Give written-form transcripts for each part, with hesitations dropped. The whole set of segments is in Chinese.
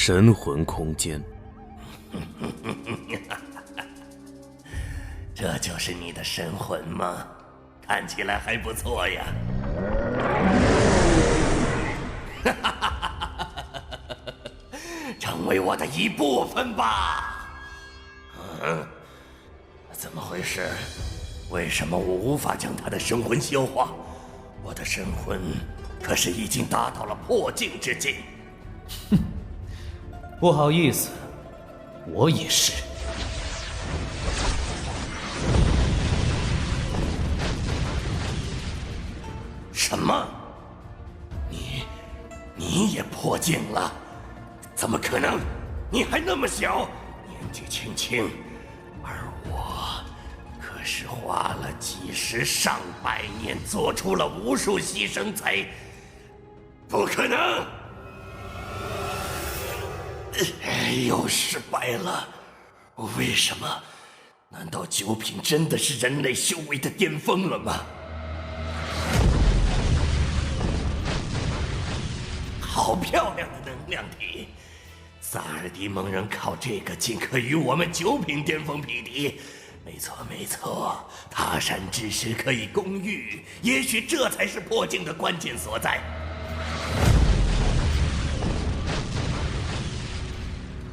神魂空间。这就是你的神魂吗？看起来还不错呀。成为我的一部分吧。怎么回事？为什么我无法将他的神魂消化？我的神魂可是已经达到了破境之境。哼，不好意思，我也是。什么？你也破境了？怎么可能？你还那么小，年纪轻轻，而我可是花了几十上百年，做出了无数牺牲才……不可能！又失败了。为什么？难道九品真的是人类修为的巅峰了吗？好漂亮的能量体！萨尔迪蒙人靠这个竟可与我们九品巅峰匹敌。没错没错，他山之石可以攻玉，也许这才是破境的关键所在。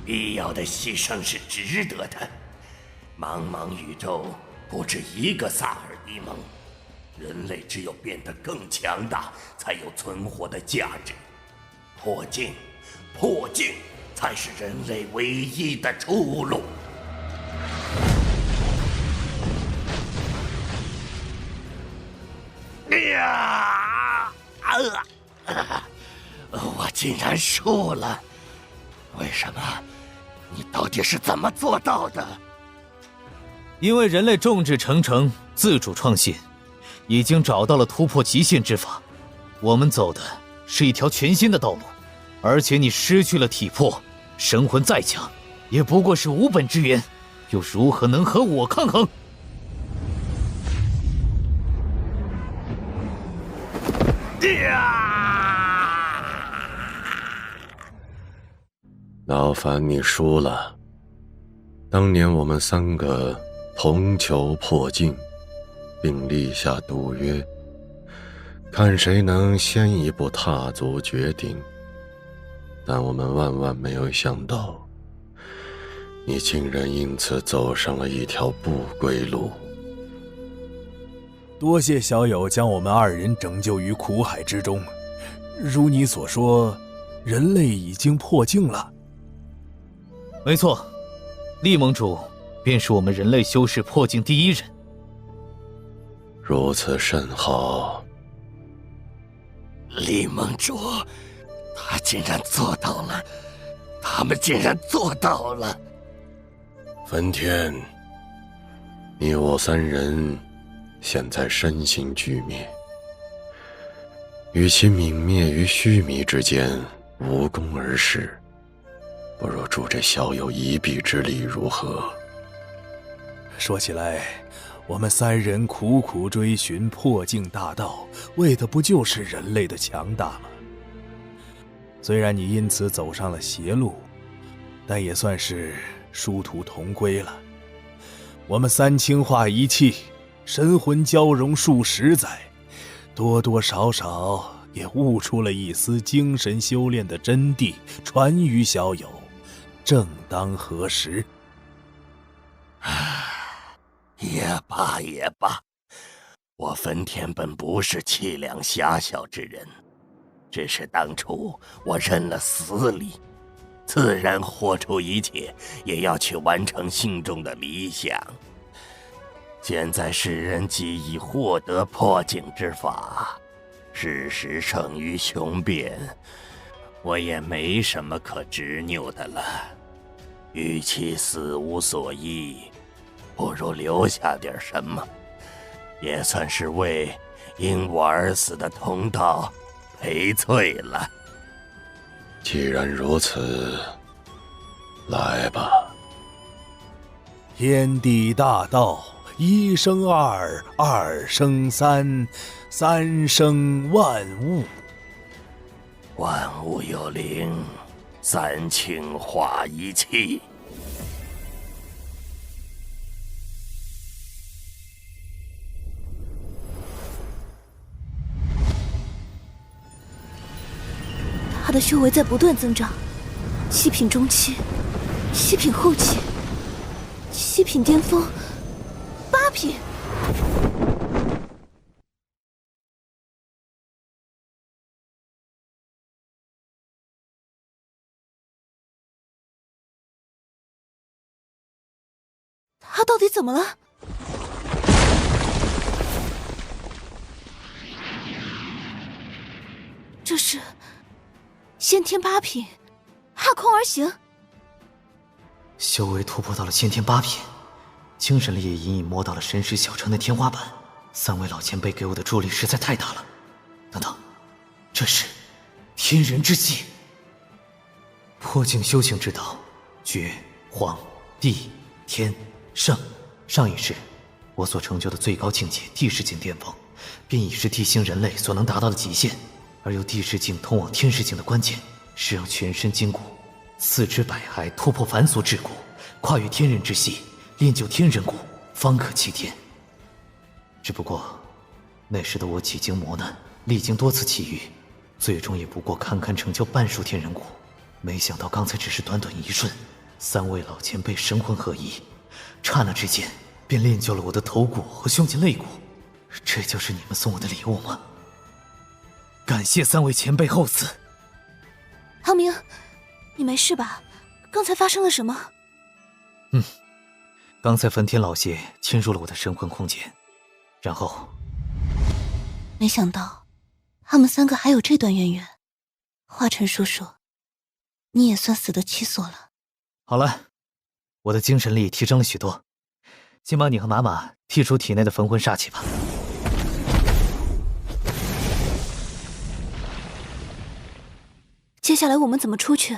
必要的牺牲是值得的。茫茫宇宙不止一个萨尔迪蒙，人类只有变得更强大，才有存活的价值。破境，破境才是人类唯一的出路。我竟然输了！为什么？你到底是怎么做到的？因为人类众志成城，自主创新，已经找到了突破极限之法。我们走的是一条全新的道路，而且你失去了体魄，神魂再强，也不过是无本之源，又如何能和我抗衡？劳烦你输了。当年我们三个同求破境，并立下赌约，看谁能先一步踏足绝顶。但我们万万没有想到，你竟然因此走上了一条不归路。多谢小友将我们二人拯救于苦海之中。如你所说，人类已经破境了。没错，厉盟主便是我们人类修士破境第一人。如此甚好。厉盟主，他竟然做到了，他们竟然做到了。焚天，你我三人现在身心俱灭，与其泯灭于须弥之间，无功而逝，不如助这小友一臂之力，如何？说起来，我们三人苦苦追寻破境大道，为的不就是人类的强大吗？虽然你因此走上了邪路，但也算是殊途同归了。我们三清化一气，神魂交融数十载，多多少少也悟出了一丝精神修炼的真谛，传于小友，正当何时？也罢也罢，我焚天本不是气量狭小之人，只是当初我认了死理，自然豁出一切，也要去完成心中的理想。现在世人既已获得破境之法，事实胜于雄辩，我也没什么可执拗的了。与其死无所依，不如留下点什么，也算是为因我而死的同道赔罪了。既然如此，来吧。天地大道，一生二，二生三，三生万物。万物有灵，三清化一气。他的修为在不断增长，7品中期，7品后期，7品巅峰，8品。他到底怎么了？这是先天8品，踏空而行。修为突破到了先天8品，精神力也隐隐摸到了神识小城的天花板。3位老前辈给我的助力实在太大了。等等，这是天人之气。破境修行之道，绝、黄、地、天、圣。上一世我所成就的最高境界地势境巅峰，便已是地星人类所能达到的极限。而由地势境通往天势境的关键，是让全身筋骨、四肢百骸突破凡俗桎梏，跨越天人之系，练就天人骨，方可齐天。只不过那时的我几经磨难，历经多次奇遇，最终也不过堪堪成就半数天人骨。没想到刚才只是短短1瞬，3位老前辈神魂合一，刹那之间便练就了我的头骨和胸前肋骨。这就是你们送我的礼物吗？感谢3位前辈厚赐。唐明，你没事吧？刚才发生了什么？刚才梵天老邪侵入了我的神魂空间，然后没想到他们3个还有这段渊源。华晨叔叔，你也算死得其所了。好了，我的精神力提升了许多，先帮你和马马剔除体内的焚魂煞气吧。接下来我们怎么出去？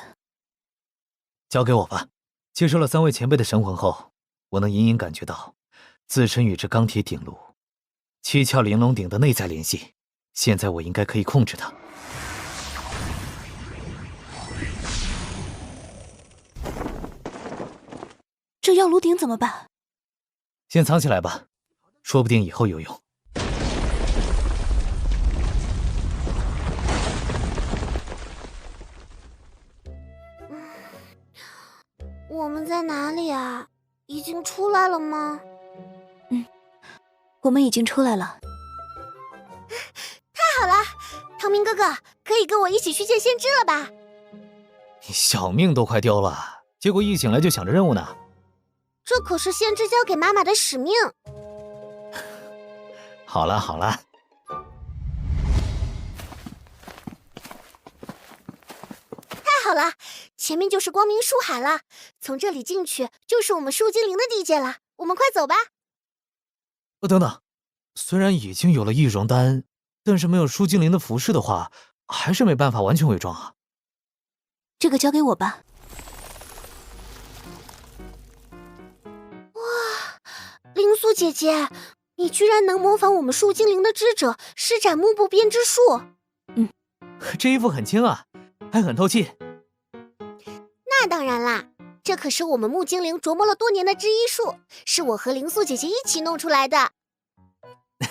交给我吧。接收了3位前辈的神魂后，我能隐隐感觉到自身与这钢铁鼎炉、七窍玲珑鼎的内在联系。现在我应该可以控制它。这药炉鼎怎么办？先藏起来吧，说不定以后有用。我们在哪里啊？已经出来了吗？我们已经出来了。太好了，唐明哥哥，可以跟我一起去见先知了吧？你小命都快丢了，结果一醒来就想着任务呢。这可是先知交给妈妈的使命。好了好了，太好了，前面就是光明树海了，从这里进去就是我们树精灵的地界了，我们快走吧。等等，虽然已经有了易容丹，但是没有树精灵的服饰的话，还是没办法完全伪装啊。这个交给我吧。灵素姐姐，你居然能模仿我们树精灵的智者施展幕布编织术。这衣服很轻啊，还很透气。那当然啦，这可是我们木精灵琢磨了多年的织衣术，是我和灵素姐姐一起弄出来的。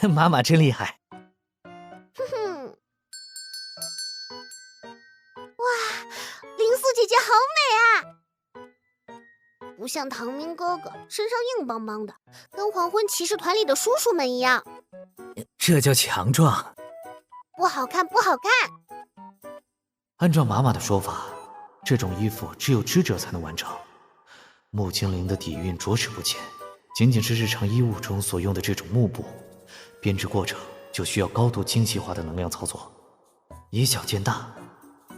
妈妈真厉害。哼哼，哇，灵素姐姐好美啊！不像唐明哥哥身上硬邦邦的，跟黄昏骑士团里的叔叔们一样。这叫强壮。不好看，不好看。按照妈妈的说法，这种衣服只有知者才能完成。木精灵的底蕴着实不浅，仅仅是日常衣物中所用的这种幕布，编织过程就需要高度精细化的能量操作。以小见大，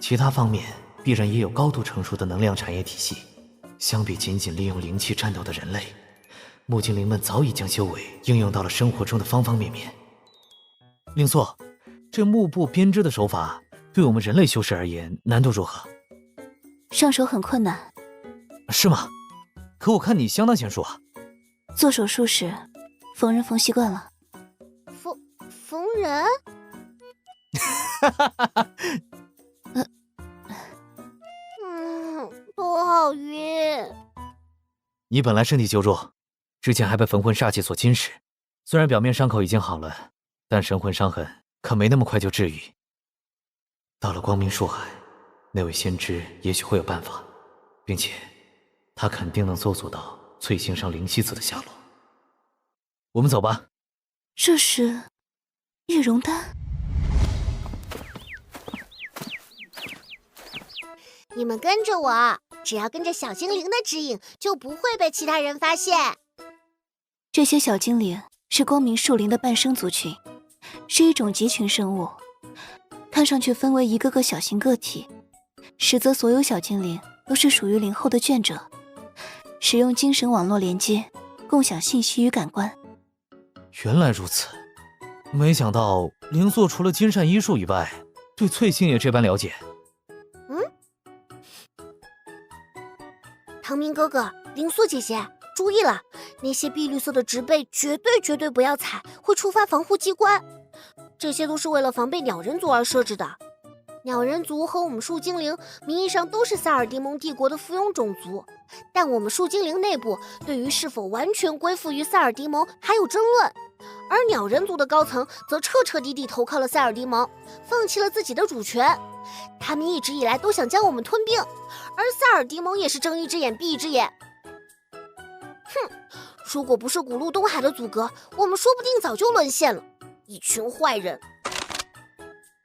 其他方面必然也有高度成熟的能量产业体系。相比仅仅利用灵气战斗的人类，木精灵们早已将修为应用到了生活中的方方面面。令素，这幕布编织的手法对我们人类修士而言难度如何？上手很困难。是吗？可我看你相当娴熟啊。做手术时，缝人缝习惯了。缝人？好晕。你本来身体就弱，之前还被焚魂煞气所侵蚀，虽然表面伤口已经好了，但神魂伤痕可没那么快就治愈。到了光明树海，那位先知也许会有办法，并且他肯定能搜索到翠星上灵犀子的下落。我们走吧。这是易容丹。你们跟着我，只要跟着小精灵的指引，就不会被其他人发现。这些小精灵是光明树林的半生族群，是一种集群生物，看上去分为一个个小型个体，实则所有小精灵都是属于灵后的眷者，使用精神网络连接，共享信息与感官。原来如此，没想到灵座除了金善医术以外，对翠星也这般了解。唐明哥哥，灵素姐姐，注意了，那些碧绿色的植被绝对不要踩，会触发防护机关。这些都是为了防备鸟人族而设置的。鸟人族和我们树精灵名义上都是塞尔迪蒙帝国的附庸种族，但我们树精灵内部对于是否完全归附于塞尔迪蒙还有争论，而鸟人族的高层则彻底投靠了塞尔迪蒙，放弃了自己的主权。他们一直以来都想将我们吞并，而塞尔迪蒙也是睁一只眼闭一只眼。哼，如果不是古路东海的阻隔，我们说不定早就沦陷了。一群坏人！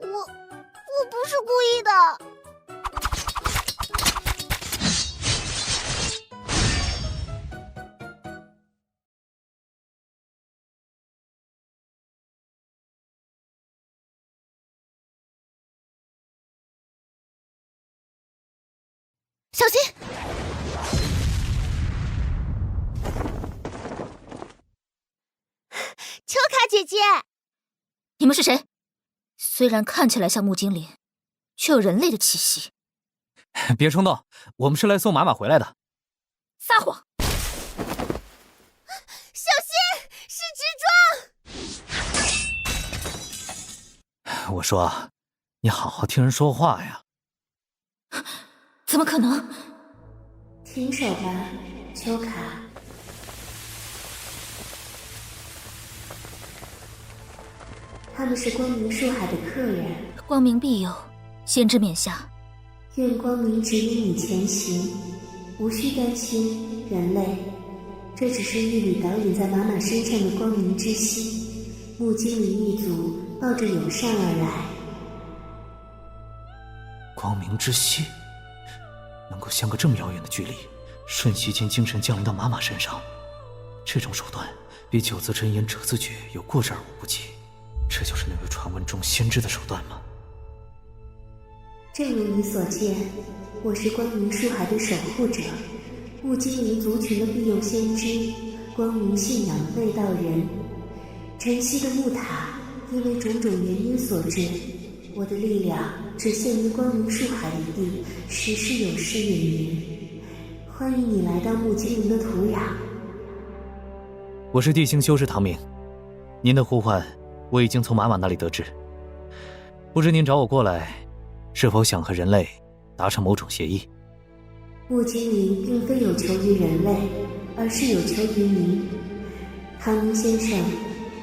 我不是故意的。小心！秋卡姐姐，你们是谁？虽然看起来像木精灵，却有人类的气息。别冲动，我们是来送马回来的。撒谎！小心，是直装！我说，你好好听人说话呀。怎么可能？停手吧，秋卡。他们是光明树海的客人。光明庇佑，先知免下。愿光明指引你前行，无需担心，人类。这只是一缕导引在玛玛身上的光明之息。木精灵一族抱着友善而来。光明之息，能够相隔这么遥远的距离，瞬息间精神降临到玛玛身上，这种手段比九字真言折字诀有过之而无不及。这就是那位传闻中先知的手段吗？正如你所见，我是光明树海的守护者，木精灵族群的庇佑先知，光明信仰的卫道人。晨曦的木塔因为种种原因所致，我的力量只限于光明树海一地，时时有失远迎。欢迎你来到木精灵的土壤。我是地星修士唐明，您的呼唤我已经从玛玛那里得知，不知您找我过来，是否想和人类达成某种协议？木精灵并非有求于人类，而是有求于您。唐明先生，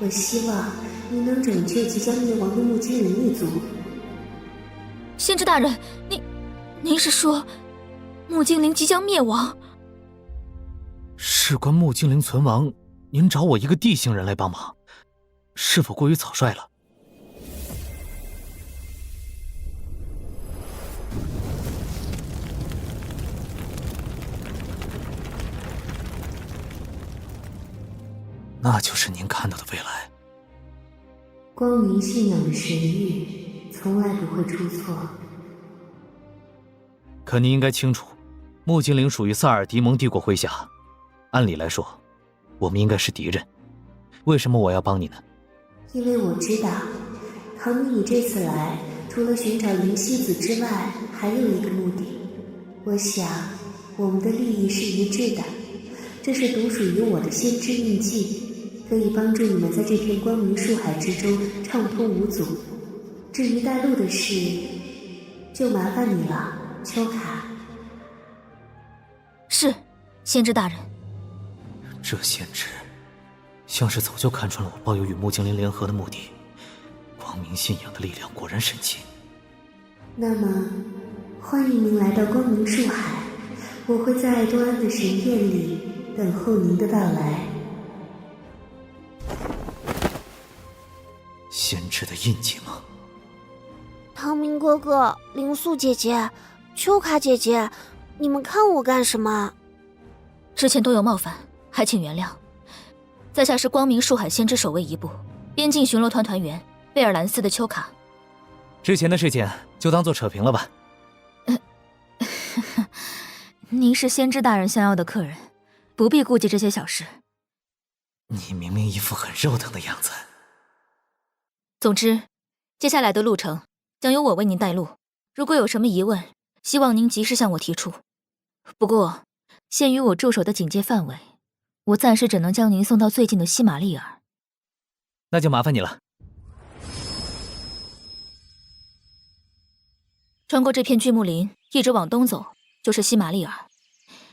我希望您能拯救即将灭亡的木精灵一族。先知大人，您是说木精灵即将灭亡？事关木精灵存亡，您找我一个地星人来帮忙，是否过于草率了？那就是您看到的未来。光明信仰的神谕从来不会出错。可您应该清楚，木精灵属于萨尔迪蒙帝国麾下，按理来说，我们应该是敌人。为什么我要帮你呢？因为我知道，唐明你这次来，除了寻找灵犀子之外，还有一个目的。我想，我们的利益是一致的。这是独属于我的先知印记，可以帮助你们在这片光明树海之中畅通无阻。至于带路的事，就麻烦你了，秋卡。先知大人，这先知像是早就看穿了我抱有与木精灵联合的目的。光明信仰的力量果然神奇。那么，欢迎您来到光明树海，我会在爱多安的神殿里等候您的到来。先知的印记吗？唐明哥哥、灵素姐姐、秋卡姐姐，你们看我干什么？之前多有冒犯，还请原谅。在下是光明树海先知守卫一部边境巡逻团团员贝尔兰斯的秋卡。之前的事情就当做扯平了吧。您是先知大人想要的客人，不必顾及这些小事。你明明一副很肉疼的样子。总之，接下来的路程将由我为您带路。如果有什么疑问，希望您及时向我提出。不过，限于我驻守的警戒范围，我暂时只能将您送到最近的西马利尔。那就麻烦你了。穿过这片巨木林，一直往东走，就是西马利尔。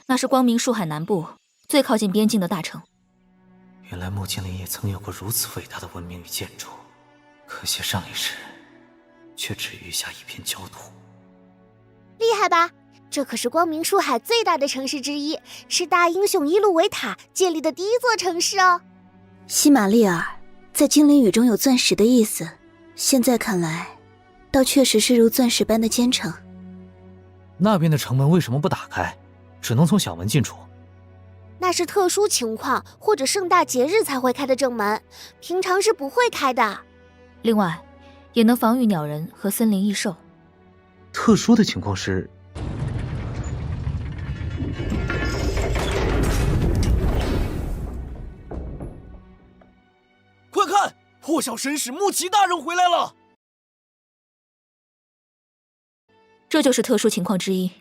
那是光明树海南部最靠近边境的大城。原来木精灵也曾有过如此伟大的文明与建筑，可惜上一世却只余下一片焦土。厉害吧？这可是光明树海最大的城市之一，是大英雄伊路维塔建立的第一座城市哦。西马利尔在精灵语中有钻石的意思，现在看来，倒确实是如钻石般的坚诚。那边的城门为什么不打开，只能从小门进出？那是特殊情况或者盛大节日才会开的正门，平常是不会开的。另外，也能防御鸟人和森林异兽。特殊的情况是，快看，破晓神使穆奇大人回来了！这就是特殊情况之一。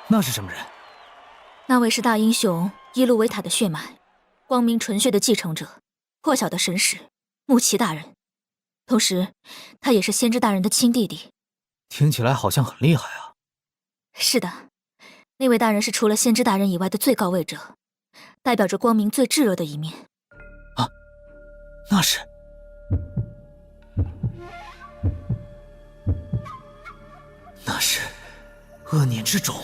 那是什么人？那位是大英雄伊路维塔的血脉，光明纯血的继承者，破晓的神使穆奇大人。同时，他也是先知大人的亲弟弟。听起来好像很厉害啊。是的，那位大人是除了先知大人以外的最高位者，代表着光明最炙热的一面。啊，那是……那是恶念之种。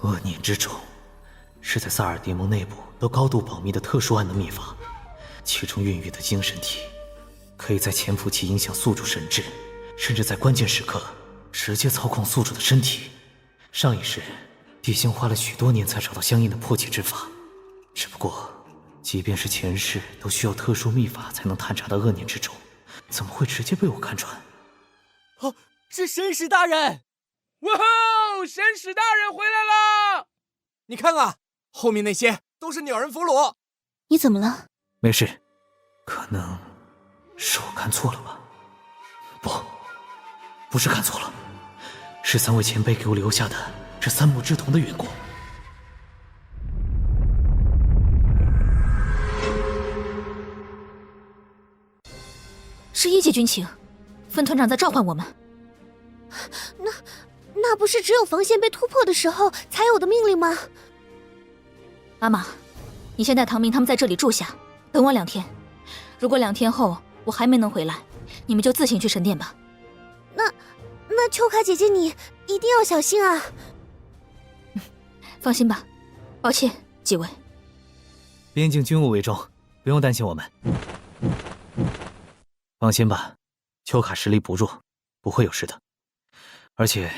恶念之种是在萨尔迪蒙内部都高度保密的特殊暗能秘法，其中孕育的精神体可以在潜伏期影响宿主神智，甚至在关键时刻直接操控宿主的身体。上一世地星花了许多年才找到相应的破解之法，只不过即便是前世都需要特殊秘法才能探查到恶念之种，怎么会直接被我看穿？哦，是神使大人！哇吼！神使大人回来了！你看啊，后面那些都是鸟人俘虏。你怎么了？没事，可能是我看错了吧？不是看错了，是三位前辈给我留下的这三木之瞳的缘故。是一级军情，分团长在召唤我们。那不是只有防线被突破的时候才有的命令吗？阿玛，你先带唐明他们在这里住下，等我2天。如果2天后我还没能回来，你们就自行去神殿吧。那秋卡姐姐你一定要小心啊！放心吧，抱歉几位。边境军务为重，不用担心我们。放心吧，秋卡实力不弱，不会有事的。而且，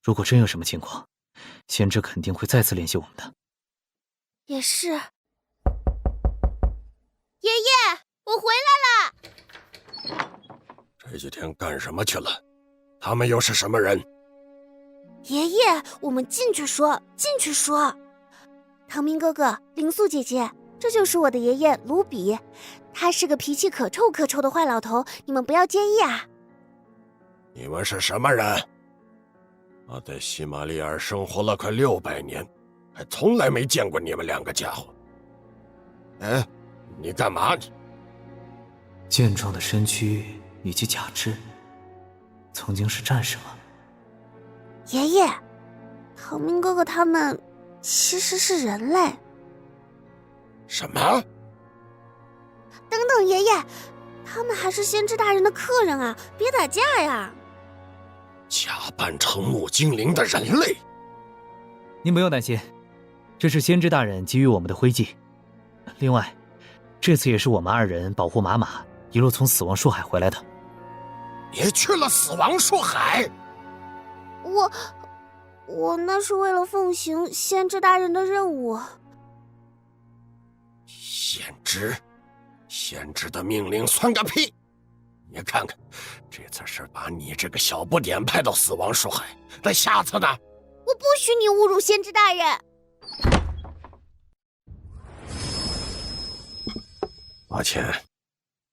如果真有什么情况，先知肯定会再次联系我们的。也是。爷爷，我回来了！这几天干什么去了？他们又是什么人？爷爷，我们进去说，进去说。唐明哥哥，灵素姐姐，这就是我的爷爷卢比，他是个脾气可臭可臭的坏老头，你们不要介意啊。你们是什么人？他在西马利尔生活了快600年，还从来没见过你们两个家伙。哎，你干嘛？健壮的身躯以及假肢，曾经是战士吗？爷爷，唐明哥哥他们其实是人类。什么？等等，爷爷，他们还是先知大人的客人啊，别打架呀！假扮成木精灵的人类？您不用担心，这是先知大人给予我们的徽记。另外，这次也是我们2人保护马一路从死亡树海回来的。你去了死亡树海？我那是为了奉行先知大人的任务。先知的命令算个屁！你看看，这次是把你这个小不点派到死亡树海，那下次呢？我不许你侮辱先知大人！抱歉，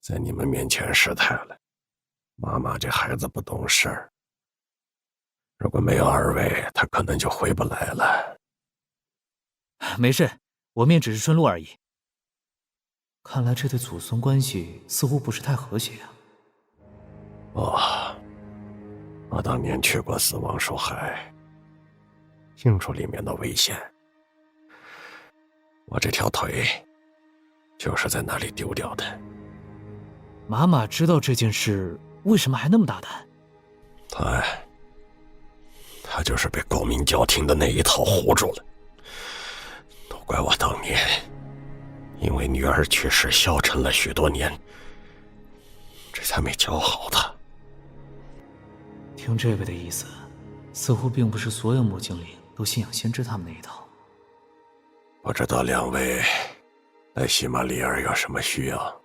在你们面前失态了。妈这孩子不懂事儿，如果没有2位，他可能就回不来了。没事，我们也只是顺路而已。看来这对祖孙关系似乎不是太和谐啊。我当年去过死亡树海，清楚里面的危险。我这条腿就是在那里丢掉的。马知道这件事，为什么还那么大胆？他就是被光明教廷的那一套唬住了。都怪我当年因为女儿去世消沉了许多年，这才没教好他。听这位的意思，似乎并不是所有木精灵都信仰先知他们那一套。不知道2位对西马里尔有什么需要？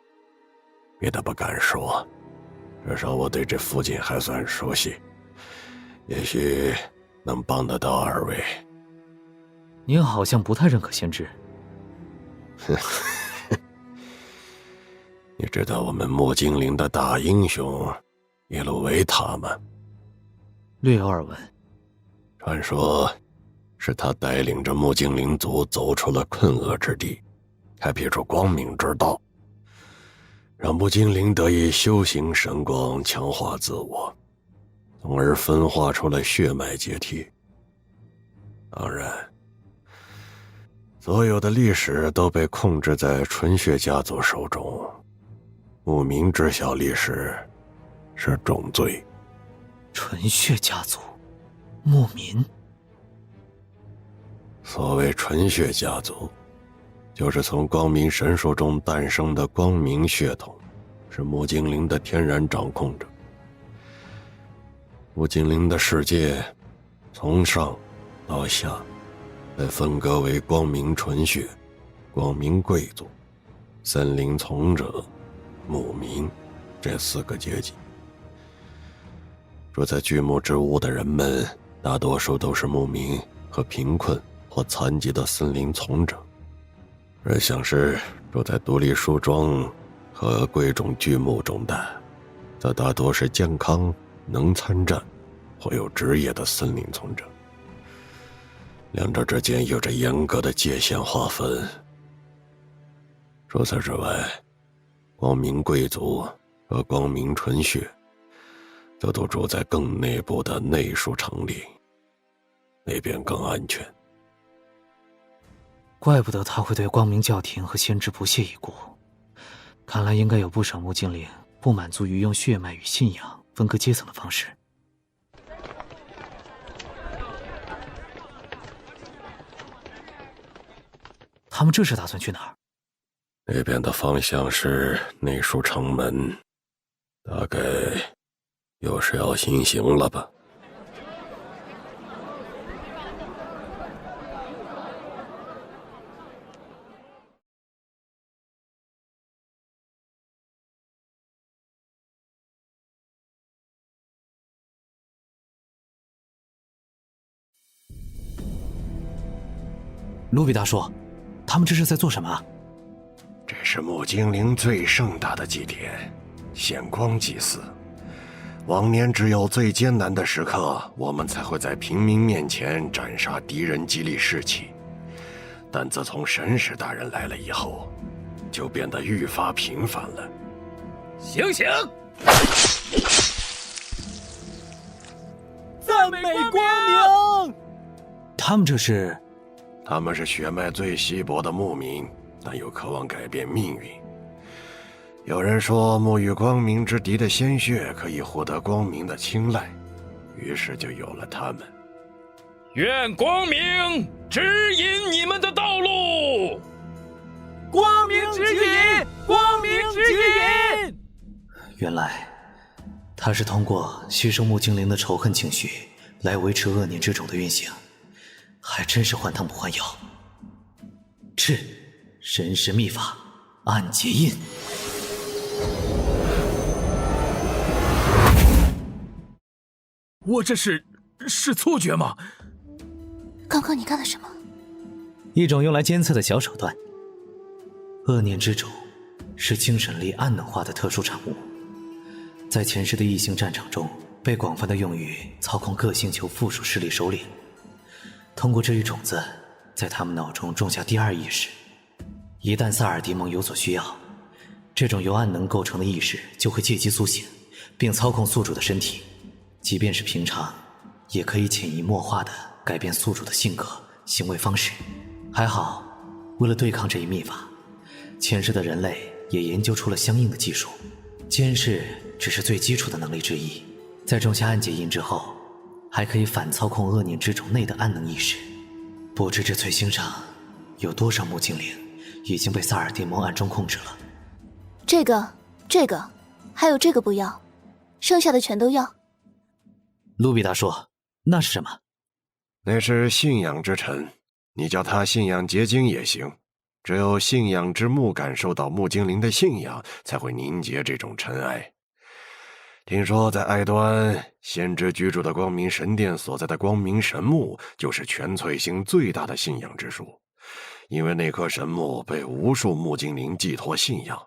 别的不敢说，至少我对这附近还算熟悉，也许能帮得到2位。您好像不太认可先知。你知道我们木精灵的大英雄耶路维塔吗？略有耳闻。传说是他带领着木精灵族走出了困厄之地，开辟出光明之道，让木精灵得以修行神光，强化自我，从而分化出了血脉阶梯。当然，所有的历史都被控制在纯血家族手中，牧民知晓历史是重罪。纯血家族，牧民。所谓纯血家族，就是从光明神树中诞生的光明血统，是木精灵的天然掌控者。木精灵的世界从上到下被分割为光明纯血、光明贵族、森林从者、牧民这4个阶级。住在巨木之屋的人们，大多数都是牧民和贫困或残疾的森林从者，而像是住在独立树桩和贵重巨木中的，则大多是健康、能参战或有职业的森林从者。两者之间有着严格的界限划分。除此之外，光明贵族和光明纯血则都住在更内部的内树城里，那边更安全。怪不得他会对光明教廷和先知不屑一顾，看来应该有不少木精灵不满足于用血脉与信仰分割阶层的方式。他们这是打算去哪儿？那边的方向是内树城门，大概又是要行刑了吧。卢比大叔，他们这是在做什么？这是木精灵最盛大的祭典——显光祭祀。往年只有最艰难的时刻，我们才会在平民面前斩杀敌人激励士气，但自从神使大人来了以后，就变得愈发频繁了。醒醒！赞美光明！他们这是？他们是血脉最稀薄的牧民，但又渴望改变命运。有人说，沐浴光明之敌的鲜血可以获得光明的青睐，于是就有了他们。愿光明指引你们的道路。光明指引，光明指引。原来，他是通过吸收木精灵的仇恨情绪来维持恶念之种的运行，还真是换汤不换药。赤，神识秘法，暗结印。我这是错觉吗？刚刚你干了什么？一种用来监测的小手段。恶念之种是精神力暗能化的特殊产物，在前世的异星战场中被广泛的用于操控各星球附属势力首领。通过这一种子在他们脑中种下第二意识，一旦萨尔迪蒙有所需要，这种由暗能构成的意识就会借机苏醒，并操控宿主的身体。即便是平常，也可以潜移默化地改变宿主的性格、行为方式。还好，为了对抗这一秘法，前世的人类也研究出了相应的技术。监视只是最基础的能力之一，在种下暗结印之后，还可以反操控恶念之种内的暗能意识。不知这翠星上有多少木精灵已经被萨尔迪蒙暗中控制了。这个，还有这个不要，剩下的全都要。卢比达说：“那是什么？”那是信仰之尘，你叫它信仰结晶也行。只有信仰之木感受到木精灵的信仰，才会凝结这种尘埃。听说在爱端，先知居住的光明神殿所在的光明神木，就是全翠星最大的信仰之树。因为那棵神木被无数木精灵寄托信仰，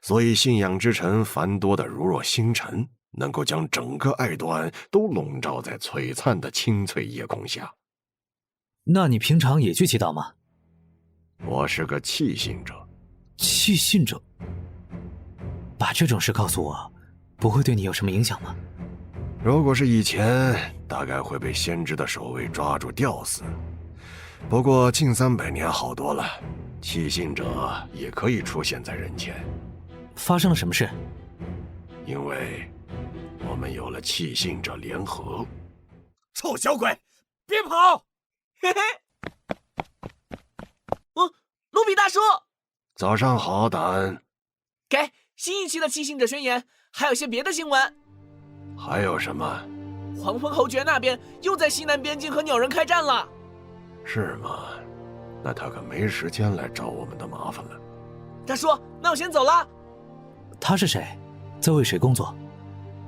所以信仰之尘繁多的如若星辰，能够将整个爱端都笼罩在璀璨的青翠夜空下。那你平常也去祈祷吗？我是个弃信者。弃信者？把这种事告诉我，不会对你有什么影响吗？如果是以前，大概会被先知的守卫抓住吊死。不过近300年好多了，弃信者也可以出现在人前。发生了什么事？因为我们有了弃信者联合。臭小鬼，别跑！嘿嘿。卢比大叔，早上好，达恩。给新一期的弃信者宣言，还有些别的新闻。还有什么？黄昏侯爵那边又在西南边境和鸟人开战了。是吗？那他可没时间来找我们的麻烦了。大叔，那我先走了。他是谁？在为谁工作？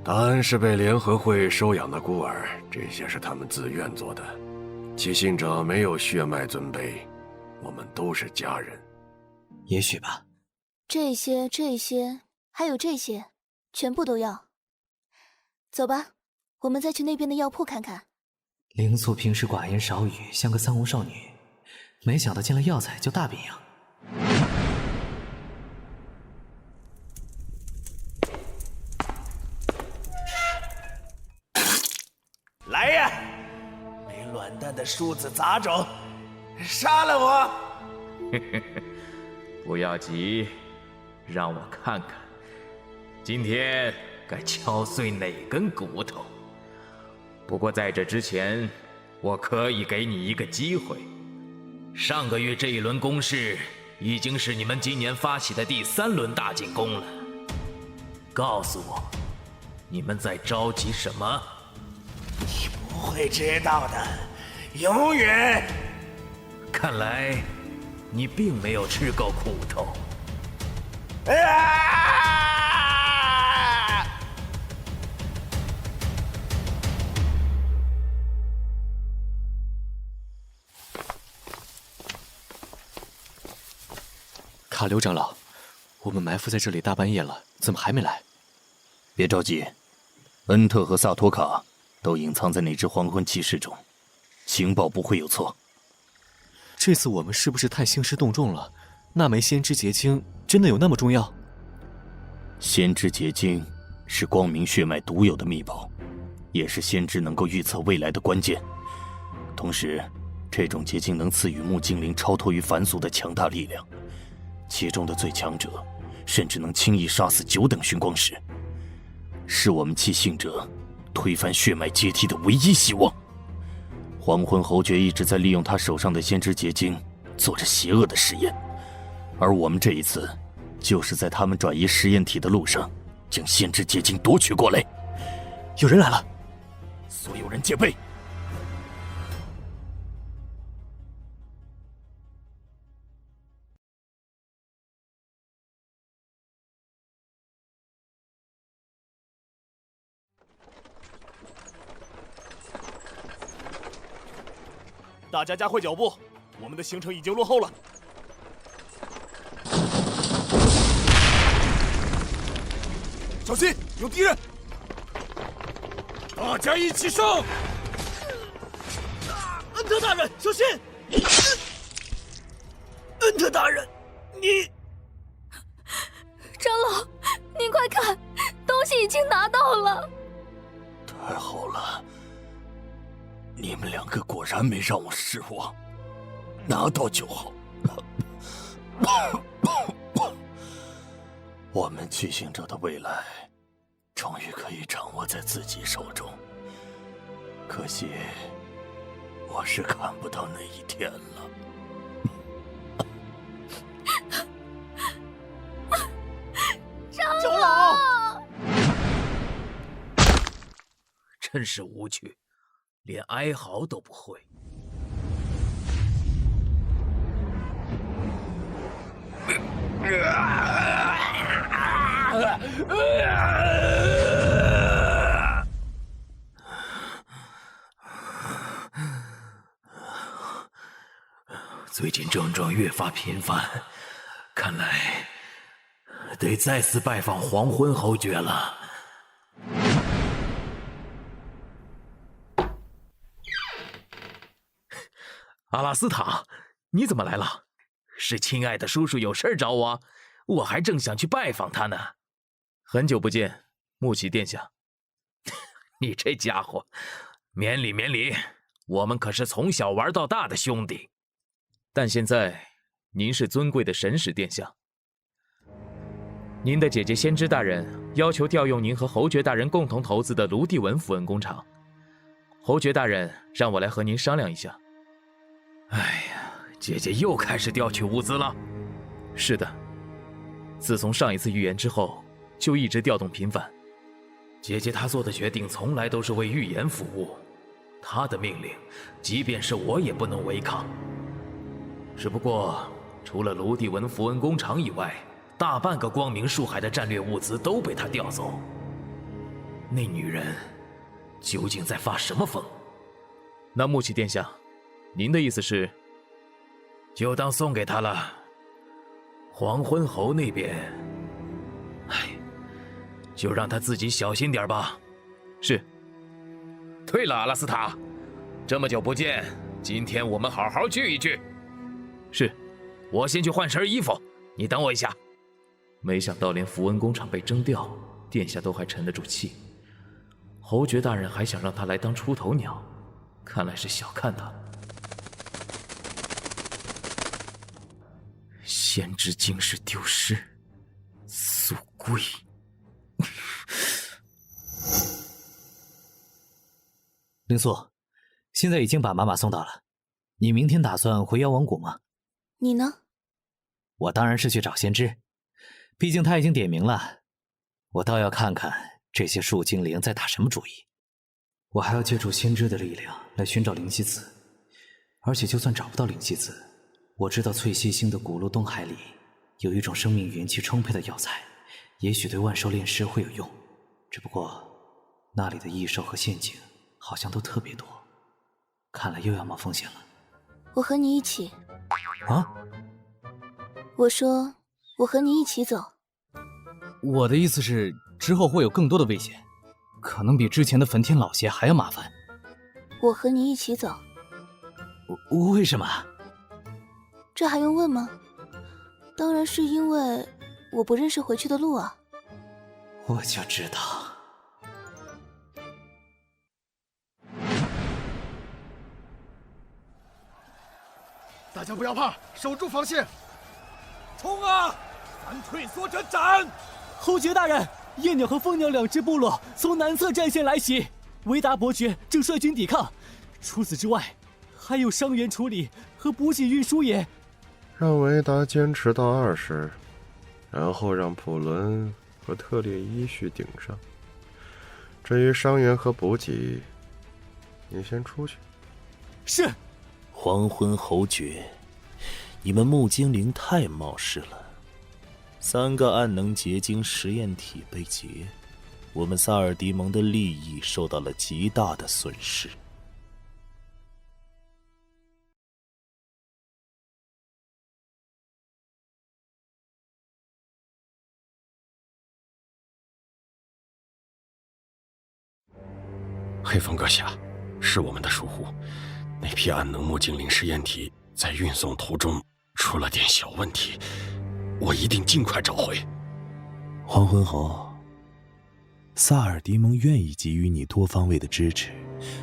达恩是被联合会收养的孤儿，这些是他们自愿做的。弃信者没有血脉尊卑，我们都是家人。也许吧。这些，还有这些，全部都要。走吧，我们再去那边的药铺看看。灵素平时寡言少语，像个三无少女，没想到见了药材就大变样。来呀！没卵蛋的庶子杂种，杀了我！不要急，让我看看，今天该敲碎哪根骨头。不过在这之前，我可以给你一个机会。上个月这一轮攻势，已经是你们今年发起的第3轮大进攻了。告诉我，你们在着急什么？你不会知道的，永远。看来你并没有吃够苦头。卡刘长老，我们埋伏在这里大半夜了，怎么还没来？别着急，恩特和萨托卡都隐藏在那只黄昏骑士中，情报不会有错。这次我们是不是太兴师动众了？那枚先知结晶真的有那么重要？先知结晶是光明血脉独有的秘宝，也是先知能够预测未来的关键。同时，这种结晶能赐予木精灵超脱于凡俗的强大力量，其中的最强者甚至能轻易杀死9等寻光石，是我们弃信者推翻血脉阶梯的唯一希望。黄昏侯爵一直在利用他手上的先知结晶做着邪恶的实验，而我们这一次就是在他们转移实验体的路上将先知结晶夺取过来。有人来了，所有人戒备。大家加快脚步，我们的行程已经落后了。小心，有敌人！大家一起上！恩特大人，小心！恩特大人，你……长老，您快看，东西已经拿到了。太好了，你们2个果然没让我失望，拿到就好。我们弃信者的未来终于可以掌握在自己手中，可惜我是看不到那一天了。长老，真是无趣，连哀嚎都不会。最近症状越发频繁，看来得再次拜访黄昏侯爵了。阿拉斯塔，你怎么来了？是亲爱的叔叔有事找我，我还正想去拜访他呢。很久不见，穆启殿下。你这家伙，免礼免礼，我们可是从小玩到大的兄弟。但现在，您是尊贵的神使殿下。您的姐姐先知大人要求调用您和侯爵大人共同投资的卢蒂文符文工厂。侯爵大人让我来和您商量一下。哎呀，姐姐又开始调取物资了。是的，自从上一次预言之后，就一直调动频繁。姐姐她做的决定从来都是为预言服务，她的命令，即便是我也不能违抗。只不过，除了卢蒂文符文工厂以外，大半个光明树海的战略物资都被她调走。那女人究竟在发什么疯？那穆启殿下，您的意思是，就当送给他了。黄昏侯那边，哎，就让他自己小心点吧。是。对了，阿拉斯塔，这么久不见，今天我们好好聚一聚。是，我先去换身衣服，你等我一下。没想到连符文工厂被征调，殿下都还沉得住气。侯爵大人还想让他来当出头鸟，看来是小看他了。先知竟是丢失，速归。灵素，现在已经把妈妈送到了。你明天打算回妖王谷吗？你呢？我当然是去找先知，毕竟他已经点名了。我倒要看看这些树精灵在打什么主意。我还要借助先知的力量来寻找灵犀子，而且就算找不到灵犀子，我知道翠溪星的古路东海里有一种生命元气充沛的药材，也许对万兽炼尸会有用。只不过那里的异兽和陷阱好像都特别多，看来又要冒风险了。我和你一起。啊？我说我和你一起走。我的意思是，之后会有更多的危险，可能比之前的焚天老邪还要麻烦。我和你一起走。为什么？这还用问吗？当然是因为我不认识回去的路啊。我就知道。大家不要怕，守住防线！冲啊！凡退缩者斩！侯爵大人，夜鸟和蜂鸟两支部落从南侧战线来袭，维达伯爵正率军抵抗。除此之外，还有伤员处理和补给运输也。让维达坚持到20，然后让普伦和特列依序顶上。至于伤员和补给，你先出去。是。黄昏侯爵，你们木精灵太冒失了。3个暗能结晶实验体被劫，我们萨尔迪蒙的利益受到了极大的损失。黑风阁下，是我们的疏忽。那批暗能木精灵实验体在运送途中出了点小问题，我一定尽快找回。黄昏侯，萨尔迪蒙愿意给予你多方位的支持，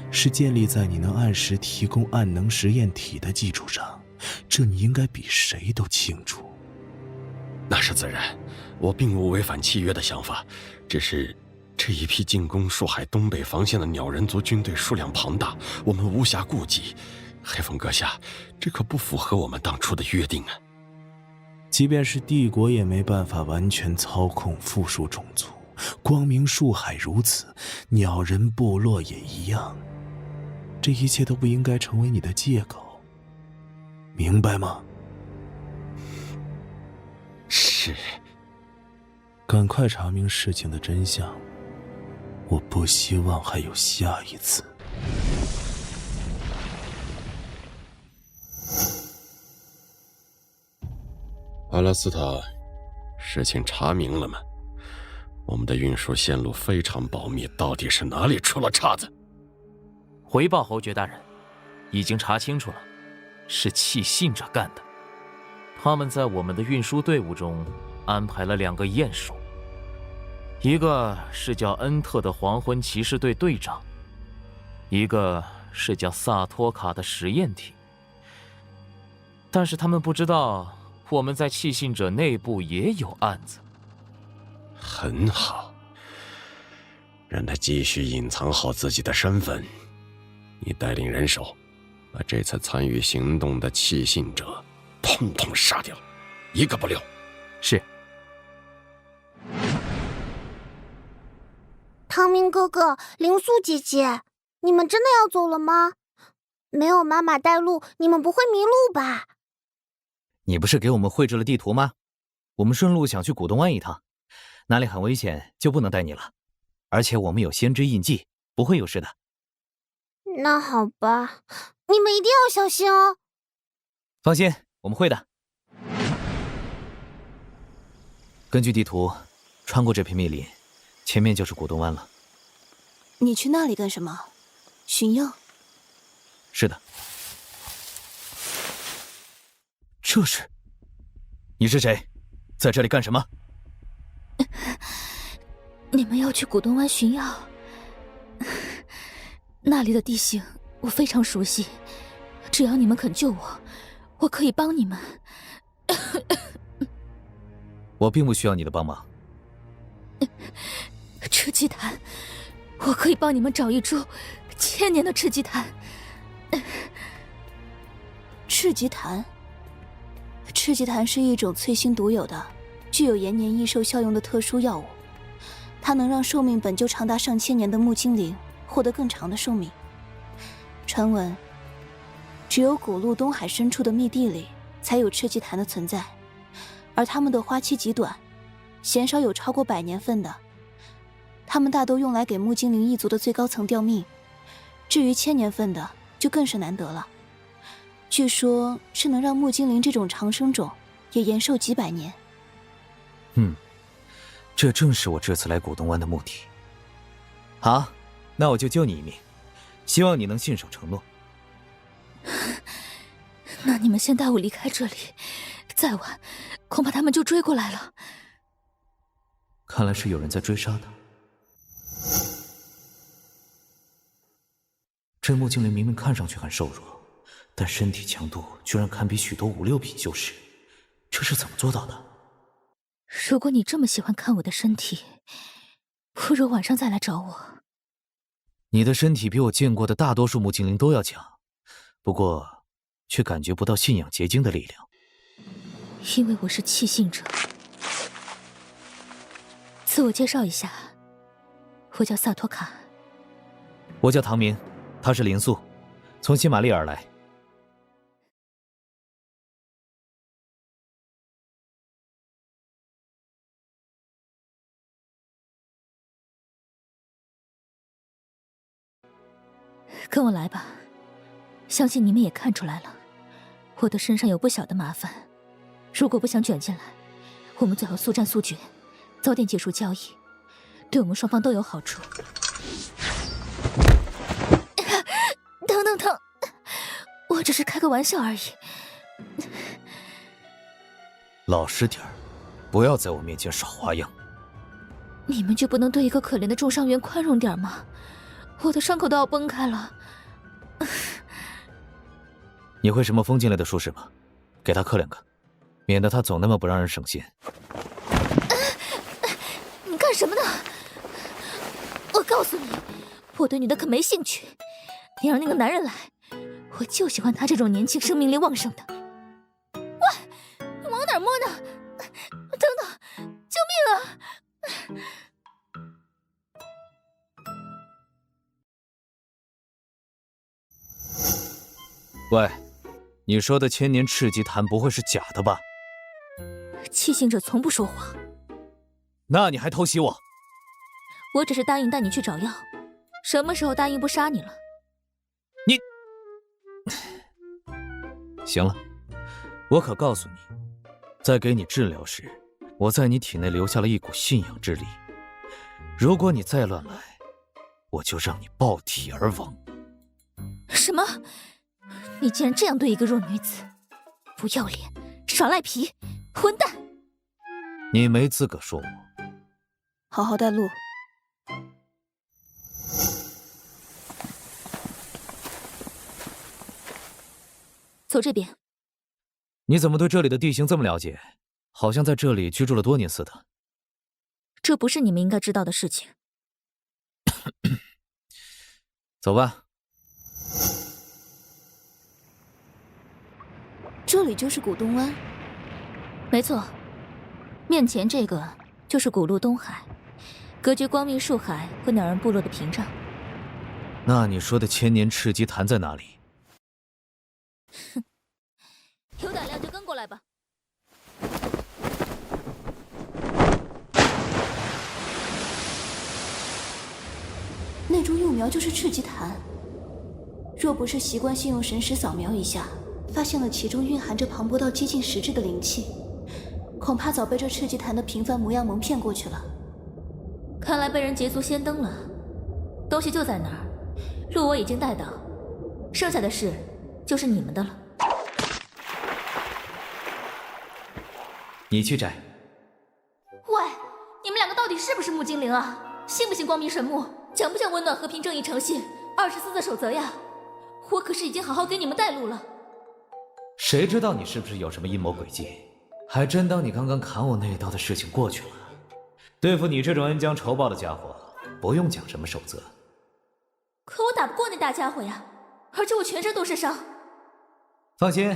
是建立在你能按时提供暗能实验体的基础上，这你应该比谁都清楚。那是自然，我并无违反契约的想法，只是这一批进攻树海东北防线的鸟人族军队数量庞大，我们无暇顾及。黑风阁下，这可不符合我们当初的约定啊！即便是帝国也没办法完全操控复数种族，光明树海如此，鸟人部落也一样。这一切都不应该成为你的借口，明白吗？是。赶快查明事情的真相，我不希望还有下一次。阿拉斯塔，事情查明了吗？我们的运输线路非常保密，到底是哪里出了岔子？回报侯爵大人，已经查清楚了，是弃信者干的。他们在我们的运输队伍中安排了2个鼹鼠，一个是叫恩特的黄昏骑士队队长，一个是叫萨托卡的实验体。但是他们不知道我们在弃信者内部也有案子。很好，让他继续隐藏好自己的身份。你带领人手，把这次参与行动的弃信者统统杀掉，一个不留。是。汤明哥哥，灵素姐姐，你们真的要走了吗？没有妈妈带路，你们不会迷路吧？你不是给我们绘制了地图吗？我们顺路想去古东湾一趟，哪里很危险就不能带你了。而且我们有先知印记，不会有事的。那好吧，你们一定要小心哦。放心，我们会的。根据地图，穿过这片密林，前面就是古东湾了。你去那里干什么？寻药？是的。这是？你是谁？在这里干什么？你们要去古东湾寻药？那里的地形我非常熟悉，只要你们肯救我，我可以帮你们。我并不需要你的帮忙。赤祭坛，我可以帮你们找一株1000年的赤祭坛。赤祭坛？赤祭坛是一种翠星独有的、具有延年益寿效用的特殊药物，它能让寿命本就长达上千年的木精灵获得更长的寿命。传闻，只有古路东海深处的密地里才有赤祭坛的存在，而它们的花期极短，鲜少有超过100年份的。它们大都用来给木精灵一族的最高层吊命，至于1000年份的就更是难得了。据说是能让木精灵这种长生种也延寿几百年。这正是我这次来古东湾的目的。好，那我就救你一命，希望你能信守承诺。那你们先带我离开这里，再晚，恐怕他们就追过来了。看来是有人在追杀他。这木精灵明明看上去很瘦弱，但身体强度居然堪比许多5、6品修士，这是怎么做到的？如果你这么喜欢看我的身体，不如晚上再来找我。你的身体比我见过的大多数木精灵都要强，不过却感觉不到信仰结晶的力量。因为我是弃信者。自我介绍一下，我叫萨托卡。我叫唐明，他是林素，从西玛丽尔来。跟我来吧，相信你们也看出来了，我的身上有不小的麻烦。如果不想卷进来，我们最好速战速决，早点结束交易，对我们双方都有好处。疼，我只是开个玩笑而已。老实点儿，不要在我面前耍花样。你们就不能对一个可怜的重伤员宽容点吗？我的伤口都要崩开了。你会什么封进来的术士吗？给他刻2个，免得他总那么不让人省心。你干什么呢？我告诉你，我对女的可没兴趣。你让那个男人来，我就喜欢他这种年轻、生命力旺盛的。喂，你往哪儿摸呢？等等，救命啊！喂，你说的千年赤级檀不会是假的吧？弃信者从不说谎。那你还偷袭我？我只是答应带你去找药，什么时候答应不杀你了？你行了，我可告诉你，在给你治疗时，我在你体内留下了一股信仰之力。如果你再乱来，我就让你爆体而亡。什么？你竟然这样对一个弱女子，不要脸，耍赖皮，混蛋！你没资格说我。好好带路。走这边。你怎么对这里的地形这么了解？好像在这里居住了多年似的。这不是你们应该知道的事情。走吧。这里就是古东湾。没错，面前这个就是古路东海，隔绝光明树海和鸟人部落的屏障。那你说的千年赤级檀在哪里？哼，有胆量就跟过来吧。那株幼苗就是赤级檀，若不是习惯性用神识扫描一下，发现了其中蕴含着磅礴到接近实质的灵气，恐怕早被这赤级檀的平凡模样蒙骗过去了。看来被人捷足先登了，东西就在那儿，路我已经带到，剩下的事就是你们的了。你去摘。喂，你们两个到底是不是木精灵啊？信不信光明神木？讲不讲温暖和平正义诚信24字守则呀？我可是已经好好给你们带路了。谁知道你是不是有什么阴谋诡计？还真当你刚刚砍我那一刀的事情过去了？对付你这种恩将仇报的家伙，不用讲什么守则。可我打不过那大家伙呀，而且我全身都是伤。放心，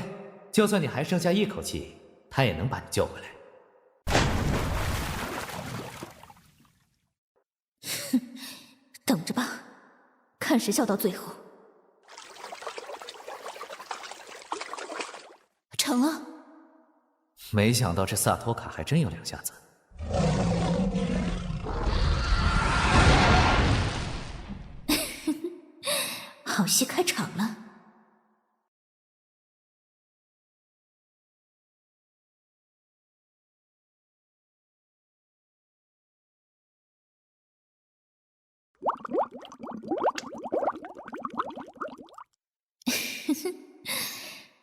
就算你还剩下一口气，他也能把你救回来。哼，等着吧，看谁笑到最后。成了。没想到这萨托卡还真有两下子。好戏开场了。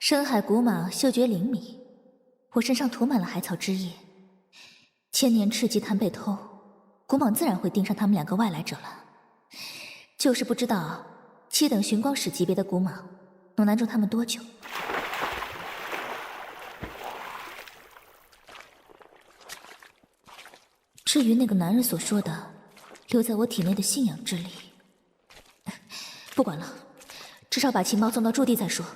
深海古蟒嗅觉灵敏，我身上涂满了海草汁液。千年赤棘潭被偷，古蟒自然会盯上他们2个外来者了。就是不知道7等寻光使级别的古蟒能难住他们多久。至于那个男人所说的留在我体内的信仰之力，不管了，至少把情报送到驻地再说。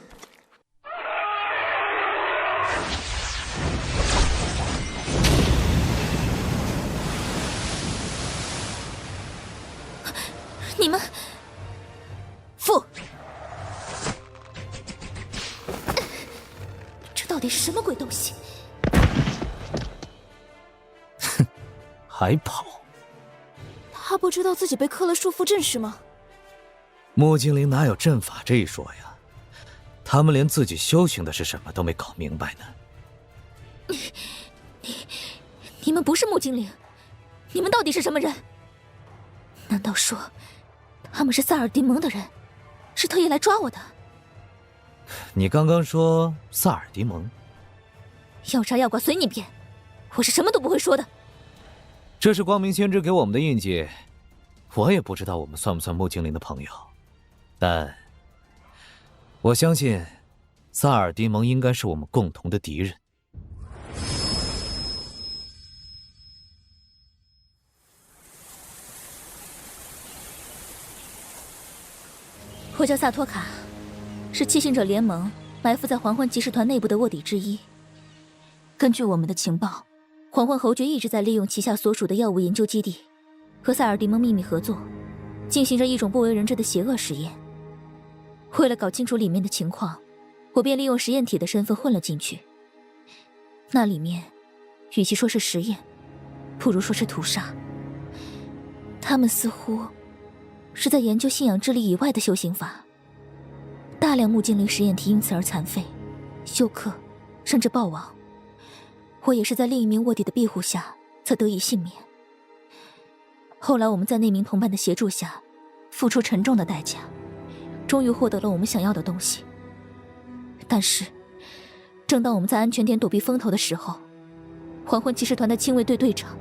你们，父，这到底是什么鬼东西？哼，还跑？他不知道自己被刻了束缚阵是吗？木精灵哪有阵法这一说呀？他们连自己修行的是什么都没搞明白呢。你们不是木精灵，你们到底是什么人？难道说他们是萨尔迪蒙的人，是特意来抓我的？你刚刚说萨尔迪蒙？要杀要剐随你便，我是什么都不会说的。这是光明先知给我们的印记，我也不知道我们算不算木精灵的朋友，但我相信萨尔迪蒙应该是我们共同的敌人。我叫萨托卡，是七行者联盟埋伏在黄昏骑士团内部的卧底之一。根据我们的情报，黄昏侯爵一直在利用旗下所属的药物研究基地，和塞尔迪蒙秘密合作，进行着一种不为人知的邪恶实验。为了搞清楚里面的情况，我便利用实验体的身份混了进去。那里面，与其说是实验，不如说是屠杀。他们似乎是在研究信仰之力以外的修行法，大量木精灵实验体因此而残废、休克，甚至暴亡。我也是在另一名卧底的庇护下才得以幸免。后来我们在那名同伴的协助下，付出沉重的代价，终于获得了我们想要的东西。但是，正当我们在安全点躲避风头的时候，黄昏骑士团的亲卫队队长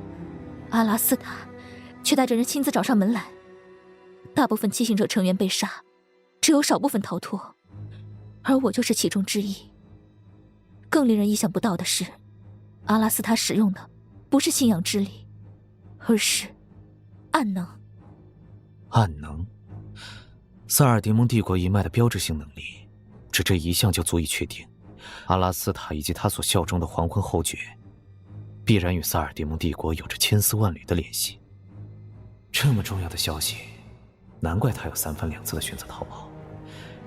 阿拉斯塔却带着人亲自找上门来。大部分七行者成员被杀，只有少部分逃脱，而我就是其中之一。更令人意想不到的是，阿拉斯塔使用的不是信仰之力，而是暗能。暗能，萨尔迪蒙帝国一脉的标志性能力，只这一项就足以确定，阿拉斯塔以及他所效忠的黄昏侯爵，必然与萨尔迪蒙帝国有着千丝万缕的联系。这么重要的消息，难怪他有3番2次的选择逃跑，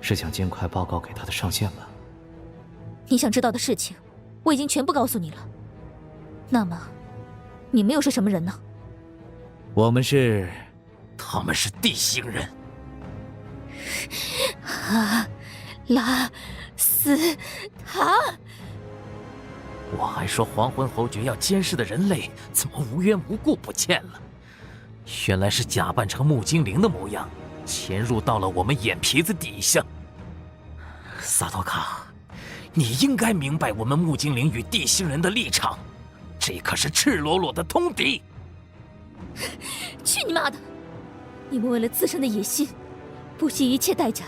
是想尽快报告给他的上线吗？你想知道的事情，我已经全部告诉你了。那么，你们又是什么人呢？我们是，他们是地星人。阿拉斯塔，我还说黄昏侯爵要监视的人类怎么无缘无故不见了？原来是假扮成木精灵的模样，潜入到了我们眼皮子底下。萨托卡，你应该明白我们木精灵与地星人的立场，这可是赤裸裸的通敌。去你妈的！你们为了自身的野心，不惜一切代价，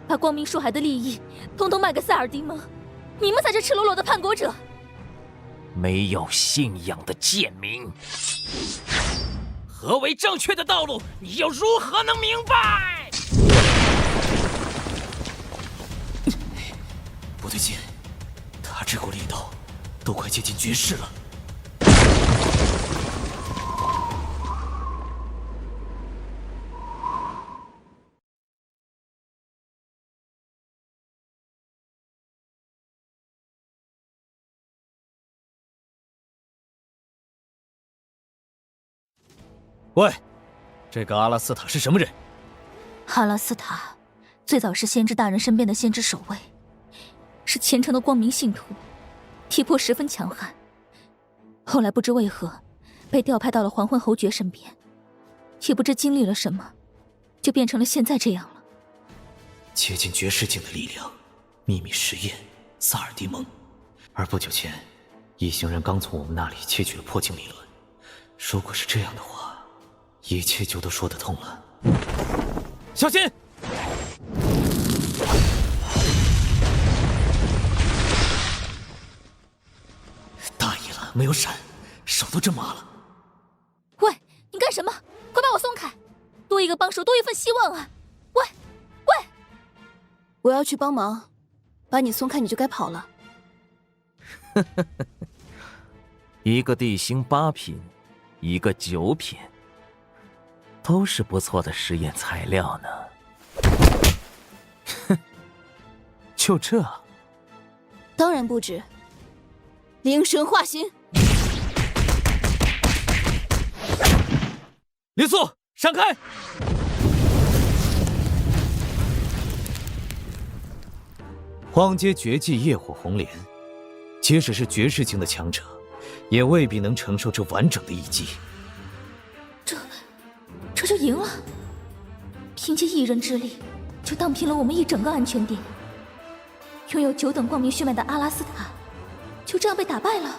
把光明树海的利益统统卖给塞尔迪蒙，你们才是赤裸裸的叛国者。没有信仰的贱民，何为正确的道路？你又如何能明白？不对劲，他这股力道都快接近绝世了。喂，这个阿拉斯塔是什么人？阿拉斯塔最早是先知大人身边的先知守卫，是虔诚的光明信徒，体魄十分强悍。后来不知为何被调派到了黄昏侯爵身边，也不知经历了什么，就变成了现在这样了。接近绝世境的力量，秘密实验，萨尔迪蒙。而不久前，一行人刚从我们那里窃取了破镜理论。如果是这样的话，一切就都说得通了。小心！大意了，没有闪，手都真麻了。喂，你干什么？快把我松开！多一个帮手，多一份希望啊！喂，喂！我要去帮忙，把你松开，你就该跑了。一个地心8品，一个9品，都是不错的实验材料呢。哼，就这？当然不止。灵神化形，林素，闪开！荒阶绝技业火红莲，即使是绝世境的强者，也未必能承受这完整的一击。这就赢了？凭借一人之力，就荡平了我们一整个安全点。拥有9等光明血脉的阿拉斯塔，就这样被打败了。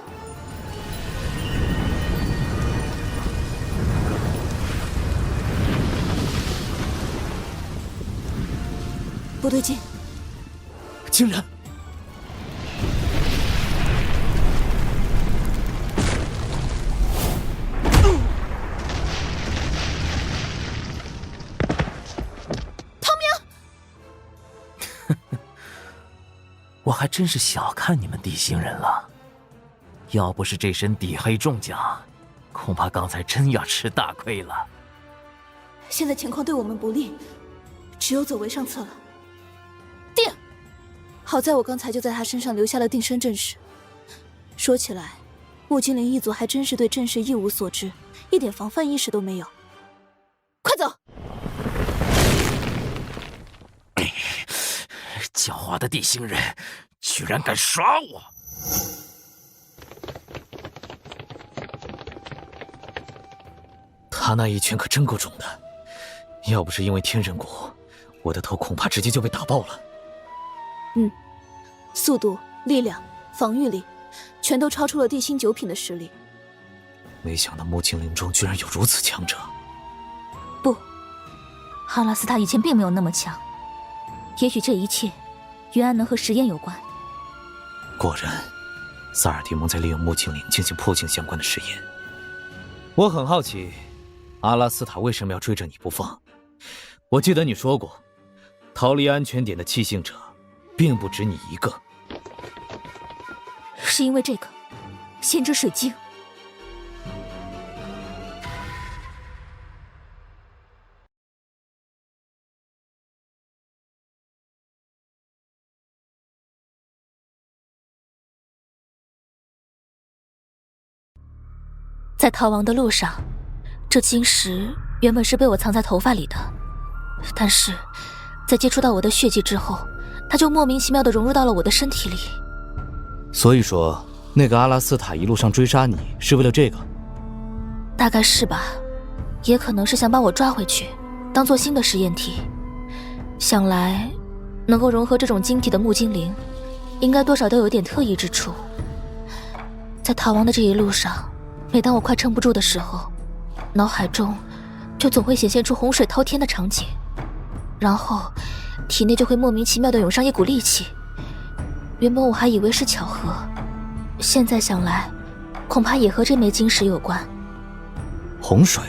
不对劲，竟然！我还真是小看你们地星人了，要不是这身底黑重甲，恐怕刚才真要吃大亏了。现在情况对我们不利，只有走为上策了。定！好在我刚才就在他身上留下了定身阵势。说起来，木精灵一族还真是对阵势一无所知，一点防范意识都没有。快走！狡猾的地星人，居然敢耍我！他那一拳可真够重的，要不是因为天人国，我的头恐怕直接就被打爆了。速度、力量、防御力，全都超出了地心9品的实力。没想到木精灵中居然有如此强者。不，哈拉斯塔以前并没有那么强。也许这一切原来能和实验有关。果然，萨尔迪蒙在利用木精灵进行破镜相关的实验。我很好奇，阿拉斯塔为什么要追着你不放？我记得你说过，逃离安全点的弃信者，并不止你一个。是因为这个先知水晶。在逃亡的路上，这晶石原本是被我藏在头发里的，但是在接触到我的血迹之后，它就莫名其妙地融入到了我的身体里。所以说，那个阿拉斯塔一路上追杀你，是为了这个？大概是吧，也可能是想把我抓回去，当做新的实验体。想来，能够融合这种晶体的木精灵，应该多少都有点特异之处。在逃亡的这一路上，每当我快撑不住的时候，脑海中就总会显现出洪水滔天的场景，然后体内就会莫名其妙地涌上一股戾气。原本我还以为是巧合，现在想来，恐怕也和这枚晶石有关。洪水，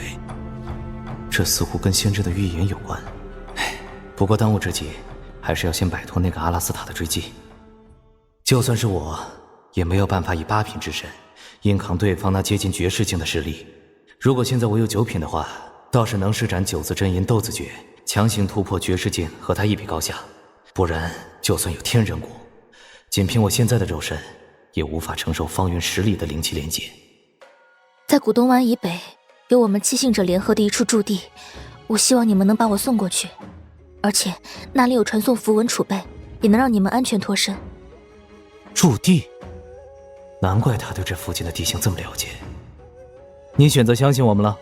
这似乎跟先知的预言有关。不过当务之急，还是要先摆脱那个阿拉斯塔的追击。就算是我，也没有办法以8品之身硬扛对方那接近绝世境的实力。如果现在我有9品的话，倒是能施展9字真言斗字诀，强行突破绝世境，和他一比高下。不然，就算有天人国，仅凭我现在的肉身，也无法承受方圆10里的灵气连接。在古东湾以北，有我们七信者联合的一处驻地，我希望你们能把我送过去，而且那里有传送符文储备，也能让你们安全脱身。驻地？难怪他对这附近的地形这么了解。你选择相信我们了？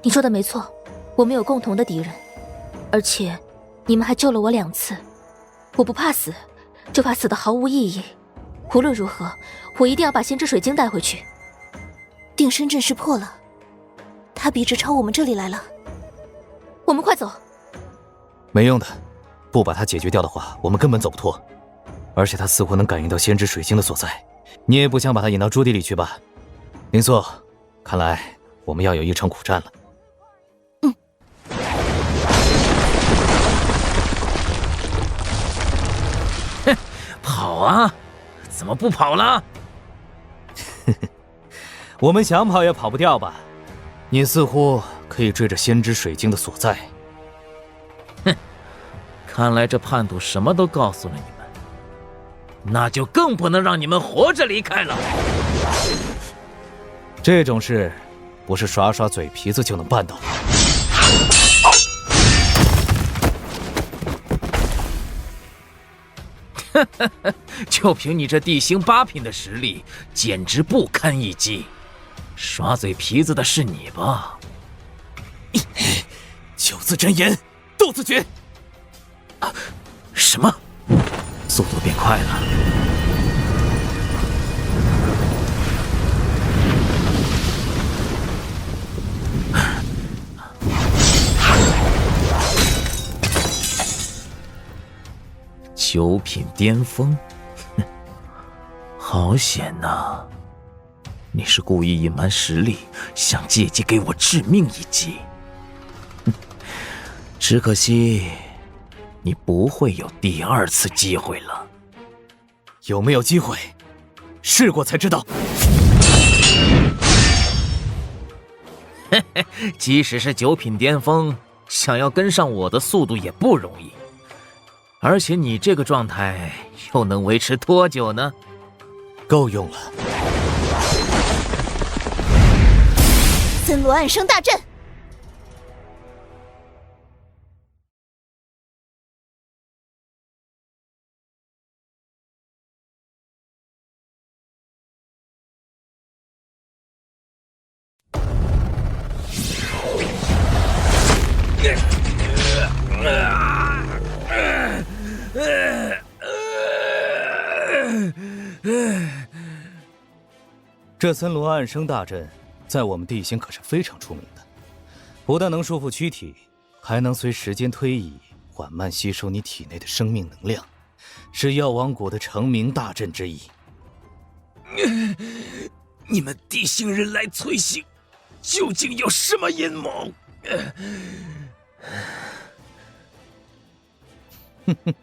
你说的没错，我们有共同的敌人，而且你们还救了我2次。我不怕死，就怕死得毫无意义。无论如何，我一定要把先知水晶带回去。定身阵势破了，他笔直朝我们这里来了。我们快走！没用的，不把它解决掉的话，我们根本走不脱。而且他似乎能感应到先知水晶的所在，你也不想把他引到朱地里去吧？林素，看来我们要有一场苦战了。哼，跑啊！怎么不跑了？我们想跑也跑不掉吧？你似乎可以追着先知水晶的所在。哼，看来这叛徒什么都告诉了你们，那就更不能让你们活着离开了。这种事不是耍耍嘴皮子就能办到的。就凭你这地星8品的实力，简直不堪一击。耍嘴皮子的是你吧9字真言，斗字诀。什么？速度变快了。9品巅峰，哼，好险呐！你是故意隐瞒实力，想借机给我致命一击。只可惜，你不会有第2次机会了。有没有机会？试过才知道。即使是9品巅峰，想要跟上我的速度也不容易。而且你这个状态又能维持多久呢？够用了。森罗暗生大阵。这森罗暗生大阵在我们地形可是非常出名的，不但能束缚躯体，还能随时间推移缓慢吸收你体内的生命能量，是药王谷的成名大阵之一。你们地星人来催醒，究竟有什么阴谋？哼哼，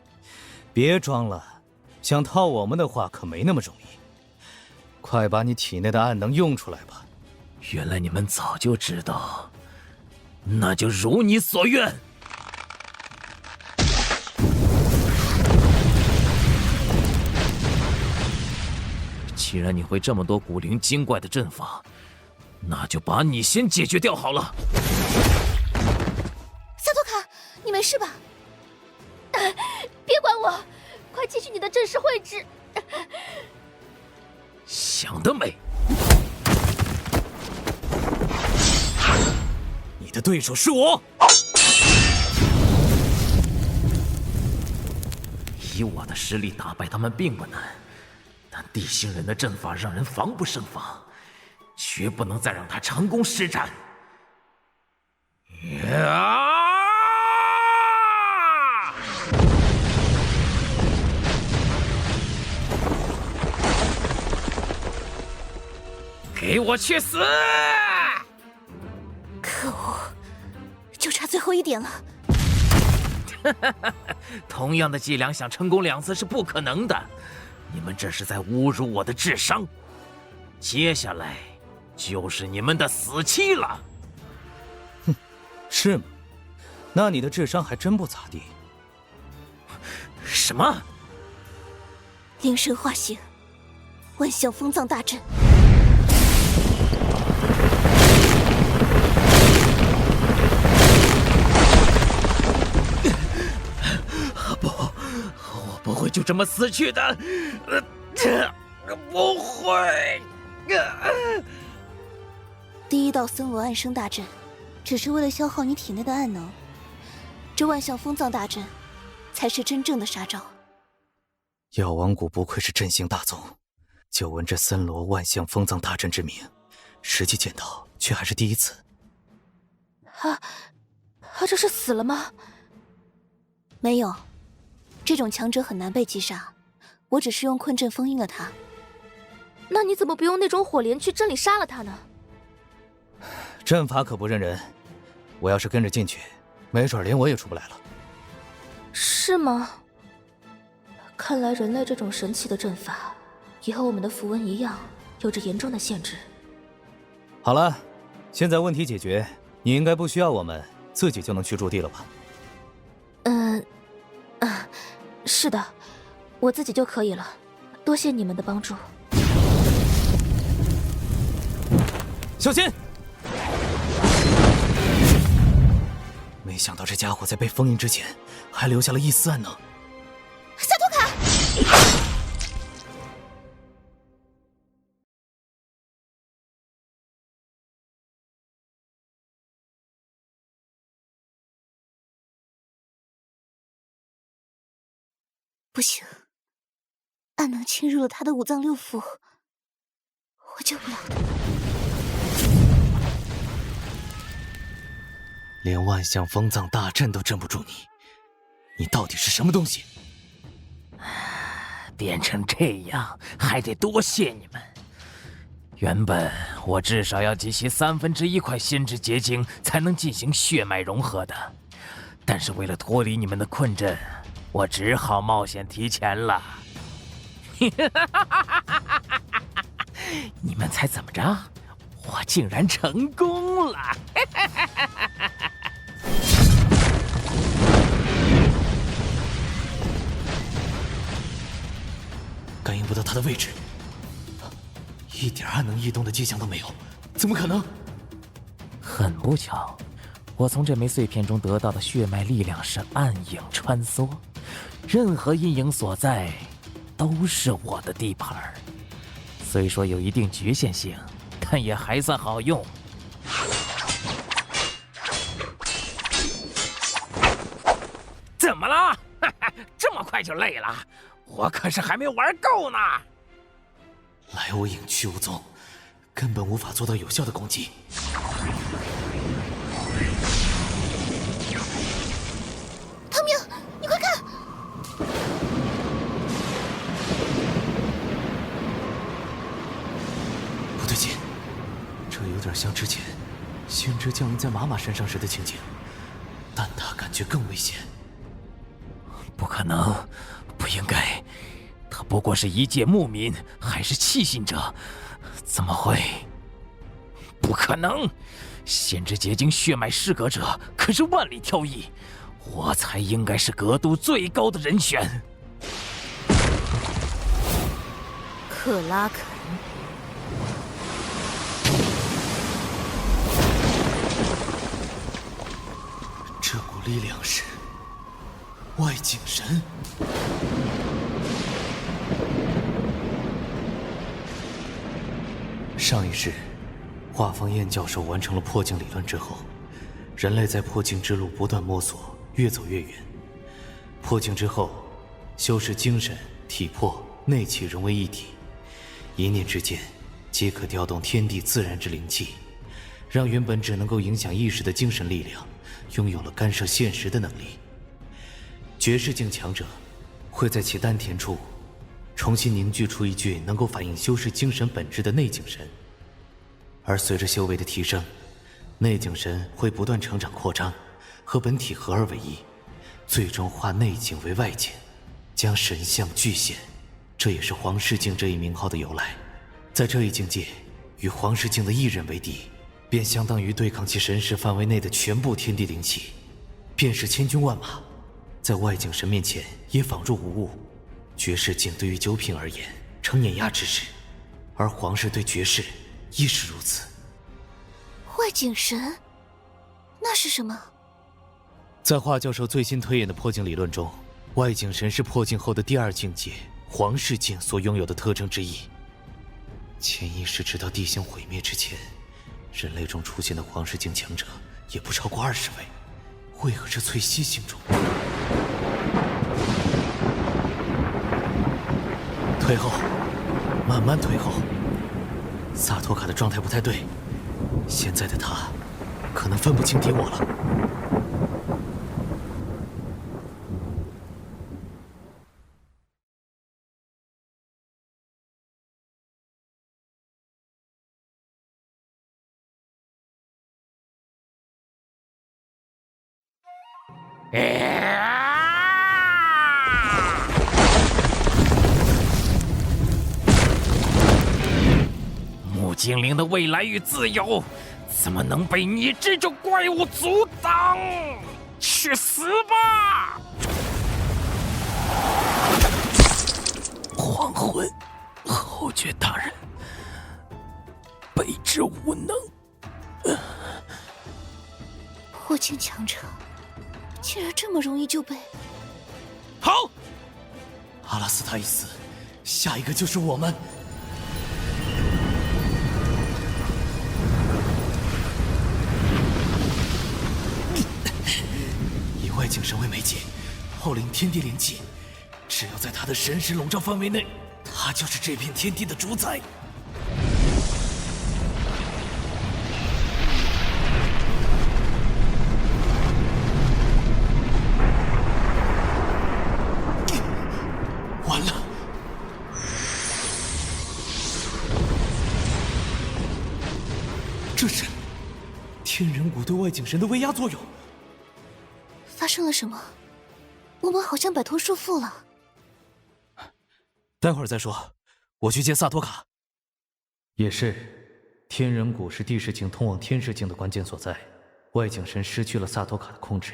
别装了，想套我们的话可没那么容易。快把你体内的暗能用出来吧。原来你们早就知道，那就如你所愿。既然你会这么多古灵精怪的阵法，那就把你先解决掉好了。萨托卡，你没事吧？别管我，快继续你的阵势绘制。想得美！你的对手是我。以我的实力打败他们并不难，但地星人的阵法让人防不胜防，绝不能再让他成功施展。给我去死！可恶，就差最后一点了。同样的伎俩想成功2次是不可能的，你们这是在侮辱我的智商。接下来就是你们的死期了。哼，是吗？那你的智商还真不咋地。什么？灵神化形，万象封藏大阵。不会就这么死去的，不会。第1道森罗暗生大阵，只是为了消耗你体内的暗能，这万象封藏大阵，才是真正的杀招。药王谷不愧是阵型大宗，久闻这森罗万象封藏大阵之名，实际见到却还是第一次。他这是死了吗？没有，这种强者很难被击杀，我只是用困阵封印了他。那你怎么不用那种火莲去阵里杀了他呢？阵法可不认人，我要是跟着进去，没准连我也出不来了。是吗？看来人类这种神奇的阵法，也和我们的符文一样，有着严重的限制。好了，现在问题解决，你应该不需要我们，自己就能去驻地了吧？是的，我自己就可以了。多谢你们的帮助。小心！没想到这家伙在被封印之前，还留下了一丝暗能。夏图卡！不行，暗能侵入了他的五脏六腑，我救不了他。连万象封藏大阵都镇不住你，你到底是什么东西？变成这样，还得多谢你们。原本我至少要集齐1/3块先知结晶才能进行血脉融合的，但是为了脱离你们的困阵，我只好冒险提前了。你们猜怎么着？我竟然成功了！感应不到他的位置，一点暗能异动的迹象都没有，怎么可能？很不巧，我从这枚碎片中得到的血脉力量是暗影穿梭，任何阴影所在，都是我的地盘。虽说有一定局限性，但也还算好用。怎么了？这么快就累了？我可是还没玩够呢！来无影去无踪，根本无法做到有效的攻击。唐明，你快看！不对劲，这有点像之前先知降临在玛玛身上时的情景，但他感觉更危险。不可能，不应该，他不过是一介牧民，还是弃信者，怎么会？不可能！先知结晶血脉失格者可是万里挑一，我才应该是格度最高的人选。克拉肯，这股力量是外景神。上一世，华方彦教授完成了破镜理论之后，人类在破镜之路不断摸索，越走越远。破镜之后，修饰精神、体魄、内气融为一体，一念之间，即可调动天地自然之灵气，让原本只能够影响意识的精神力量，拥有了干涉现实的能力。绝世境强者会在其丹田处重新凝聚出一具能够反映修士精神本质的内景神，而随着修为的提升，内景神会不断成长扩张，和本体合二为一，最终化内景为外景，将神像具现。这也是皇室境这一名号的由来。在这一境界，与皇室境的一人为敌，便相当于对抗其神识范围内的全部天地灵气，便是千军万马，在外景神面前也仿若无物。绝世境对于九品而言呈碾压之势，而皇室对绝世亦是如此。外景神，那是什么？在华教授最新推演的破镜理论中，外景神是破镜后的第二境界皇室境所拥有的特征之一。潜意识直到地形毁灭之前，人类中出现的皇室境强者也不超过20位，为何是翠溪境中？退后，慢慢退后。萨托卡的状态不太对，现在的他可能分不清敌我了。木精灵的未来与自由，怎么能被你这种怪物阻挡？去死吧！黄昏，侯爵大人，卑职无能。霍金强者，竟然这么容易就被……好，阿拉斯塔一死，下一个就是我们。以外景神为媒介，号令天地灵气，只要在他的神识笼罩范围内，他就是这片天地的主宰。完了！这是天人谷对外景神的威压作用。发生了什么？我们好像摆脱束缚了。待会儿再说，我去接萨托卡。也是，天人谷是地势境通往天势境的关键所在。外景神失去了萨托卡的控制，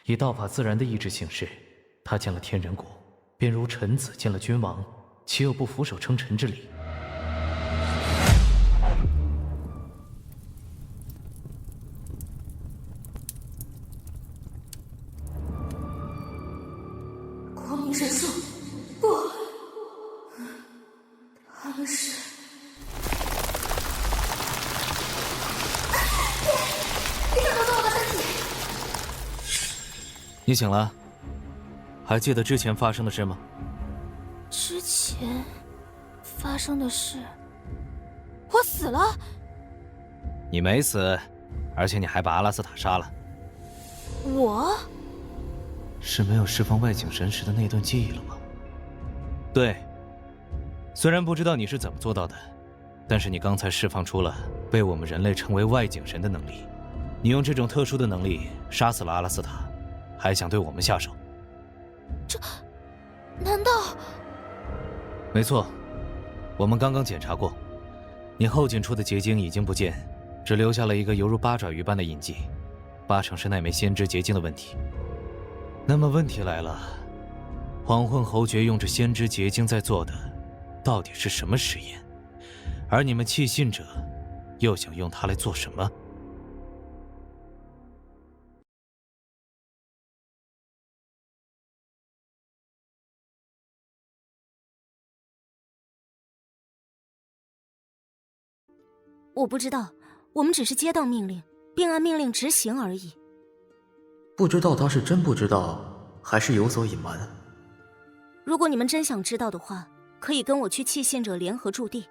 以道法自然的意志行事。他见了天人谷，便如臣子见了君王，岂有不俯首称臣之理？光明神树，不，他们是……别想夺走我的身体！你醒了？还记得之前发生的事吗？之前发生的事，我死了。你没死，而且你还把阿拉斯塔杀了。我是没有释放外景神时的那段记忆了吗？对。虽然不知道你是怎么做到的，但是你刚才释放出了被我们人类称为外景神的能力。你用这种特殊的能力杀死了阿拉斯塔，还想对我们下手？这难道……没错，我们刚刚检查过，你后颈处的结晶已经不见，只留下了一个犹如八爪鱼般的印记，8成是那枚先知结晶的问题。那么问题来了，黄昏侯爵用着先知结晶在做的，到底是什么实验？而你们弃信者，又想用它来做什么？我不知道，我们只是接到命令，并按命令执行而已。不知道他是真不知道，还是有所隐瞒。如果你们真想知道的话，可以跟我去弃信者联合驻地。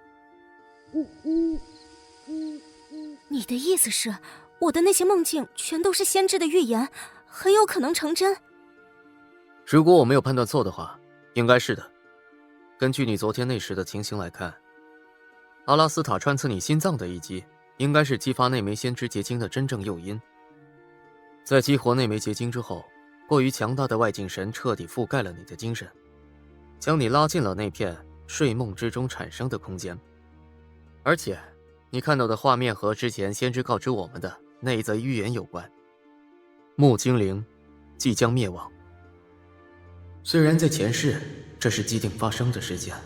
你的意思是，我的那些梦境全都是先知的预言，很有可能成真？如果我没有判断错的话，应该是的。根据你昨天那时的情形来看，阿拉斯塔穿刺你心脏的一击，应该是激发那枚先知结晶的真正诱因。在激活那枚结晶之后，过于强大的外境神彻底覆盖了你的精神，将你拉进了那片睡梦之中产生的空间。而且你看到的画面和之前先知告知我们的那一则预言有关，木精灵即将灭亡。虽然在前世这是既定发生的事件，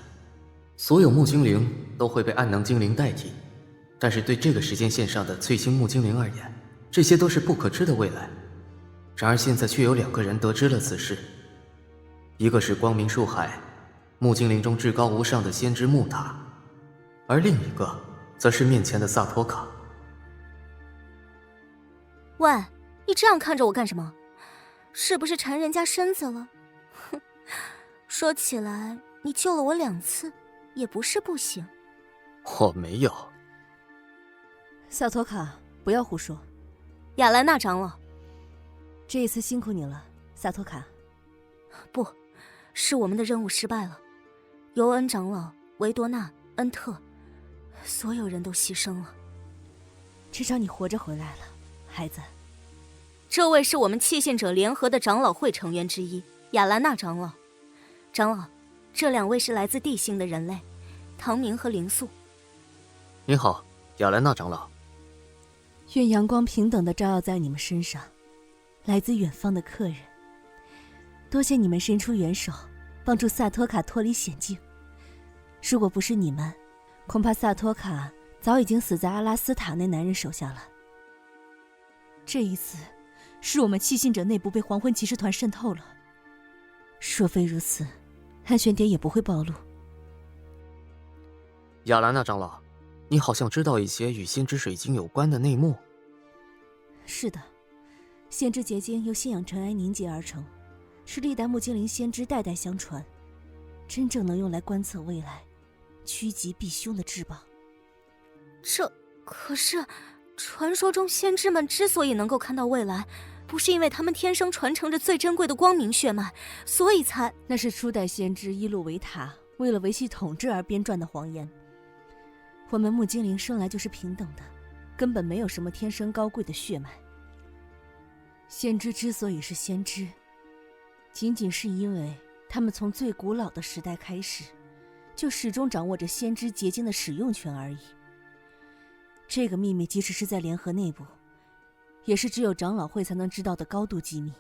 所有木精灵都会被暗能精灵代替，但是对这个时间线上的翠星木精灵而言，这些都是不可知的未来。然而现在却有2个人得知了此事，一个是光明树海木精灵中至高无上的先知木塔，而另一个则是面前的萨托卡。喂，你这样看着我干什么？是不是馋人家身子了？哼，说起来，你救了我2次。也不是不行。我没有。萨托卡，不要胡说。亚兰娜长老，这一次辛苦你了，萨托卡。不，是我们的任务失败了。尤恩长老、维多纳、恩特，所有人都牺牲了。至少你活着回来了，孩子。这位是我们弃信者联合的长老会成员之一，亚兰娜长老。长老，这2位是来自地星的人类，唐明和灵素。你好，亚兰娜长老。愿阳光平等地照耀在你们身上。来自远方的客人，多谢你们伸出援手，帮助萨托卡脱离险境。如果不是你们，恐怕萨托卡早已经死在阿拉斯塔那男人手下了。这一次，是我们弃信者内部被黄昏骑士团渗透了。若非如此，安全点也不会暴露。亚兰娜长老，你好像知道一些与先知水晶有关的内幕。是的，先知结晶由信仰尘埃凝结而成，是历代木精灵先知代代相传，真正能用来观测未来、趋吉避凶的至宝。这可是，传说中先知们之所以能够看到未来，不是因为他们天生传承着最珍贵的光明血脉，所以才……那是初代先知伊路维塔为了维系统治而编撰的谎言。我们木精灵生来就是平等的，根本没有什么天生高贵的血脉。先知之所以是先知，仅仅是因为他们从最古老的时代开始，就始终掌握着先知结晶的使用权而已。这个秘密即使是在联合内部，也是只有长老会才能知道的高度机密。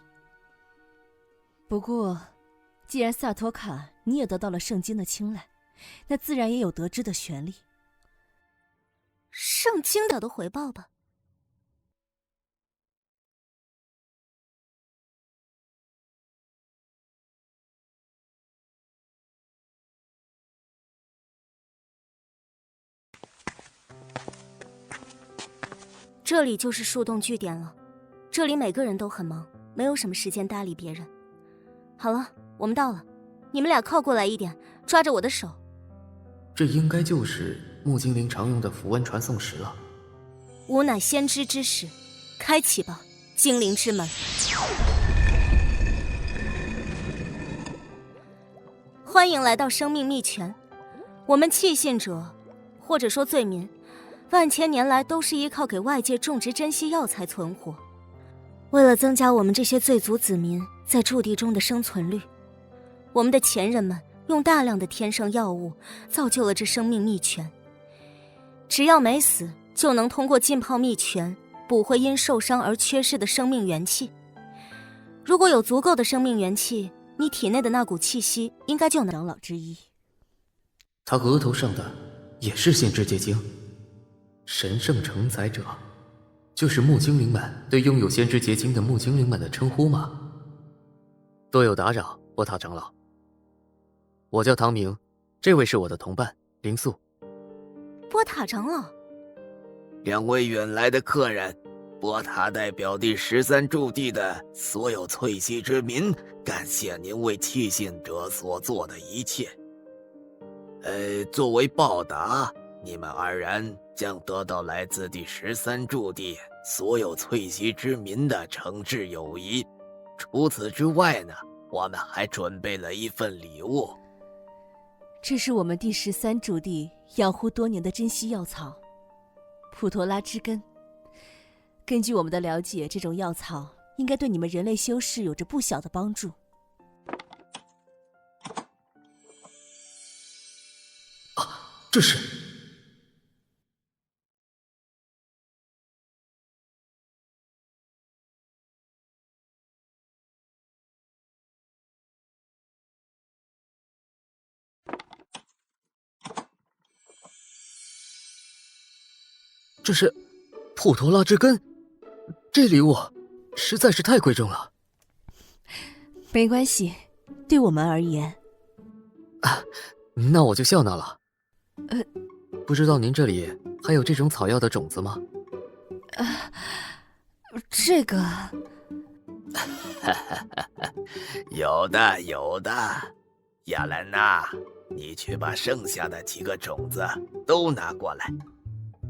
不过，既然萨托卡你也得到了圣经的青睐，那自然也有得知的权利。圣经的回报吧。这里就是树洞据点了，这里每个人都很忙，没有什么时间搭理别人。好了，我们到了，你们俩靠过来一点，抓着我的手。这应该就是木精灵常用的符文传送石了。吾乃先知之使，开启吧，精灵之门。欢迎来到生命秘泉。我们弃信者，或者说罪民，万千年来都是依靠给外界种植珍稀药材存活。为了增加我们这些罪族子民在驻地中的生存率，我们的前人们用大量的天生药物造就了这生命秘泉。只要没死，就能通过浸泡秘泉补回因受伤而缺失的生命元气。如果有足够的生命元气，你体内的那股气息应该就能。长老之一，他额头上的也是先知结晶。神圣承载者，就是木精灵们对拥有先知结晶的木精灵们的称呼吗？多有打扰，波塔长老。我叫唐明，这位是我的同伴灵素。波塔长老，2位远来的客人，波塔代表第13驻地的所有翠溪之民，感谢您为弃信者所做的一切。作为报答，你们2人将得到来自第13驻地所有翠溪之民的诚挚友谊。除此之外呢，我们还准备了一份礼物。这是我们第13驻地养护多年的珍稀药草普陀拉之根。根据我们的了解，这种药草应该对你们人类修士有着不小的帮助。这是……这是普陀拉之根，这礼物实在是太贵重了。没关系，对我们而言……那我就笑纳了。不知道您这里还有这种草药的种子吗？这个……有的，有的。亚兰娜，你去把剩下的几个种子都拿过来。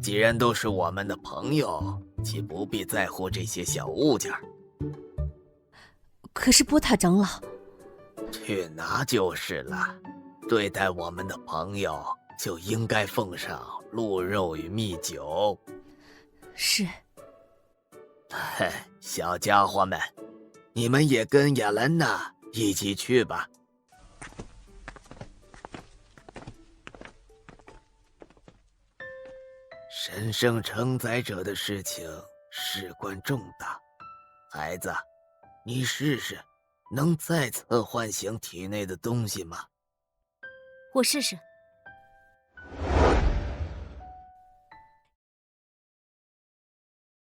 既然都是我们的朋友，岂不必在乎这些小物件？可是波塔长老，去拿就是了。对待我们的朋友，就应该奉上鹿肉与蜜酒。是。嘿，小家伙们，你们也跟亚兰娜一起去吧。神圣承载者的事情事关重大，孩子，你试试，能再次唤醒体内的东西吗？我试试。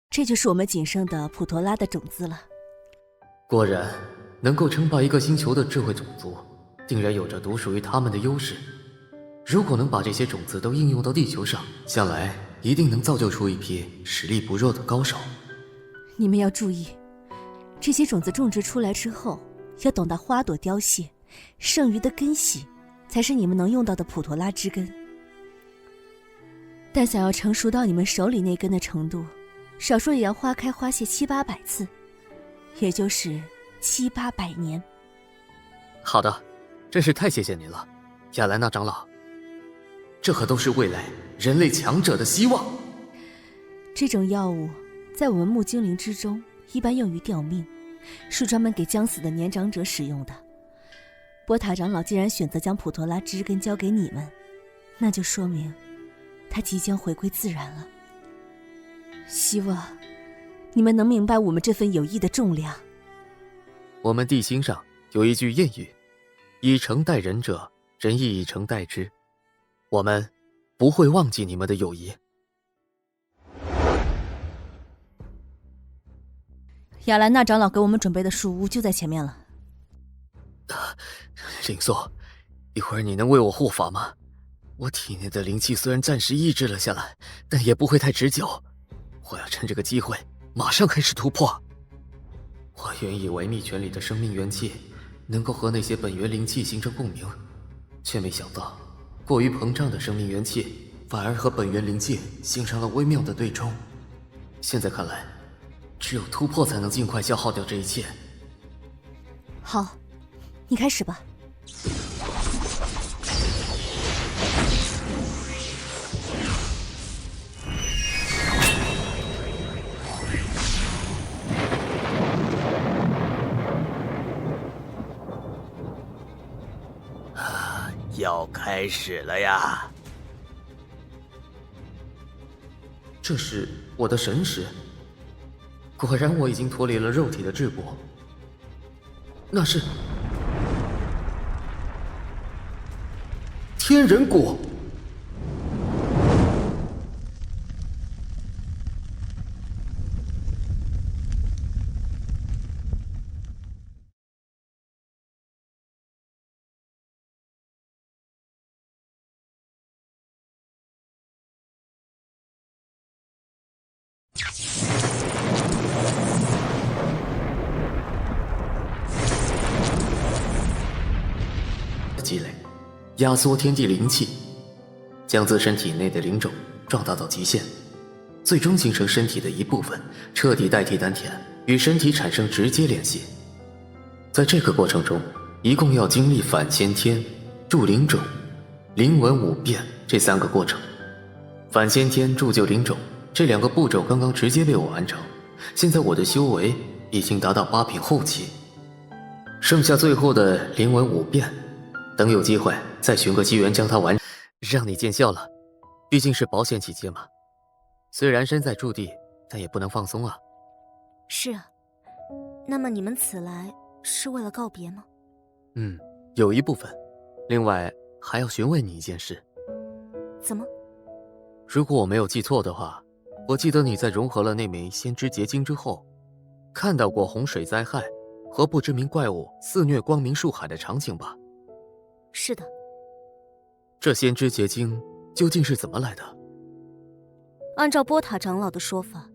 这就是我们仅剩的普陀拉的种子了。果然，能够称霸一个星球的智慧种族，定然有着独属于他们的优势。如果能把这些种子都应用到地球上，将来一定能造就出一批实力不弱的高手。你们要注意，这些种子种植出来之后，要等到花朵凋谢，剩余的根系才是你们能用到的普陀拉之根。但想要成熟到你们手里那根的程度，少说也要花开花谢700-800次，也就是700-800年。好的，真是太谢谢您了，亚兰娜长老。这可都是未来人类强者的希望。这种药物在我们木精灵之中一般用于吊命，是专门给将死的年长者使用的。波塔长老既然选择将普陀拉枝根交给你们，那就说明他即将回归自然了。希望你们能明白我们这份友谊的重量。我们地心上有一句谚语：以诚待人者，人亦以诚待之。我们不会忘记你们的友谊。亚兰娜长老给我们准备的树屋就在前面了。灵素，一会儿你能为我护法吗？我体内的灵气虽然暂时抑制了下来，但也不会太持久。我要趁这个机会马上开始突破。我原以为秘泉里的生命元气能够和那些本源灵气形成共鸣，却没想到过于膨胀的生命元气反而和本源灵气形成了微妙的对冲。现在看来，只有突破才能尽快消耗掉这一切。好，你开始吧。要开始了呀！这是我的神识，果然我已经脱离了肉体的桎梏。那是天人骨。积累，压缩天地灵气，将自身体内的灵种壮大到极限，最终形成身体的一部分，彻底代替丹田，与身体产生直接联系。在这个过程中，一共要经历反先天、铸灵种、灵纹五变这3个过程。反先天、铸就灵种这2个步骤刚刚直接被我完成，现在我的修为已经达到8品后期，剩下最后的灵纹五变，等有机会再寻个机缘将它完。让你见笑了，毕竟是保险起见嘛。虽然身在驻地，但也不能放松啊。是啊，那么你们此来是为了告别吗？有一部分。另外还要询问你一件事。怎么？如果我没有记错的话，我记得你在融合了那枚先知结晶之后，看到过洪水灾害和不知名怪物肆虐光明树海的场景吧？是的。这先知结晶究竟是怎么来的？按照波塔长老的说法，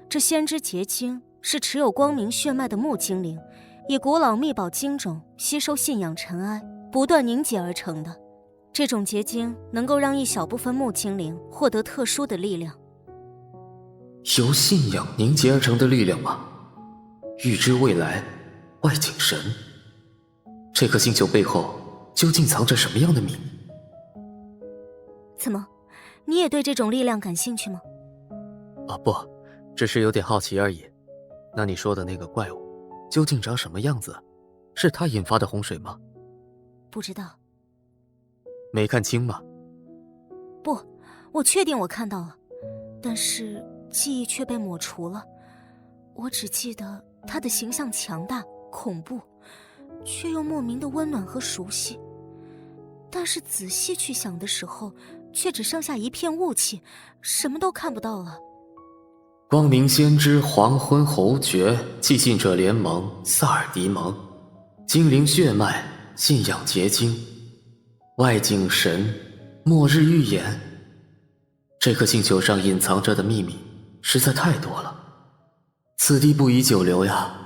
这先知结晶是持有光明血脉的木精灵，以古老秘宝晶种吸收信仰尘埃，不断凝结而成的。这种结晶能够让一小部分木精灵获得特殊的力量。由信仰凝结而成的力量吗？预知未来，外景神。这颗星球背后究竟藏着什么样的秘密？怎么，你也对这种力量感兴趣吗？不，只是有点好奇而已。那你说的那个怪物，究竟长什么样子？是它引发的洪水吗？不知道。没看清吗？不，我确定我看到了，但是记忆却被抹除了。我只记得它的形象强大、恐怖，却又莫名的温暖和熟悉。但是仔细去想的时候，却只剩下一片雾气，什么都看不到了。光明先知黄昏侯爵寄信者联盟萨尔迪蒙，精灵血脉信仰结晶，外景神末日预言。这颗星球上隐藏着的秘密实在太多了，此地不宜久留呀。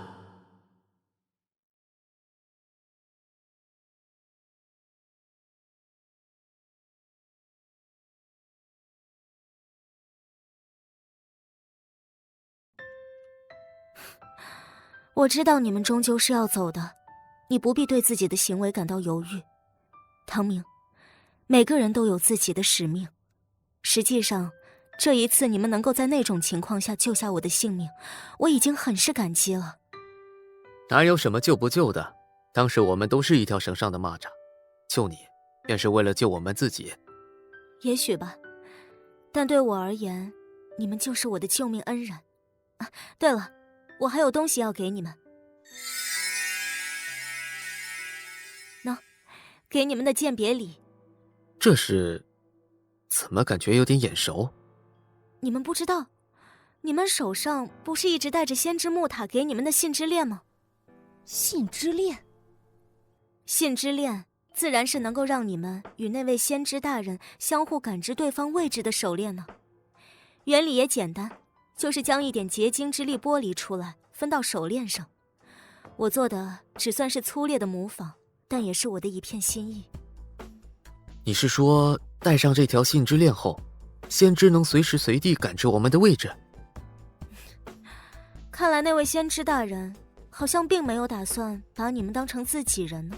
我知道你们终究是要走的，你不必对自己的行为感到犹豫。唐明，每个人都有自己的使命。实际上，这一次你们能够在那种情况下救下我的性命，我已经很是感激了。哪有什么救不救的？当时我们都是一条绳上的蚂蚱，救你便是为了救我们自己。也许吧，但对我而言，你们就是我的救命恩人。对了，我还有东西要给你们。喏，给你们的鉴别礼。这是……怎么感觉有点眼熟？你们不知道？你们手上不是一直带着先知木塔给你们的信之链吗？信之链？信之链自然是能够让你们与那位先知大人相互感知对方位置的手链呢。原理也简单，就是将一点结晶之力剥离出来，分到手链上。我做的只算是粗劣的模仿，但也是我的一片心意。你是说，戴上这条信之链后，先知能随时随地感知我们的位置？看来那位先知大人好像并没有打算把你们当成自己人呢。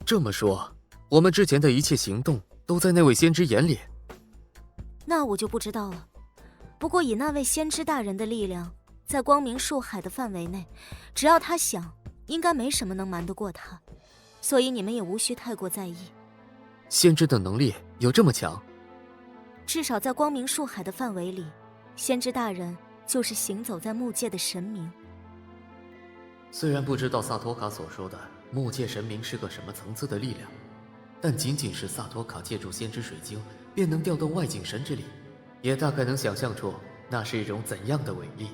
这么说，我们之前的一切行动都在那位先知眼里？那我就不知道了。不过以那位先知大人的力量，在光明树海的范围内，只要他想，应该没什么能瞒得过他。所以你们也无需太过在意。先知的能力有这么强？至少在光明树海的范围里，先知大人就是行走在木界的神明。虽然不知道萨托卡所说的木界神明是个什么层次的力量，但仅仅是萨托卡借助先知水晶便能调动外景神之力，也大概能想象出那是一种怎样的伟力。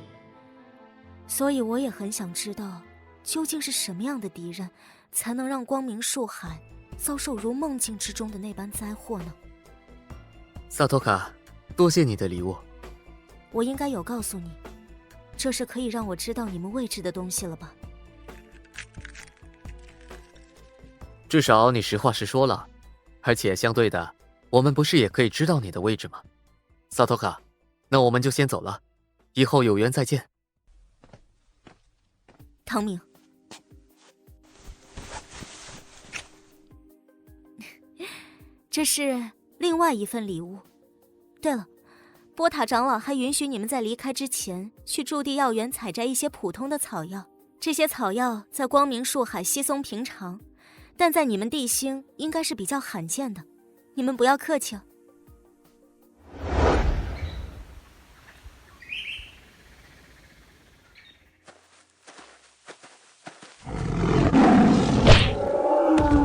所以我也很想知道，究竟是什么样的敌人，才能让光明树海遭受如梦境之中的那般灾祸呢？萨托卡，多谢你的礼物。我应该有告诉你，这是可以让我知道你们位置的东西了吧？至少你实话实说了，而且相对的，我们不是也可以知道你的位置吗？萨托卡，那我们就先走了，以后有缘再见。唐明，这是另外一份礼物。对了，波塔长老还允许你们在离开之前去驻地药园采摘一些普通的草药。这些草药在光明树海稀松平常，但在你们地星应该是比较罕见的。你们不要客气了。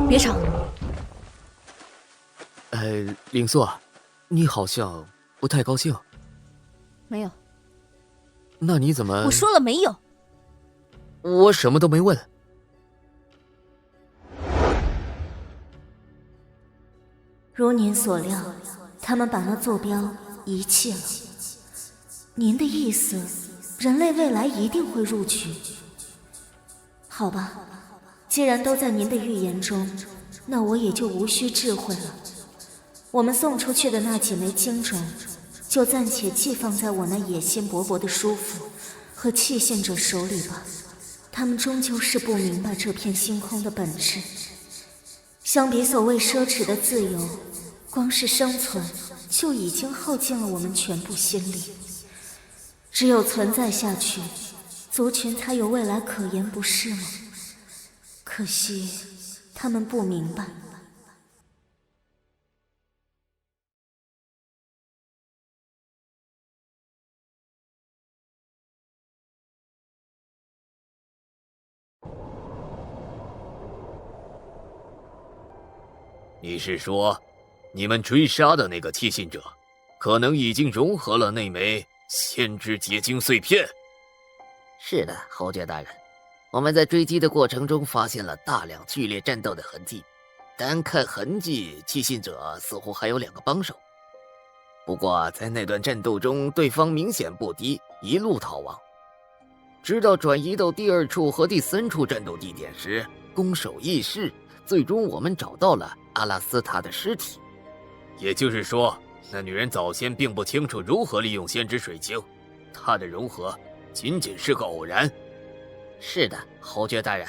别吵！灵素，你好像不太高兴。没有。那你怎么……我说了没有。我什么都没问。如您所料，他们把那坐标遗弃了。您的意思，人类未来一定会入取？好吧，既然都在您的预言中，那我也就无需智慧了。我们送出去的那几枚金种，就暂且寄放在我那野心勃勃的叔父和弃信者手里吧。他们终究是不明白这片星空的本质。相比所谓奢侈的自由，光是生存就已经耗尽了我们全部心力。只有存在下去，族群才有未来可言，不是吗？可惜他们不明白。你是说，你们追杀的那个弃信者，可能已经融合了那枚先知结晶碎片？是的，侯爵大人，我们在追击的过程中发现了大量剧烈战斗的痕迹，单看痕迹，弃信者似乎还有2个帮手。不过在那段战斗中，对方明显不敌，一路逃亡。直到转移到第2处和第3处战斗地点时，攻守易势，最终我们找到了阿拉斯塔的尸体。也就是说，那女人早先并不清楚如何利用先知水晶，她的融合仅仅是个偶然。是的，侯爵大人。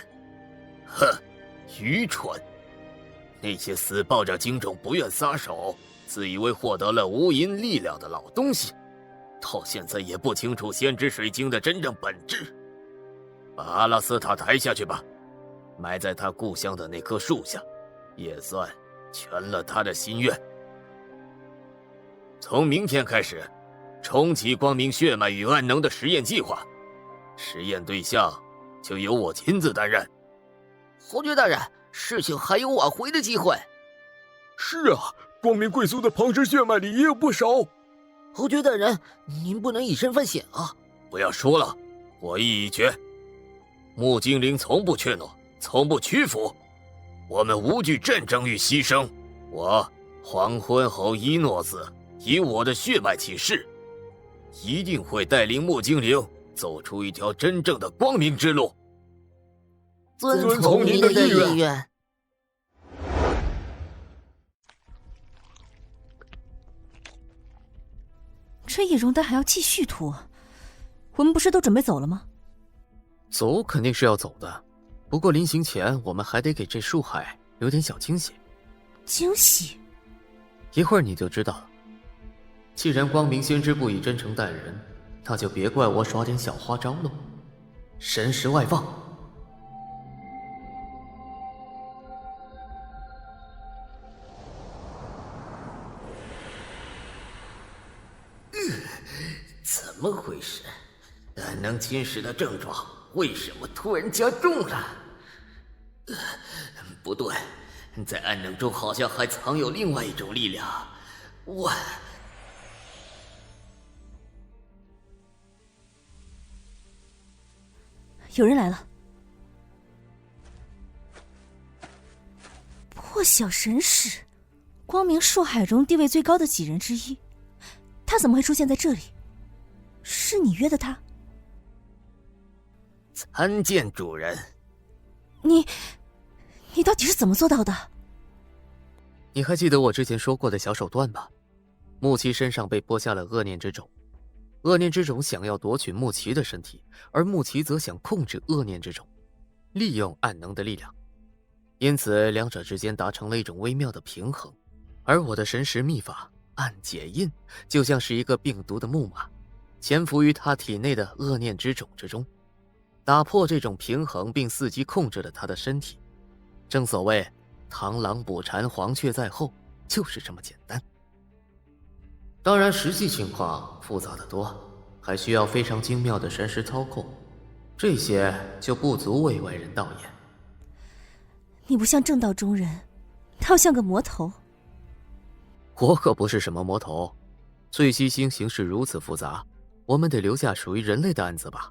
哼，愚蠢！那些死抱着精种不愿撒手，自以为获得了无垠力量的老东西，到现在也不清楚先知水晶的真正本质。把阿拉斯塔抬下去吧，埋在他故乡的那棵树下，也算全了他的心愿。从明天开始，重启光明血脉与暗能的实验计划，实验对象就由我亲自担任。侯爵大人，事情还有挽回的机会。是啊，光明贵族的庞氏血脉里也有不少。侯爵大人，您不能以身犯险啊！不要说了，我意已决。木精灵从不怯懦，从不屈服，我们无惧战争与牺牲。我黄昏侯伊诺斯以我的血脉起誓，一定会带领木精灵走出一条真正的光明之路。遵从您的意愿。这易容丹还要继续拖，我们不是都准备走了吗？走肯定是要走的，不过临行前我们还得给这树海留点小惊喜。惊喜？一会儿你就知道了。既然光明先知不以真诚待人，那就别怪我耍点小花招喽。神识外放。怎么回事？暗能侵蚀的症状为什么突然加重了？不对，在暗能中好像还藏有另外一种力量。有人来了。破晓神使，光明树海中地位最高的几人之一，他怎么会出现在这里？是你约的他？参见主人。你到底是怎么做到的？你还记得我之前说过的小手段吧？木奇身上被播下了恶念之种，恶念之种想要夺取木奇的身体，而木奇则想控制恶念之种，利用暗能的力量，因此两者之间达成了一种微妙的平衡。而我的神识秘法暗解印，就像是一个病毒的木马，潜伏于他体内的恶念之种之中，打破这种平衡并伺机控制了他的身体。正所谓螳螂捕蝉，黄雀在后，就是这么简单。当然实际情况复杂得多，还需要非常精妙的神识操控，这些就不足为外人道也。你不像正道中人，倒像个魔头。我可不是什么魔头，醉西星形势如此复杂，我们得留下属于人类的案子吧。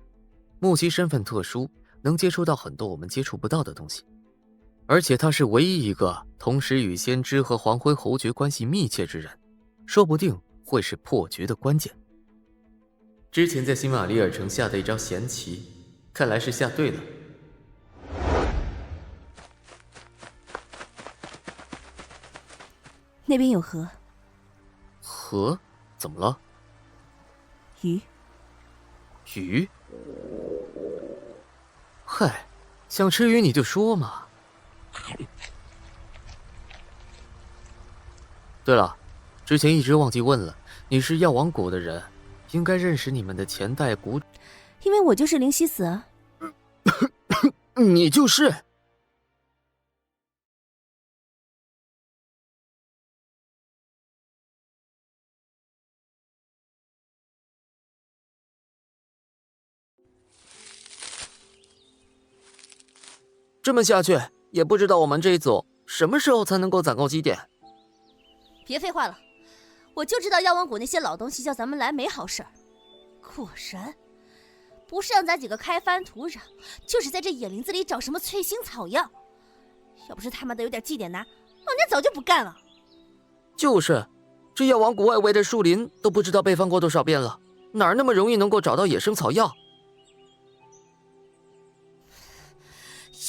木奇身份特殊，能接触到很多我们接触不到的东西，而且他是唯一一个同时与先知和黄昏侯爵关系密切之人，说不定会是破局的关键。之前在新马里尔城下的一招闲棋，看来是下对了。那边有河。河？怎么了？鱼。鱼？嗨，想吃鱼你就说嘛。对了，之前一直忘记问了，你是药王谷的人，应该认识你们的前代谷。因为我就是灵犀子啊。你就是。这么下去，也不知道我们这一组什么时候才能够攒够积点。别废话了，我就知道药王谷那些老东西叫咱们来没好事儿。果然，不是让咱几个开翻土壤，就是在这野林子里找什么翠星草药。要不是他妈的有点绩点拿，老娘早就不干了。就是，这药王谷外围的树林都不知道被翻过多少遍了，哪儿那么容易能够找到野生草药？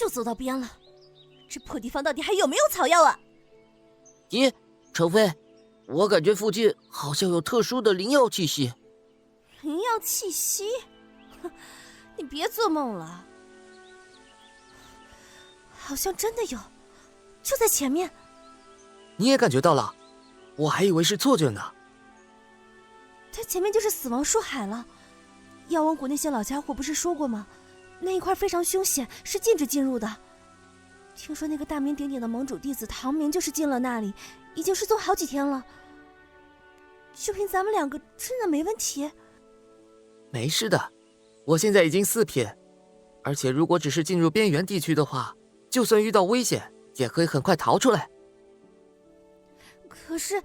又走到边了，这破地方到底还有没有草药啊？咦，程飞，我感觉附近好像有特殊的灵药气息。灵药气息？你别做梦了，好像真的有，就在前面。你也感觉到了？我还以为是错觉呢。它前面就是死亡树海了。药王谷那些老家伙不是说过吗？那一块非常凶险，是禁止进入的。听说那个大名鼎鼎的盟主弟子唐明就是进了那里，已经失踪好几天了。就凭咱们两个，真的没问题？没事的，我现在已经4品，而且如果只是进入边缘地区的话，就算遇到危险，也可以很快逃出来。可是，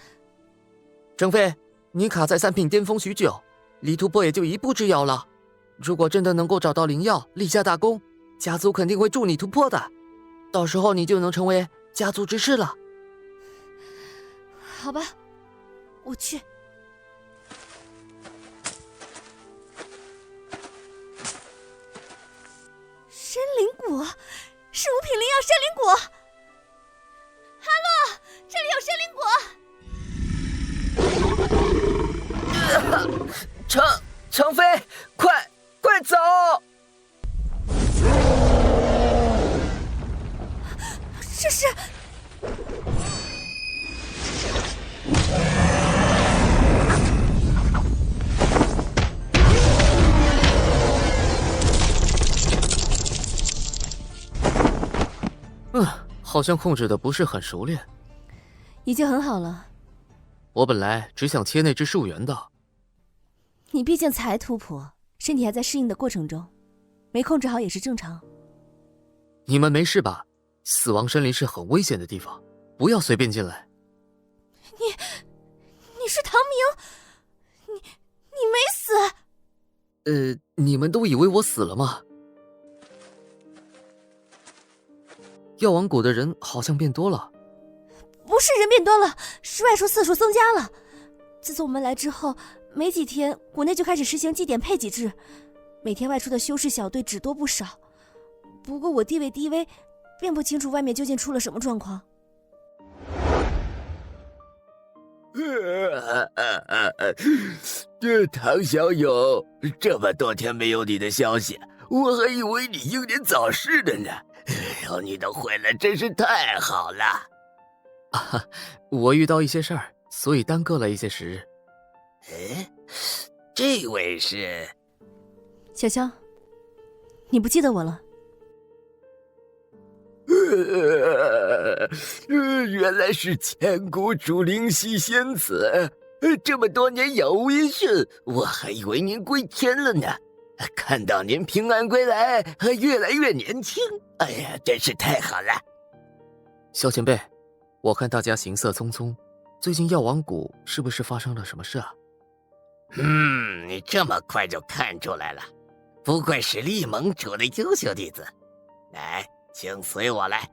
程飞，你卡在3品巅峰许久，离突破也就一步之遥了。如果真的能够找到灵药，立下大功，家族肯定会助你突破的。到时候你就能成为家族之士了。好吧，我去。山灵果，是5品灵药山灵果。哈洛，这里有山灵果。程飞，快走！这是……好像控制的不是很熟练。已经很好了。我本来只想切那只树源的。你毕竟才突破，身体还在适应的过程中，没控制好也是正常。你们没事吧？死亡森林是很危险的地方，不要随便进来。你是唐明，你没死？你们都以为我死了吗？药王谷的人好像变多了。不是人变多了，是外出次数增加了。自从我们来之后，没几天，谷内就开始实行祭典配给制，每天外出的修士小队只多不少。不过我地位低微，并不清楚外面究竟出了什么状况。唐小友，这么多天没有你的消息，我还以为你英年早逝了呢。有你能回来真是太好了。我遇到一些事儿，所以耽搁了一些时日。这位是小萧，你不记得我了？原来是前谷主灵犀仙子，这么多年杳无音讯，我还以为您归天了呢。看到您平安归来，还越来越年轻，哎呀，真是太好了。萧前辈，我看大家行色匆匆，最近药王谷是不是发生了什么事啊？你这么快就看出来了，不愧是厉盟主的优秀弟子。来，请随我来。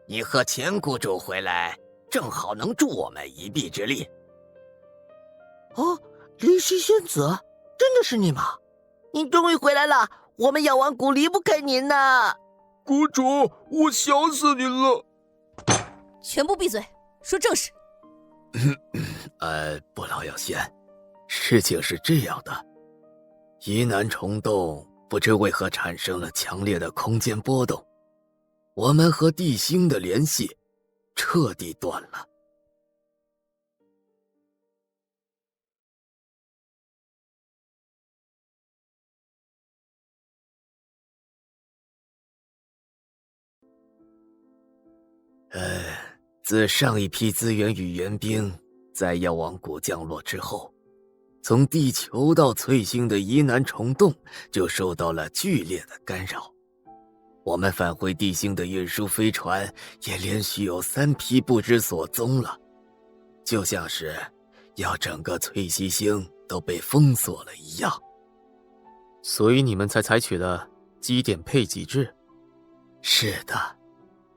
你和前谷主回来，正好能助我们一臂之力。哦，灵犀仙子，真的是你吗？您终于回来了，我们药王谷离不开您呐。谷主，我想死您了。全部闭嘴，说正事。不老药仙，事情是这样的，疑难虫洞不知为何产生了强烈的空间波动，我们和地星的联系彻底断了。自上一批资源与援兵在药王谷降落之后，从地球到翠星的疑难虫洞就受到了剧烈的干扰。我们返回地星的运输飞船也连续有3批不知所踪了，就像是要整个翠西星都被封锁了一样。所以你们才采取了基点配给制？是的，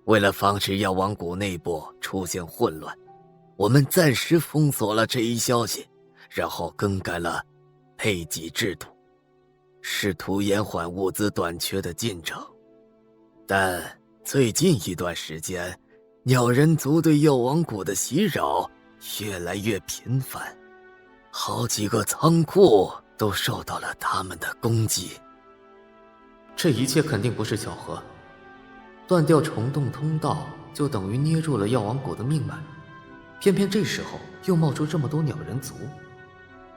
为了防止药王谷内部出现混乱，我们暂时封锁了这一消息，然后更改了配给制度，试图延缓物资短缺的进程。但最近一段时间，鸟人族对药王谷的袭扰越来越频繁，好几个仓库都受到了他们的攻击。这一切肯定不是巧合，断掉虫洞通道就等于捏住了药王谷的命脉，偏偏这时候又冒出这么多鸟人族，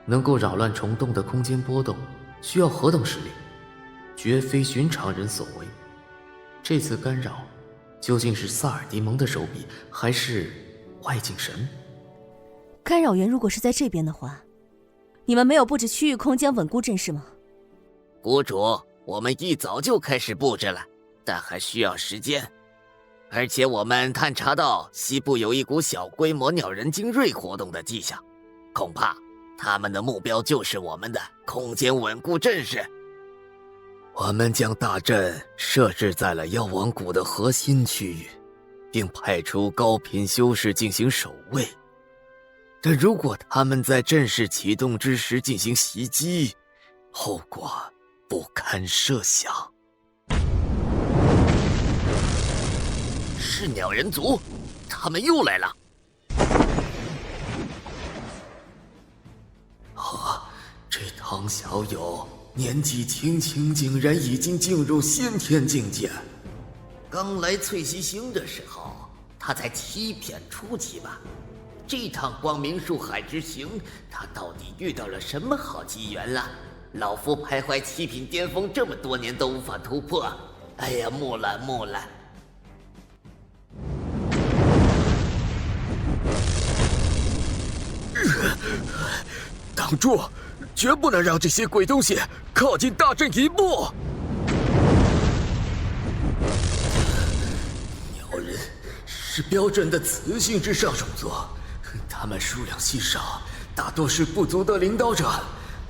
能够扰乱虫洞的空间波动，需要何等实力，绝非寻常人所为。这次干扰究竟是萨尔迪蒙的手笔，还是外境神？干扰源如果是在这边的话，你们没有布置区域空间稳固阵势吗？谷主，我们一早就开始布置了，但还需要时间。而且我们探查到西部有一股小规模鸟人精锐活动的迹象，恐怕他们的目标就是我们的空间稳固阵势。我们将大阵设置在了药王谷的核心区域，并派出高频修士进行守卫。但如果他们在阵势启动之时进行袭击，后果不堪设想。是鸟人族，他们又来了。这唐小友年纪轻轻，竟然已经进入先天境界。刚来翠西星的时候，他才7片初期吧。这趟光明树海之行，他到底遇到了什么好机缘了？老夫徘徊7品巅峰这么多年都无法突破，哎呀，木了。挡住！绝不能让这些鬼东西靠近大阵一步！鸟人是标准的雌性之上种族，他们数量稀少，大多是不足的领导者，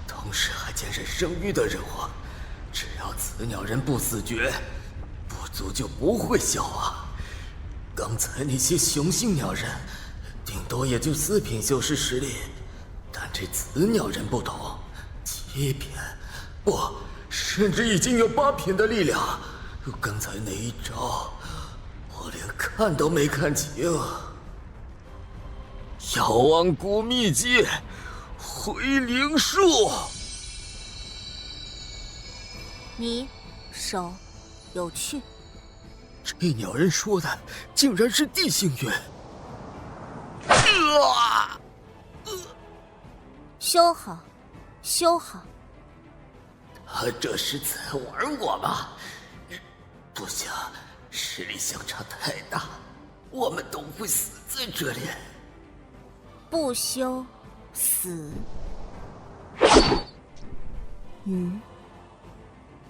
同时还兼任生育的任务。只要雌鸟人不死绝，部族就不会消亡。刚才那些雄性鸟人，顶多也就4品修士实力。但这雌鸟人不同，7品，不，甚至已经有8品的力量。刚才那一招，我连看都没看清。药王谷秘籍，回灵术。你手有趣。这鸟人说的竟然是地星云。修好，修好。他这是在玩我吗？不行，实力相差太大，我们都会死在这里。不修，死。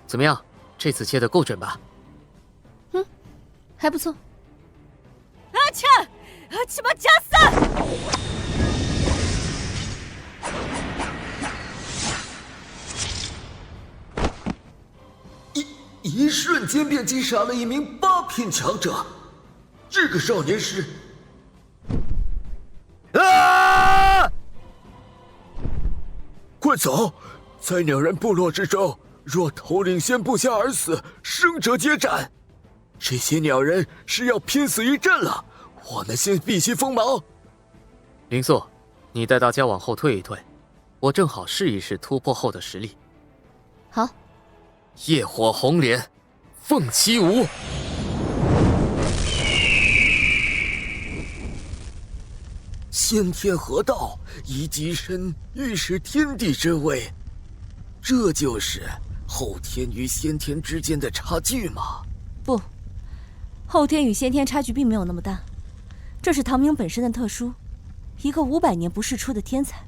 怎么样？这次切得够准吧？还不错。去吧，加3！一瞬间便击杀了一名8品强者，这个少年是……快走！在鸟人部落之中，若头领先部下而死，生者皆斩。这些鸟人是要拼死一战了，我们先必须锋芒。林素，你带大家往后退一退，我正好试一试突破后的实力。好。业火红莲，凤起舞。先天合道，一击身预示天地之位，这就是后天与先天之间的差距吗？不，后天与先天差距并没有那么大，这是唐明本身的特殊，一个500年不世出的天才。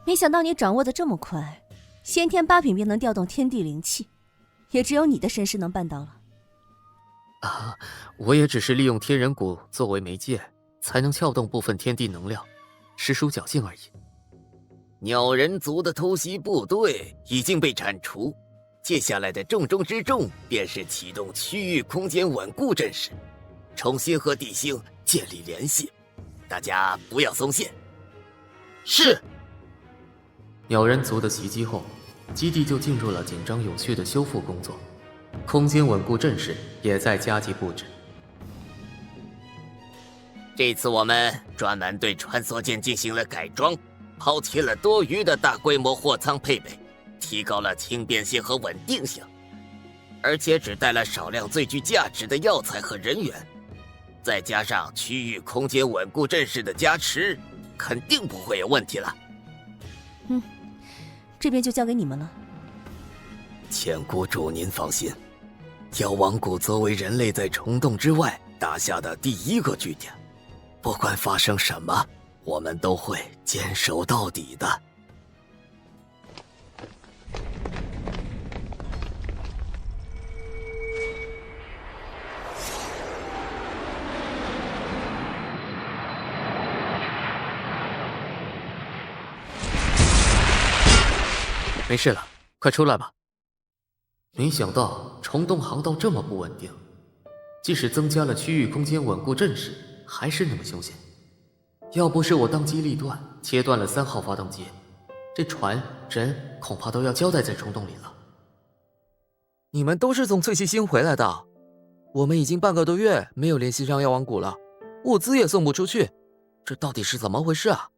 没想到你掌握的这么快，先天8品便能调动天地灵气，也只有你的身世能办到了。啊，我也只是利用天人骨作为媒介，才能撬动部分天地能量，实属侥幸而已。鸟人族的偷袭部队已经被铲除，接下来的重中之重便是启动区域空间稳固阵势，重新和地星建立联系。大家不要松懈。是。鸟人族的袭击后，基地就进入了紧张有序的修复工作，空间稳固阵势也在加急布置。这次我们专门对穿梭舰进行了改装，抛弃了多余的大规模货舱配备，提高了轻便性和稳定性，而且只带了少量最具价值的药材和人员，再加上区域空间稳固阵势的加持，肯定不会有问题了。这边就交给你们了。千谷主您放心，妖王谷作为人类在虫洞之外打下的第一个据点，不管发生什么，我们都会坚守到底的。没事了，快出来吧。没想到虫洞航道这么不稳定，即使增加了区域空间稳固阵势，还是那么凶险。要不是我当机立断切断了3号发动机，这船人恐怕都要交代在虫洞里了。你们都是从翠溪星回来的，我们已经半个多月没有联系上药王谷了，物资也送不出去，这到底是怎么回事啊？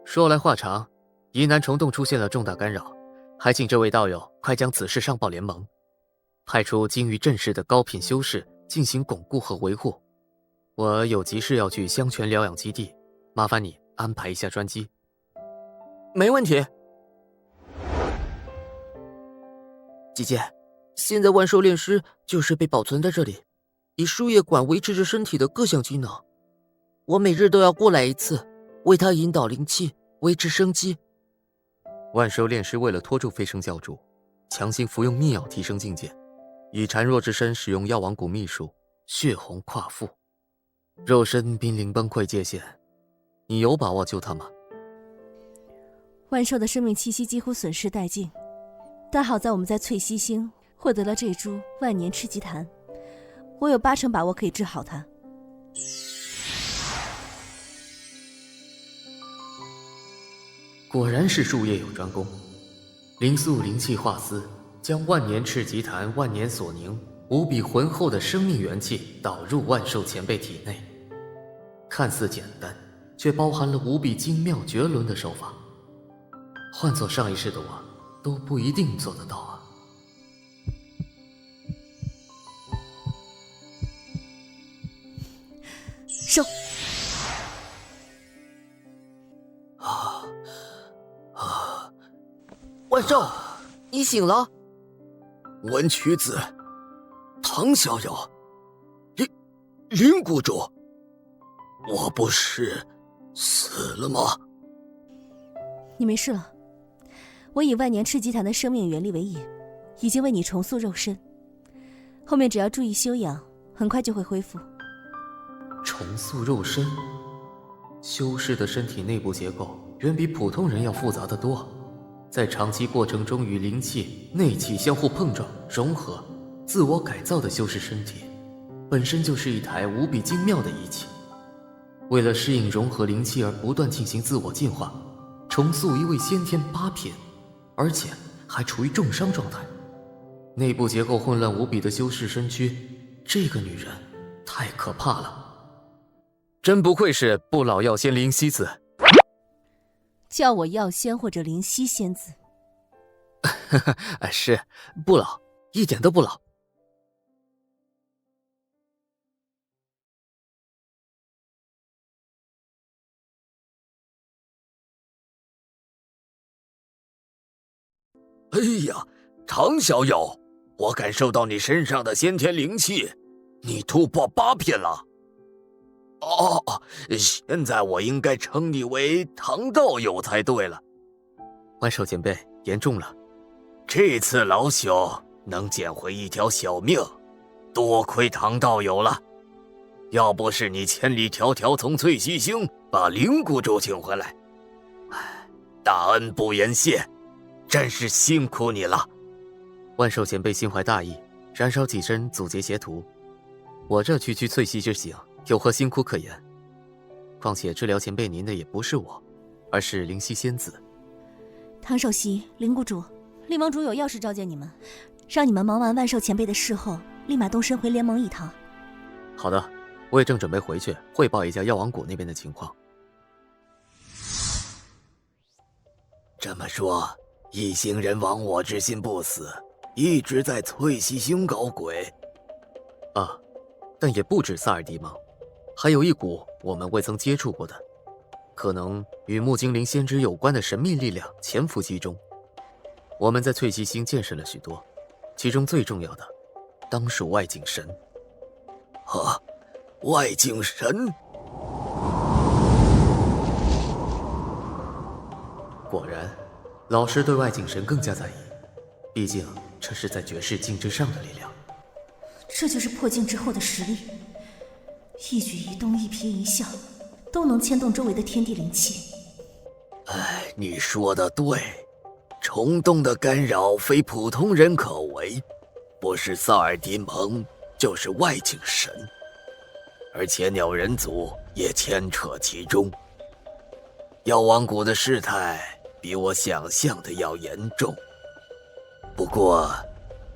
说来话长，疑难虫洞出现了重大干扰，还请这位道友快将此事上报联盟，派出精于阵势的高品修士进行巩固和维护。我有急事要去香泉疗养基地，麻烦你安排一下专机。没问题。姐姐，现在万兽炼师就是被保存在这里，以输液管维持着身体的各项机能。我每日都要过来一次，为他引导灵气，维持生机。万兽炼师为了拖住飞升教主，强行服用秘药提升境界，以孱弱之身使用药王谷秘术血红跨腹，肉身濒临崩溃界限。你有把握救他吗？万兽的生命气息几乎损失殆尽，但好在我们在翠溪星获得了这株万年赤棘檀，我有80%把握可以治好它。果然是术业有专攻，灵素灵气化丝，将万年赤棘檀万年所凝无比浑厚的生命元气导入万兽前辈体内，看似简单，却包含了无比精妙绝伦的手法。换做上一世的我，都不一定做得到啊。收。万寿，你醒了。文曲子，唐逍遥，林谷主，我不是死了吗？你没事了，我以万年赤棘檀的生命原力为引，已经为你重塑肉身，后面只要注意休养，很快就会恢复。重塑肉身，修士的身体内部结构远比普通人要复杂得多，在长期过程中与灵气、内气相互碰撞、融合、自我改造的修士身体，本身就是一台无比精妙的仪器。为了适应融合灵气而不断进行自我进化，重塑一位先天8品，而且还处于重伤状态，内部结构混乱无比的修士身躯，这个女人太可怕了，真不愧是不老药仙灵犀子。叫我药仙或者灵犀仙子。是，不老，一点都不老。哎呀，常小友，我感受到你身上的先天灵气，你突破8品了。哦，现在我应该称你为唐道友才对了。万寿前辈，言重了。这次老朽能捡回一条小命，多亏唐道友了。要不是你千里迢迢从翠溪星把灵谷主请回来，大恩不言谢，真是辛苦你了。万寿前辈心怀大义，燃烧己身阻截邪徒，我这区区翠溪之行有何辛苦可言？况且治疗前辈您的也不是我，而是灵犀仙子。唐首席、灵谷主、厉盟主有要事召见你们，让你们忙完万寿前辈的事后，立马动身回联盟一趟。好的，我也正准备回去汇报一下药王谷那边的情况。这么说，一行人亡我之心不死，一直在翠溪星搞鬼。啊，但也不止萨尔迪蒙，还有一股我们未曾接触过的，可能与木精灵先知有关的神秘力量潜伏其中。我们在翠溪星见识了许多，其中最重要的当属外景神。啊，外景神！果然，老师对外景神更加在意，毕竟这是在绝世境之上的力量。这就是破境之后的实力，一举一动、一颦一笑，都能牵动周围的天地灵气。哎，你说的对，虫洞的干扰非普通人可为，不是萨尔迪蒙，就是外景神，而且鸟人族也牵扯其中。药王谷的事态比我想象的要严重，不过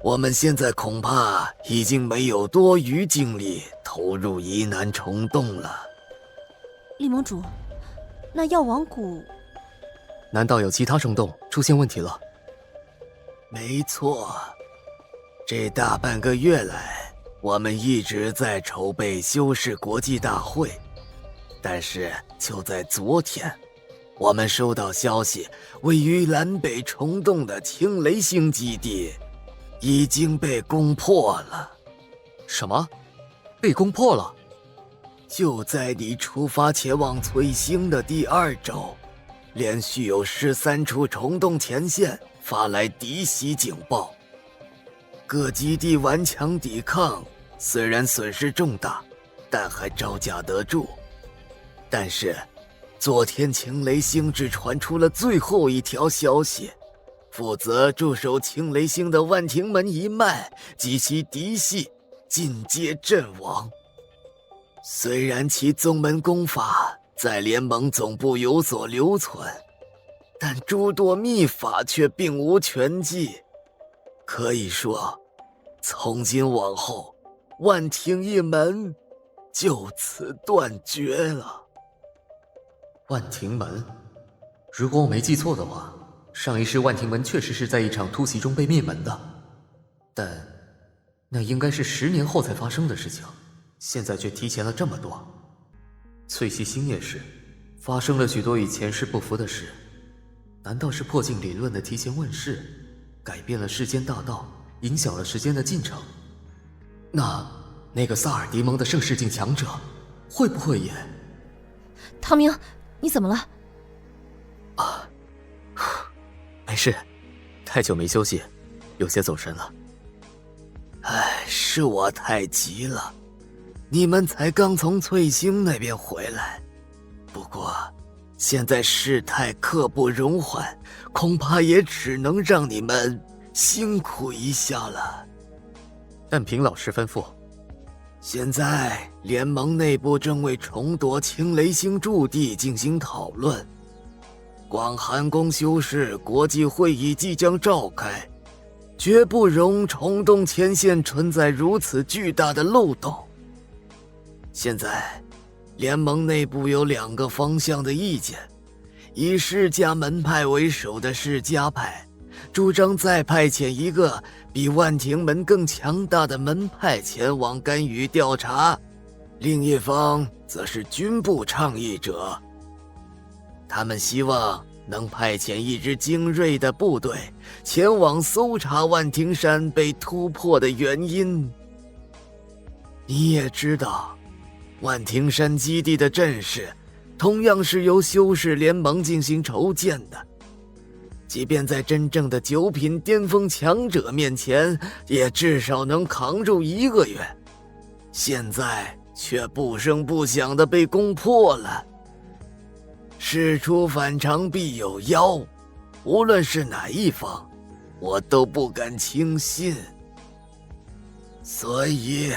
我们现在恐怕已经没有多余精力投入疑难虫洞了。厉盟主，那药王谷难道有其他虫洞出现问题了？没错，这大半个月来，我们一直在筹备修士国际大会，但是就在昨天，我们收到消息，位于南北虫洞的青雷星基地已经被攻破了。什么？被攻破了？就在你出发前往翠星的第2周，连续有13处虫洞前线发来敌袭警报，各基地顽强抵抗，虽然损失重大，但还招架得住。但是昨天青雷星只传出了最后一条消息，负责驻守青雷星的万庭门一脉及其嫡系尽皆阵亡。虽然其宗门功法在联盟总部有所留存，但诸多秘法却并无全记。可以说，从今往后，万庭一门就此断绝了。万庭门，如果我没记错的话，上一世万庭门确实是在一场突袭中被灭门的，但那应该是10年后才发生的事情，现在却提前了这么多。翠溪星也是发生了许多与前世不符的事，难道是破镜理论的提前问世，改变了世间大道，影响了时间的进程？那个萨尔迪蒙的盛世境强者，会不会也……唐明，你怎么了？没事，太久没休息，有些走神了。哎，是我太急了，你们才刚从翠星那边回来。不过，现在事态刻不容缓，恐怕也只能让你们辛苦一下了。但平老师吩咐，现在联盟内部正为重夺青雷星驻地进行讨论，广寒宫修士国际会议即将召开，绝不容虫洞前线存在如此巨大的漏洞。现在联盟内部有2个方向的意见，以世家门派为首的世家派主张再派遣一个比万庭门更强大的门派前往干预调查，另一方则是军部倡议者，他们希望能派遣一支精锐的部队前往搜查万庭山被突破的原因。你也知道，万庭山基地的阵势同样是由修士联盟进行筹建的，即便在真正的9品巅峰强者面前，也至少能扛住1个月，现在却不声不响地被攻破了。事出反常必有妖，无论是哪一方，我都不敢轻信。所以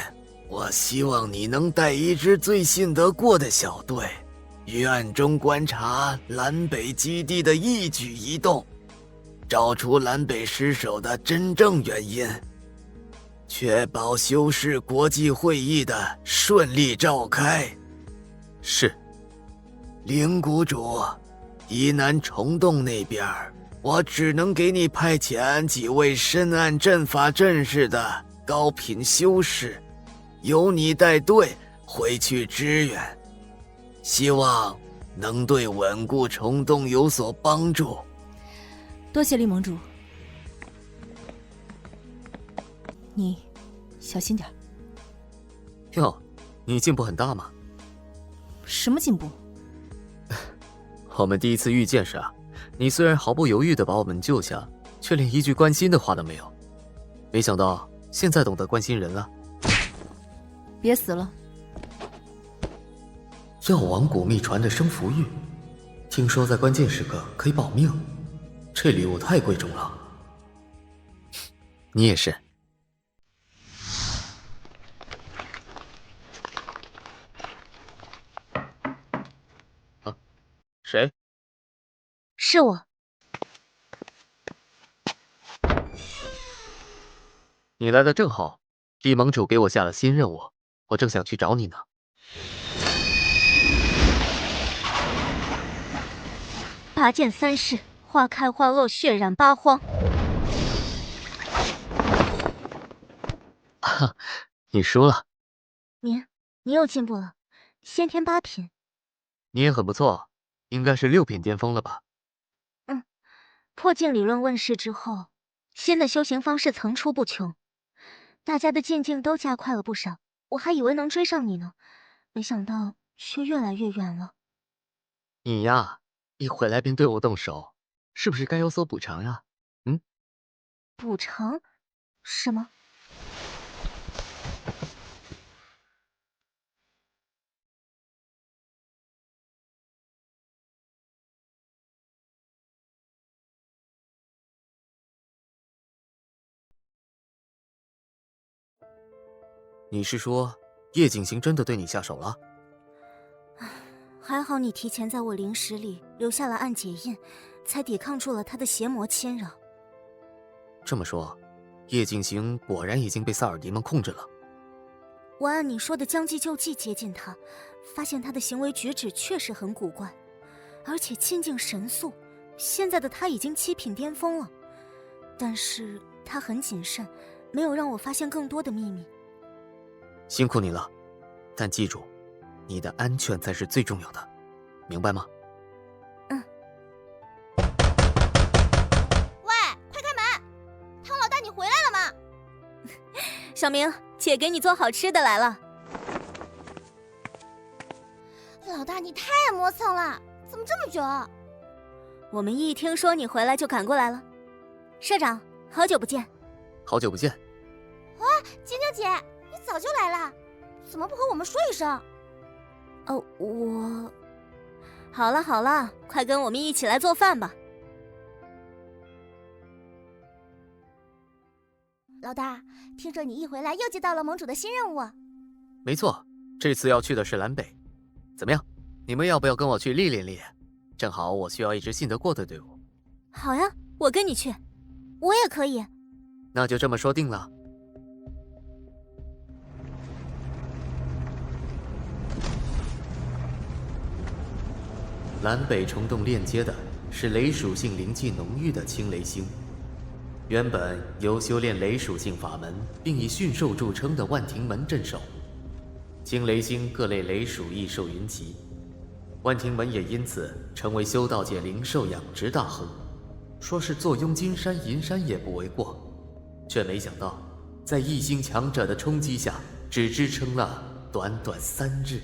我希望你能带一支最信得过的小队，于暗中观察蓝北基地的一举一动，找出蓝北失守的真正原因，确保修士国际会议的顺利召开。是。灵谷主，宜南虫洞那边，我只能给你派遣几位深谙阵法阵势的高品修士，由你带队回去支援，希望能对稳固虫洞有所帮助。多谢厉盟主，你小心点。哟，你进步很大嘛？什么进步？我们第一次遇见时啊，你虽然毫不犹豫地把我们救下，却连一句关心的话都没有。没想到现在懂得关心人了。别死了。药王古秘传的生符玉，听说在关键时刻可以保命，这礼物太贵重了。你也是。啊，谁？是我。你来的正好，厉盟主给我下了新任务，我正想去找你呢。拔剑3式，花开花落，血染八荒。哈，你输了。你又进步了，先天8品。你也很不错，应该是6品巅峰了吧？破镜理论问世之后，新的修行方式层出不穷，大家的进境都加快了不少。我还以为能追上你呢，没想到却越来越远了。你呀，一回来便对我动手，是不是该有所补偿呀？补偿？什么？你是说叶景行真的对你下手了？还好你提前在我灵石里留下了暗解印，才抵抗住了他的邪魔侵扰。这么说，叶景行果然已经被萨尔迪们控制了。我按你说的将计就计接近他，发现他的行为举止确实很古怪，而且亲近神速。现在的他已经7品巅峰了，但是他很谨慎，没有让我发现更多的秘密。辛苦你了，但记住，你的安全才是最重要的，明白吗？喂，快开门！汤老大，你回来了吗？小明，姐给你做好吃的来了。老大，你太磨蹭了，怎么这么久？我们一听说你回来就赶过来了。社长，好久不见。好久不见。哇，晶晶姐，你早就来了，怎么不和我们说一声？好了好了，快跟我们一起来做饭吧。老大，听说你一回来又接到了盟主的新任务。没错，这次要去的是蓝北。怎么样，你们要不要跟我去历练历练？正好我需要一支信得过的队伍。好呀，我跟你去。我也可以。那就这么说定了。蓝北虫洞链接的是雷属性灵气浓郁的青雷星。原本由修炼雷属性法门并以驯兽著称的万庭门镇守，青雷星各类雷属异兽云集，万庭门也因此成为修道界灵兽养殖大亨，说是坐拥金山银山也不为过。却没想到，在异星强者的冲击下，只支撑了短短3日。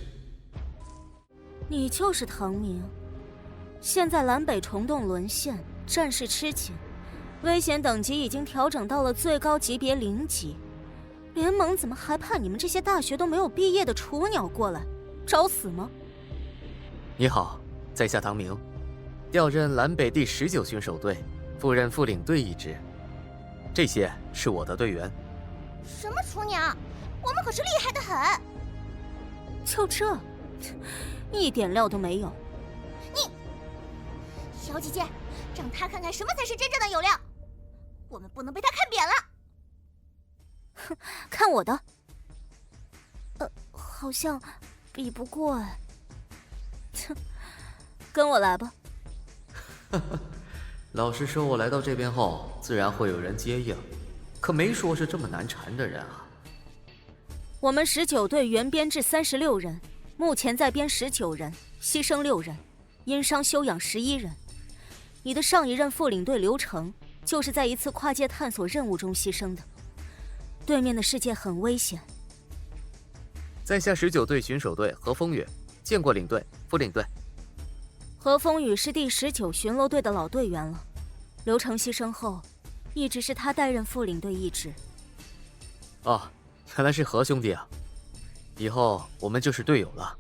你就是唐明。现在蓝北虫洞沦陷，战事吃紧，危险等级已经调整到了最高级别0级。联盟怎么还派你们这些大学都没有毕业的雏鸟过来？找死吗？你好，在下唐明，调任蓝北第19巡守队，赴任副领队一职。这些是我的队员。什么雏鸟？我们可是厉害的很。就这，一点料都没有。你，小姐姐，让他看看什么才是真正的有料。我们不能被他看扁了。哼，看我的。好像比不过哎。哼，跟我来吧。老实说，我来到这边后，自然会有人接应，可没说是这么难缠的人啊。我们19队原编制36人，目前在编19人，牺牲6人，因伤休养11人。你的上一任副领队刘成，就是在一次跨界探索任务中牺牲的。对面的世界很危险。在下19队巡守队何风月，见过领队、副领队。何风雨是第19巡逻队的老队员了，刘成牺牲后，一直是他担任副领队一职。哦，原来是何兄弟啊！以后我们就是队友了，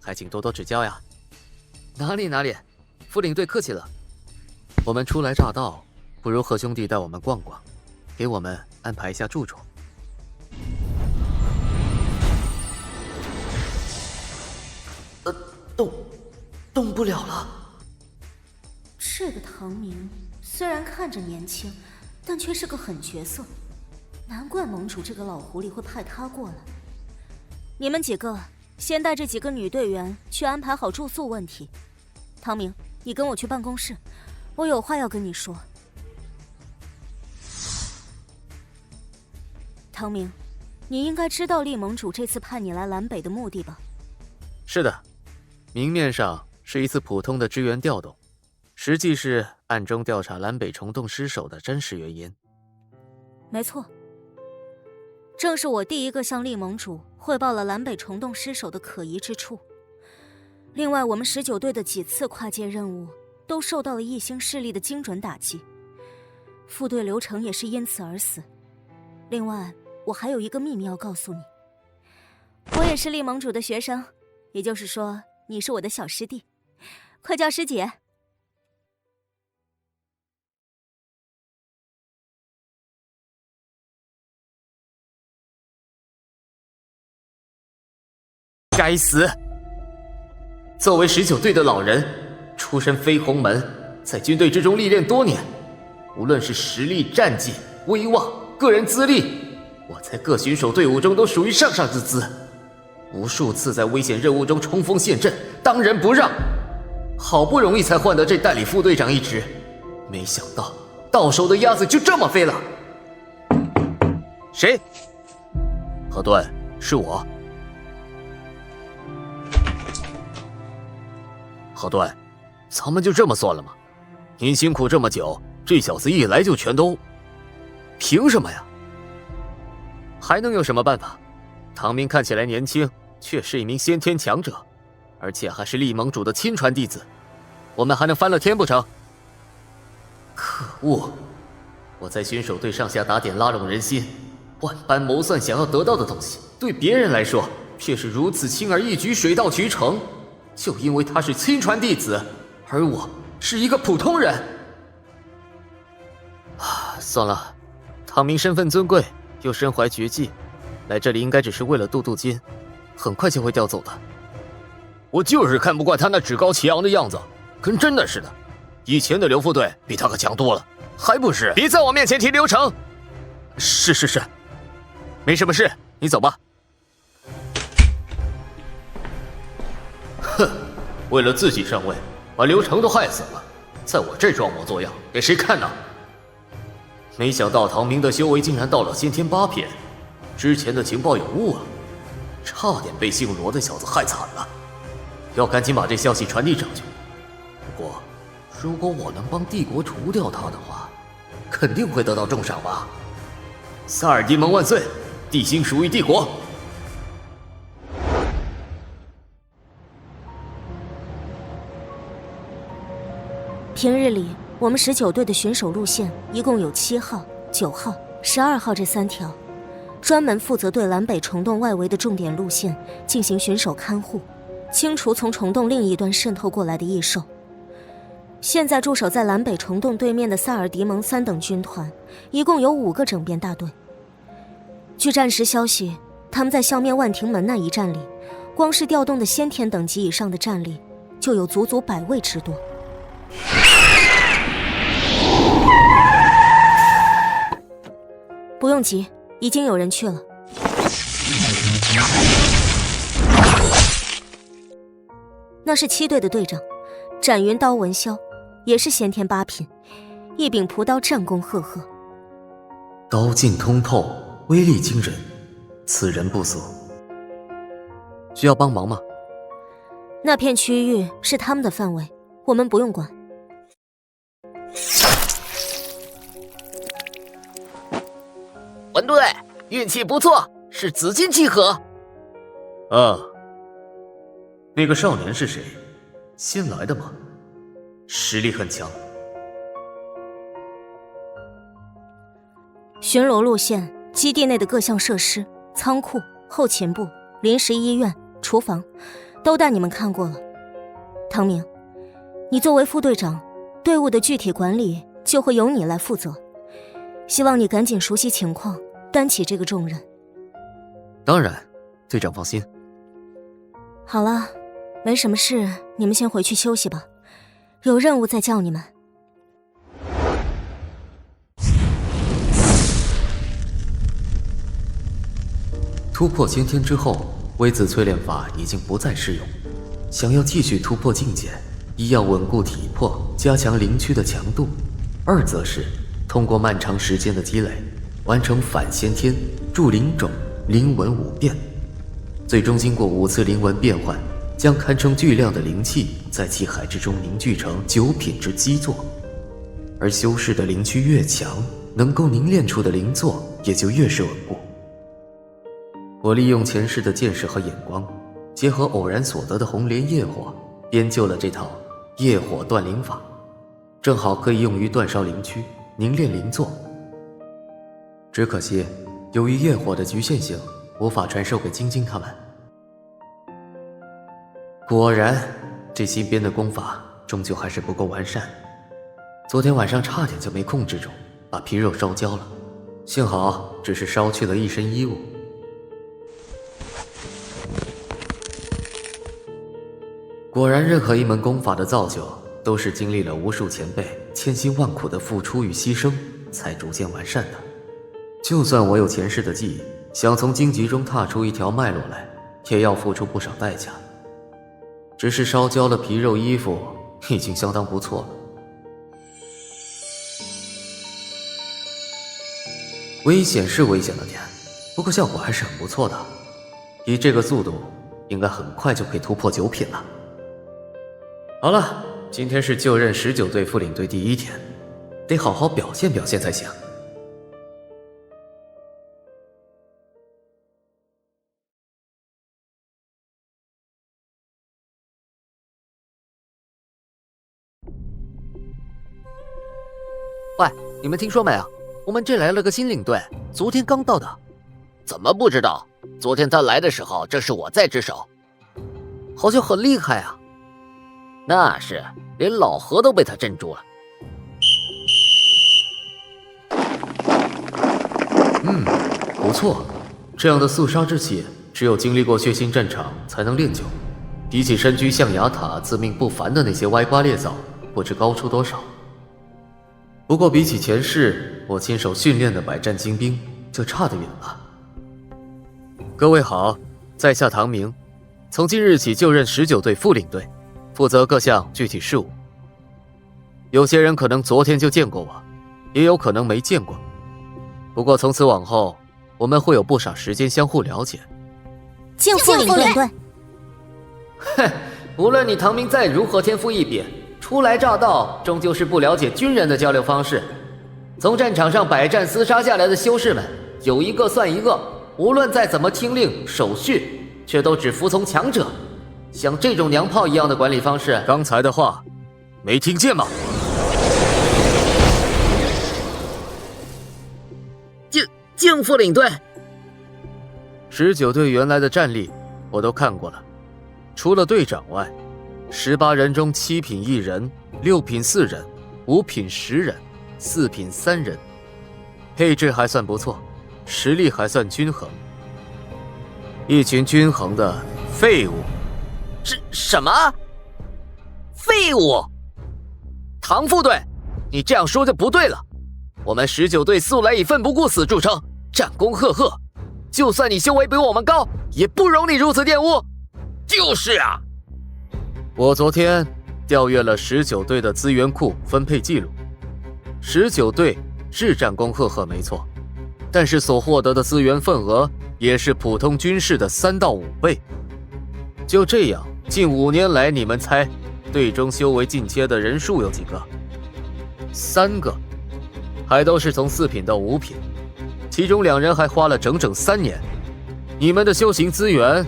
还请多多指教呀。哪里，副领队客气了。我们初来乍到，不如何兄弟带我们逛逛，给我们安排一下住处。动不了了。这个唐明虽然看着年轻，但却是个狠角色，难怪盟主这个老狐狸会派他过来。你们几个先带这几个女队员去安排好住宿问题。唐明，你跟我去办公室，我有话要跟你说。唐明，你应该知道厉盟主这次派你来蓝北的目的吧？是的，明面上是一次普通的支援调动，实际是暗中调查蓝北虫洞失守的真实原因。没错，正是我第一个向厉盟主汇报了蓝北虫洞失守的可疑之处。另外，我们19队的几次跨界任务都受到了异星势力的精准打击，副队刘成也是因此而死。另外，我还有一个秘密要告诉你，我也是厉盟主的学生，也就是说，你是我的小师弟，快叫师姐。该死！作为19队的老人，出身飞鸿门，在军队之中历练多年，无论是实力、战绩、威望、个人资历，我在各巡守队伍中都属于上上之资。无数次在危险任务中冲锋陷阵，当仁不让，好不容易才换得这代理副队长一职，没想到到手的鸭子就这么飞了。谁？何顿，是我。何顿，咱们就这么算了吗？您辛苦这么久，这小子一来就全都……凭什么呀？还能有什么办法？唐明看起来年轻，却是一名先天强者，而且还是厉盟主的亲传弟子，我们还能翻了天不成？可恶！我在巡守队上下打点，拉拢人心，万般谋算想要得到的东西，对别人来说却是如此轻而易举，水到渠成。就因为他是亲传弟子，而我是一个普通人。算了，唐明身份尊贵，又身怀绝技，来这里应该只是为了镀金，很快就会调走的。我就是看不惯他那趾高气扬的样子，跟真的似的。以前的刘副队比他可强多了，还不是？别在我面前提刘成。是，没什么事，你走吧。哼，为了自己上位，把刘成都害死了，在我这装模作样，给谁看呢？没想到唐明的修为竟然到了先天8品，之前的情报有误啊，差点被姓罗的小子害惨了，要赶紧把这消息传递上去。不过，如果我能帮帝国除掉他的话，肯定会得到重赏吧。萨尔迪蒙万岁，帝星属于帝国。平日里，我们19队的选手路线一共有7号、9号、12号这3条，专门负责对蓝北虫洞外围的重点路线进行选手看护，清除从虫洞另一端渗透过来的异兽。现在驻守在蓝北虫洞对面的萨尔迪蒙3等军团，一共有5个整编大队。据战时消息，他们在笑面万庭门那一战里，光是调动的先天等级以上的战力，就有足足100位之多。不用急，已经有人去了。那是7队的队长斩云刀文霄，也是先天8品，一柄朴刀，战功赫赫，刀劲通透，威力惊人，此人不俗。需要帮忙吗？那片区域是他们的范围，我们不用管。文队运气不错，是紫金契合。那个少年是谁？新来的吗？实力很强。巡逻路线，基地内的各项设施、仓库、后勤部、临时医院、厨房，都带你们看过了。唐明，你作为副队长，队伍的具体管理就会由你来负责。希望你赶紧熟悉情况，担起这个重任。当然，队长放心。好了，没什么事，你们先回去休息吧。有任务再叫你们。突破先天之后，微子淬炼法已经不再适用。想要继续突破境界，一要稳固体魄，加强灵躯的强度；二则是通过漫长时间的积累，完成反先天、铸灵种、灵纹5变，最终经过5次灵纹变换，将堪称巨量的灵气在气海之中凝聚成9品之基座。而修士的灵躯越强，能够凝练出的灵座也就越是稳固。我利用前世的见识和眼光，结合偶然所得的红莲业火，编就了这套业火断灵法，正好可以用于煅烧灵躯，凝练灵座。只可惜，由于业火的局限性，无法传授给晶晶他们。果然，这新编的功法终究还是不够完善。昨天晚上差点就没控制住，把皮肉烧焦了，幸好只是烧去了一身衣物。果然，任何一门功法的造就，都是经历了无数前辈千辛万苦的付出与牺牲，才逐渐完善的。就算我有前世的记忆，想从荆棘中踏出一条脉络来，也要付出不少代价。只是烧焦了皮肉衣服，已经相当不错了。危险是危险了点，不过效果还是很不错的。以这个速度，应该很快就可以突破9品了。好了，今天是就任19队副领队第1天，得好好表现表现才行。喂，你们听说没有？我们这来了个新领队，昨天刚到的。怎么不知道？昨天他来的时候，正是我在值守。好像很厉害啊，那是，连老何都被他镇住了。不错，这样的肃杀之气，只有经历过血腥战场才能练就。比起身居象牙塔自命不凡的那些歪瓜裂枣，不知高出多少。不过比起前世我亲手训练的百战精兵，就差得远了。各位好，在下唐明，从今日起就任19队副领队，负责各项具体事务。有些人可能昨天就见过我，也有可能没见过。不过从此往后，我们会有不少时间相互了解。敬副领队。哼，无论你唐明再如何天赋异禀，初来乍到，终究是不了解军人的交流方式。从战场上百战厮杀下来的修士们，有一个算一个，无论再怎么听令守序，却都只服从强者。像这种娘炮一样的管理方式，刚才的话没听见吗？敬副领队。19队原来的战力我都看过了，除了队长外，18人中7品1人，6品4人，5品10人，4品3人，配置还算不错，实力还算均衡。一群均衡的废物。什么？废物？唐副队，你这样说就不对了。我们19队素来以奋不顾死著称，战功赫赫，就算你修为比我们高，也不容你如此玷污。就是啊，我昨天调阅了19队的资源库分配记录，19队是战功赫赫没错，但是所获得的资源份额也是普通军事的3到5倍。就这样，近5年来，你们猜队中修为进阶的人数有几个？3个，还都是从4品到5品，其中2人还花了整整3年。你们的修行资源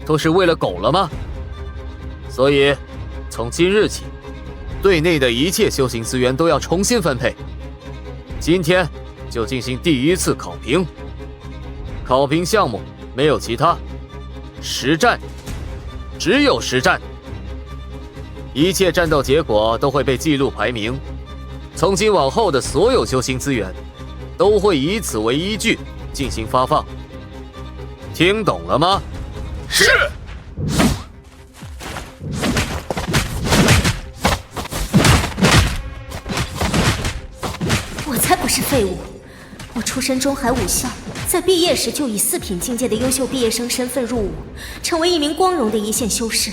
都是喂了狗了吗？所以从今日起，队内的一切修行资源都要重新分配。今天就进行第1次考评，考评项目没有其他，实战，只有实战。一切战斗结果都会被记录排名，从今往后的所有修行资源都会以此为依据进行发放。听懂了吗？是。我才不是废物！我出身中海武校，在毕业时就以4品境界的优秀毕业生身份入伍，成为一名光荣的一线修士。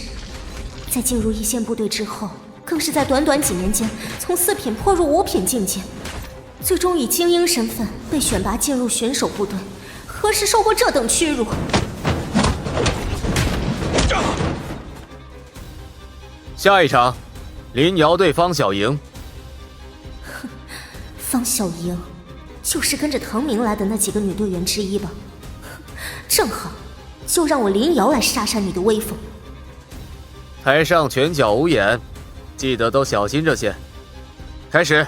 在进入一线部队之后，更是在短短几年间从4品破入5品境界，最终以精英身份被选拔进入选手部队。何时受过这等屈辱？下一场，林瑶对方小莹。方小莹，就是跟着唐明来的那几个女队员之一吧？正好，就让我林瑶来杀杀你的威风。台上拳脚无眼，记得都小心这些。开始。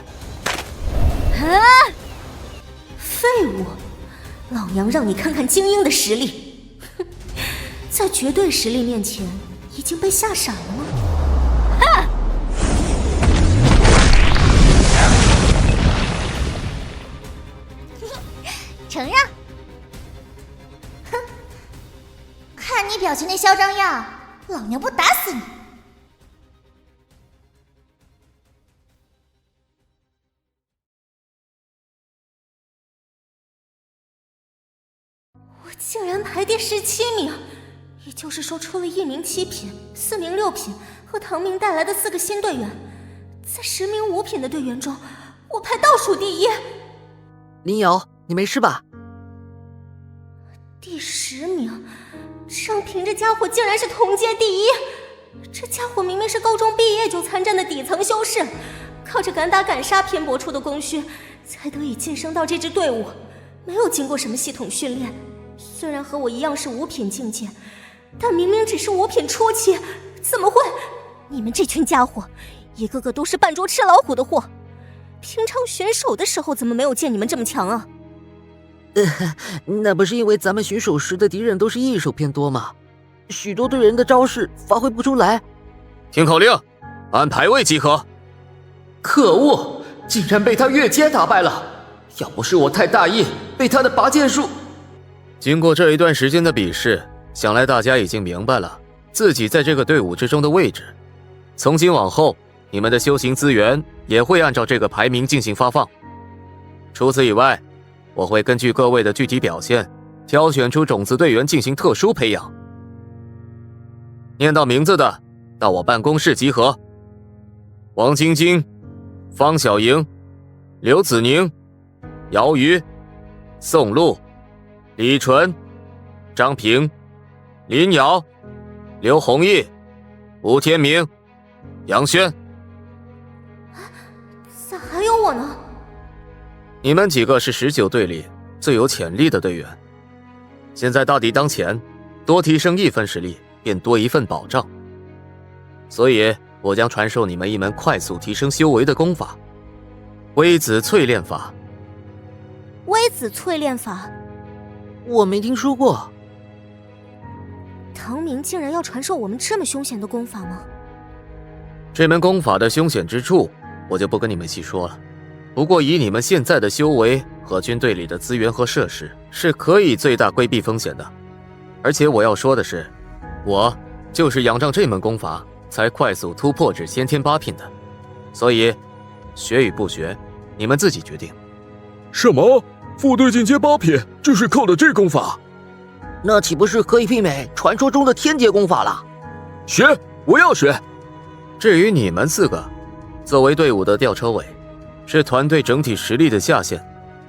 废物！老娘让你看看精英的实力。在绝对实力面前，已经被吓傻了吗？承让。哼，看你表情那嚣张样，老娘不打死你！我竟然排第17名，也就是说，出了1名7品、4名6品和唐明带来的4个新队员，在10名5品的队员中，我排倒数第1。林瑶，你没事吧？第10名，张平这家伙竟然是同届第1。这家伙明明是高中毕业就参战的底层修士，靠着敢打敢杀拼搏出的功勋，才得以晋升到这支队伍，没有经过什么系统训练。虽然和我一样是5品境界，但明明只是5品初期，怎么会？你们这群家伙，一个个都是扮猪吃老虎的货。平常选手的时候，怎么没有见你们这么强啊？那不是因为咱们巡守时的敌人都是异手偏多吗？许多队员的招式发挥不出来。听口令，按排位集合。可恶，竟然被他越阶打败了！要不是我太大意，被他的拔剑术……经过这一段时间的比试，想来大家已经明白了自己在这个队伍之中的位置。从今往后，你们的修行资源也会按照这个排名进行发放。除此以外，我会根据各位的具体表现，挑选出种子队员进行特殊培养。念到名字的，到我办公室集合。王晶晶、方小莹、刘子宁、姚瑜、宋璐、李纯、张平、林瑶、刘弘毅、吴天明、杨轩。咋还有我呢？你们几个是19队里最有潜力的队员，现在大敌当前，多提升1分实力便多一份保障。所以我将传授你们一门快速提升修为的功法——微子淬炼法。微子淬炼法，我没听说过。唐明竟然要传授我们这么凶险的功法吗？这门功法的凶险之处，我就不跟你们细说了。不过以你们现在的修为和军队里的资源和设施，是可以最大规避风险的。而且我要说的是，我就是仰仗这门功法才快速突破至先天8品的。所以学与不学，你们自己决定。什么？副队进阶8品，就是靠的这功法？那岂不是可以媲美传说中的天阶功法了？学，我要学。至于你们4个，作为队伍的吊车尾，是团队整体实力的下限，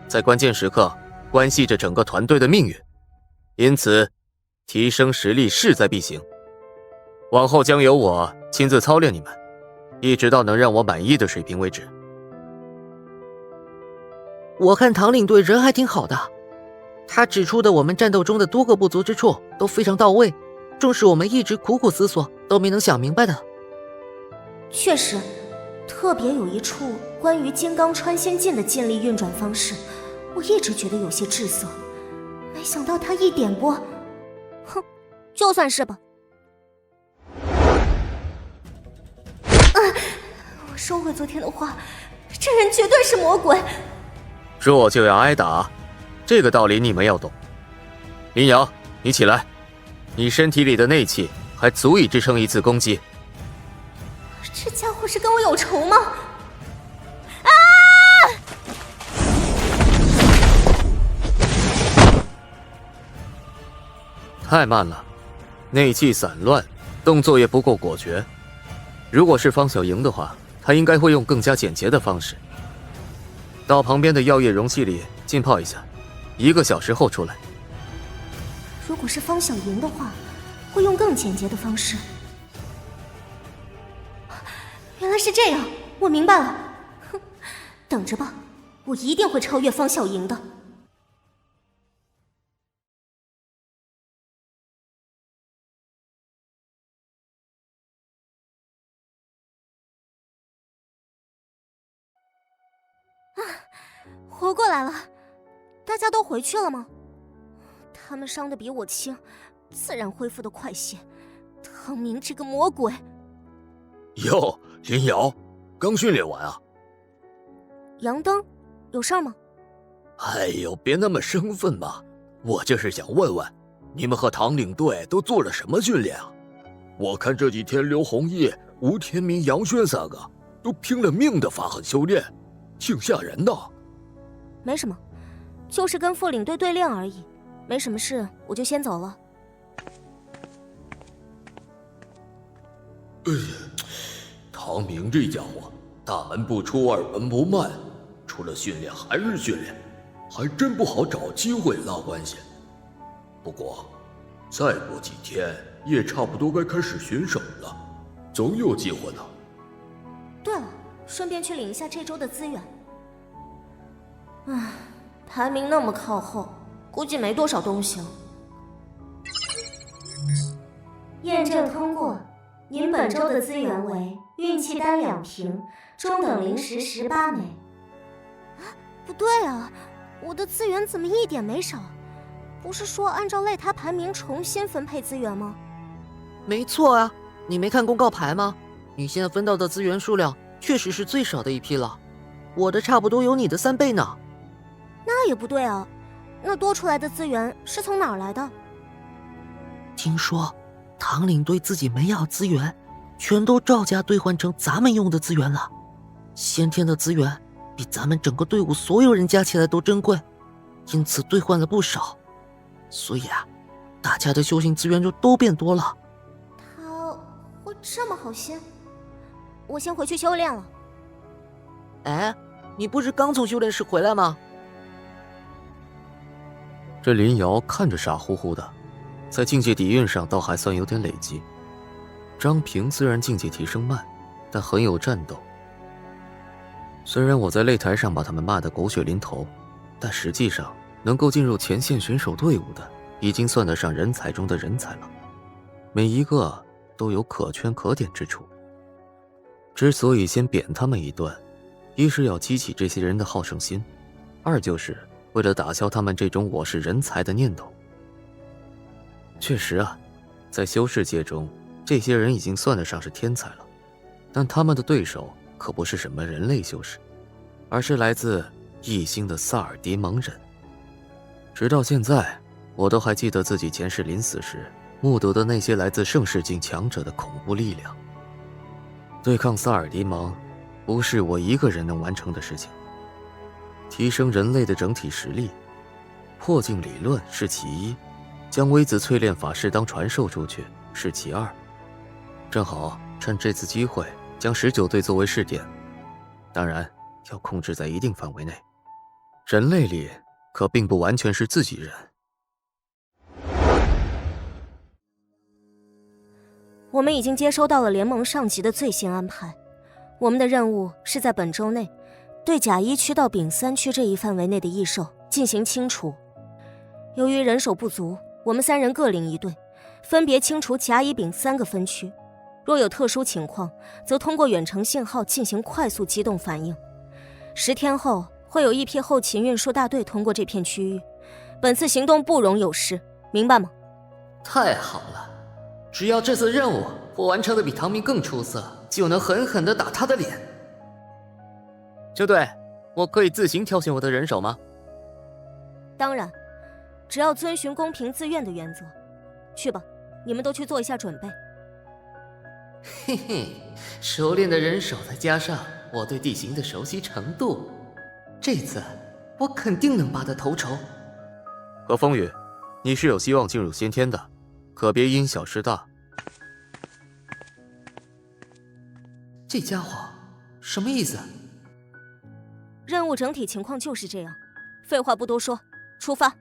在关键时刻关系着整个团队的命运，因此提升实力势在必行。往后将由我亲自操练你们，一直到能让我满意的水平为止。我看唐领队人还挺好的，他指出的我们战斗中的多个不足之处都非常到位，正是我们一直苦苦思索都没能想明白的。确实，特别有一处关于金刚穿仙剑的劲力运转方式，我一直觉得有些滞涩，没想到他一点拨，哼，就算是吧。我收回昨天的话，这人绝对是魔鬼。弱就要挨打，这个道理你们要懂。林瑶，你起来，你身体里的内气还足以支撑一次攻击。这家伙是跟我有仇吗？啊！太慢了，内气散乱，动作也不够果决。如果是方小莹的话，她应该会用更加简洁的方式。到旁边的药液容器里浸泡一下，1个小时后出来。如果是方小莹的话，会用更简洁的方式。原来是这样，我明白了。哼，等着吧，我一定会超越方小莹的。活过来了，大家都回去了吗？他们伤得比我轻，自然恢复得快些。唐明这个魔鬼！哟，林瑶，刚训练完啊？杨登，有事吗？哎呦，别那么生分嘛！我就是想问问，你们和唐领队都做了什么训练啊？我看这几天刘弘毅、吴天明、杨轩3个都拼了命的发狠修炼，挺吓人的。没什么，就是跟副领队对练而已，没什么事，我就先走了。唐明这家伙，大门不出二门不迈，除了训练还是训练，还真不好找机会拉关系。不过，再过几天也差不多该开始巡守了，总有机会的。对了，顺便去领一下这周的资源。唉，排名那么靠后，估计没多少东西了。验证通过，您本周的资源为运气丹2瓶，中等灵石18枚。不对啊，我的资源怎么一点没少？不是说按照擂台排名重新分配资源吗？没错啊，你没看公告牌吗？你现在分到的资源数量确实是最少的一批了，我的差不多有你的3倍呢。那也不对啊，那多出来的资源是从哪儿来的？听说唐岭对自己没要资源，全都照价兑换成咱们用的资源了。先天的资源比咱们整个队伍所有人加起来都珍贵，因此兑换了不少。所以啊，大家的修行资源就都变多了。他会这么好心？我先回去修炼了。哎，你不是刚从修炼室回来吗？这林瑶看着傻乎乎的，在境界底蕴上倒还算有点累积。张平虽然境界提升慢，但很有战斗。虽然我在擂台上把他们骂得狗血淋头，但实际上能够进入前线选手队伍的，已经算得上人才中的人才了。每一个都有可圈可点之处。之所以先贬他们一顿，一是要激起这些人的好胜心，二就是为了打消他们这种我是人才的念头。确实啊，在修士界中，这些人已经算得上是天才了，但他们的对手可不是什么人类修士，而是来自异星的萨尔迪蒙人。直到现在，我都还记得自己前世临死时目睹的那些来自圣世境强者的恐怖力量。对抗萨尔迪蒙不是我一个人能完成的事情，提升人类的整体实力，破境理论是其一，将微子淬炼法式当传授出去是其二。正好趁这次机会将19队作为试点，当然要控制在一定范围内。人类里可并不完全是自己人。我们已经接收到了联盟上级的最新安排，我们的任务是在本周内对甲1区到丙3区这一范围内的异兽进行清除。由于人手不足，我们3人各领一队，分别清除甲乙丙3个分区。若有特殊情况，则通过远程信号进行快速机动反应。10天后，会有一批后勤运输大队通过这片区域。本次行动不容有失，明白吗？太好了，只要这次任务我完成的比唐明更出色，就能狠狠地打他的脸。球队，我可以自行挑选我的人手吗？当然，只要遵循公平自愿的原则。去吧，你们都去做一下准备。嘿嘿，熟练的人手再加上我对地形的熟悉程度，这次我肯定能拔得头筹。何风雨，你是有希望进入先天的，可别因小失大。这家伙什么意思？任务整体情况就是这样，废话不多说，出发。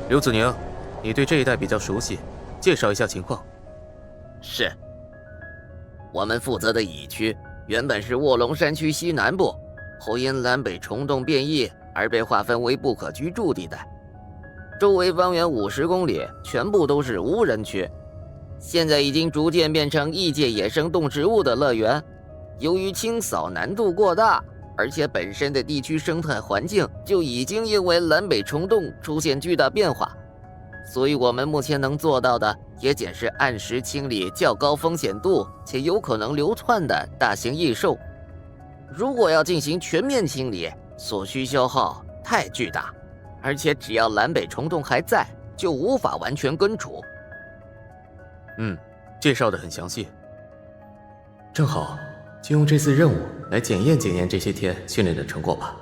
刘子宁，你对这一带比较熟悉，介绍一下情况。是，我们负责的乙区原本是卧龙山区西南部，后因南北虫洞变异而被划分为不可居住地带，周围方圆50公里全部都是无人区。现在已经逐渐变成异界野生动植物的乐园。由于清扫难度过大，而且本身的地区生态环境就已经因为南北虫洞出现巨大变化，所以我们目前能做到的也仅是按时清理较高风险度且有可能流窜的大型异兽。如果要进行全面清理，所需消耗太巨大，而且只要南北虫洞还在，就无法完全根除。介绍得很详细。正好就用这次任务来检验检验这些天训练的成果吧。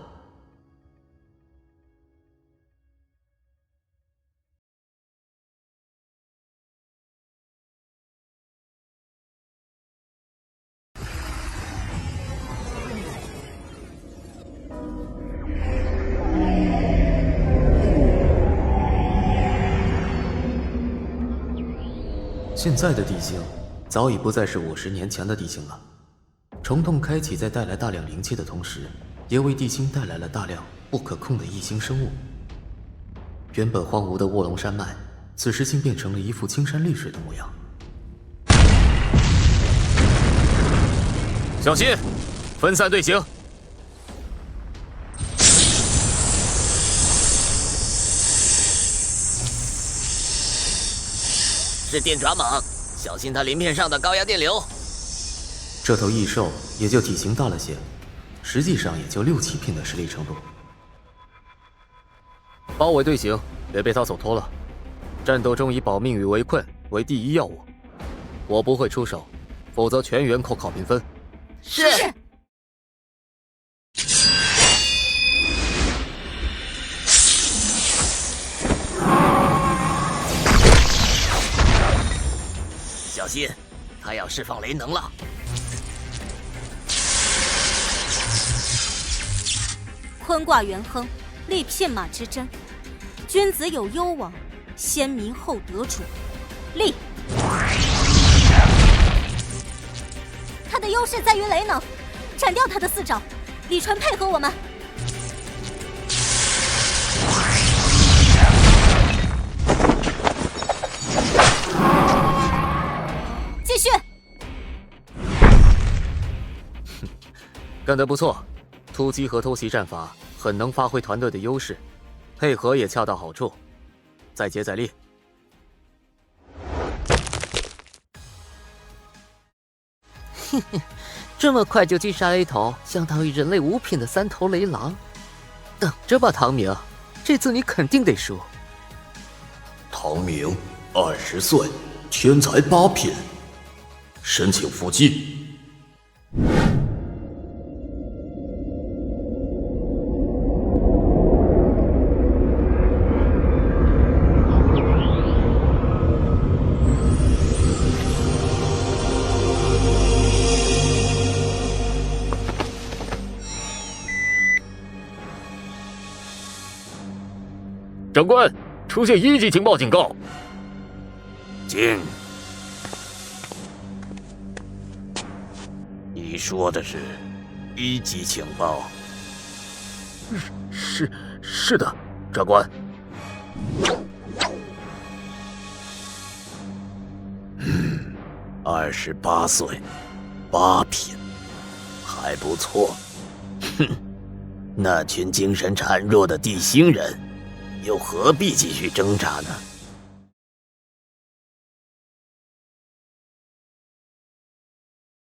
现在的地形早已不再是50年前的地形了。虫洞开启在带来大量灵气的同时，也为地心带来了大量不可控的异星生物。原本荒芜的卧龙山脉，此时竟变成了一副青山绿水的模样。小心，分散队形。是电爪蟒，小心它鳞片上的高压电流。这头异兽也就体型大了些，实际上也就6、7品的实力程度。包围队形，别被他所拖了。战斗中以保命与围困为第一要务，我不会出手，否则全员扣考评分。是。小心，他要释放雷能了。坤卦元亨，立牝马之争。君子有攸往，先民后得主。立。他的优势在于雷能，斩掉他的4爪。李纯配合我们。继续。干得不错，突击和偷袭战法很能发挥团队的优势，配合也恰到好处。再接再厉。嘿嘿，这么快就击杀了一头相当于人类5品的3头雷狼，等着吧，唐明，这次你肯定得输。唐明，20岁，天才8品，申请伏击。长官，出现1级情报警告。进。你说的是1级情报？是的，长官。28岁，8品，还不错。哼，那群精神孱弱的地星人，又何必继续挣扎呢？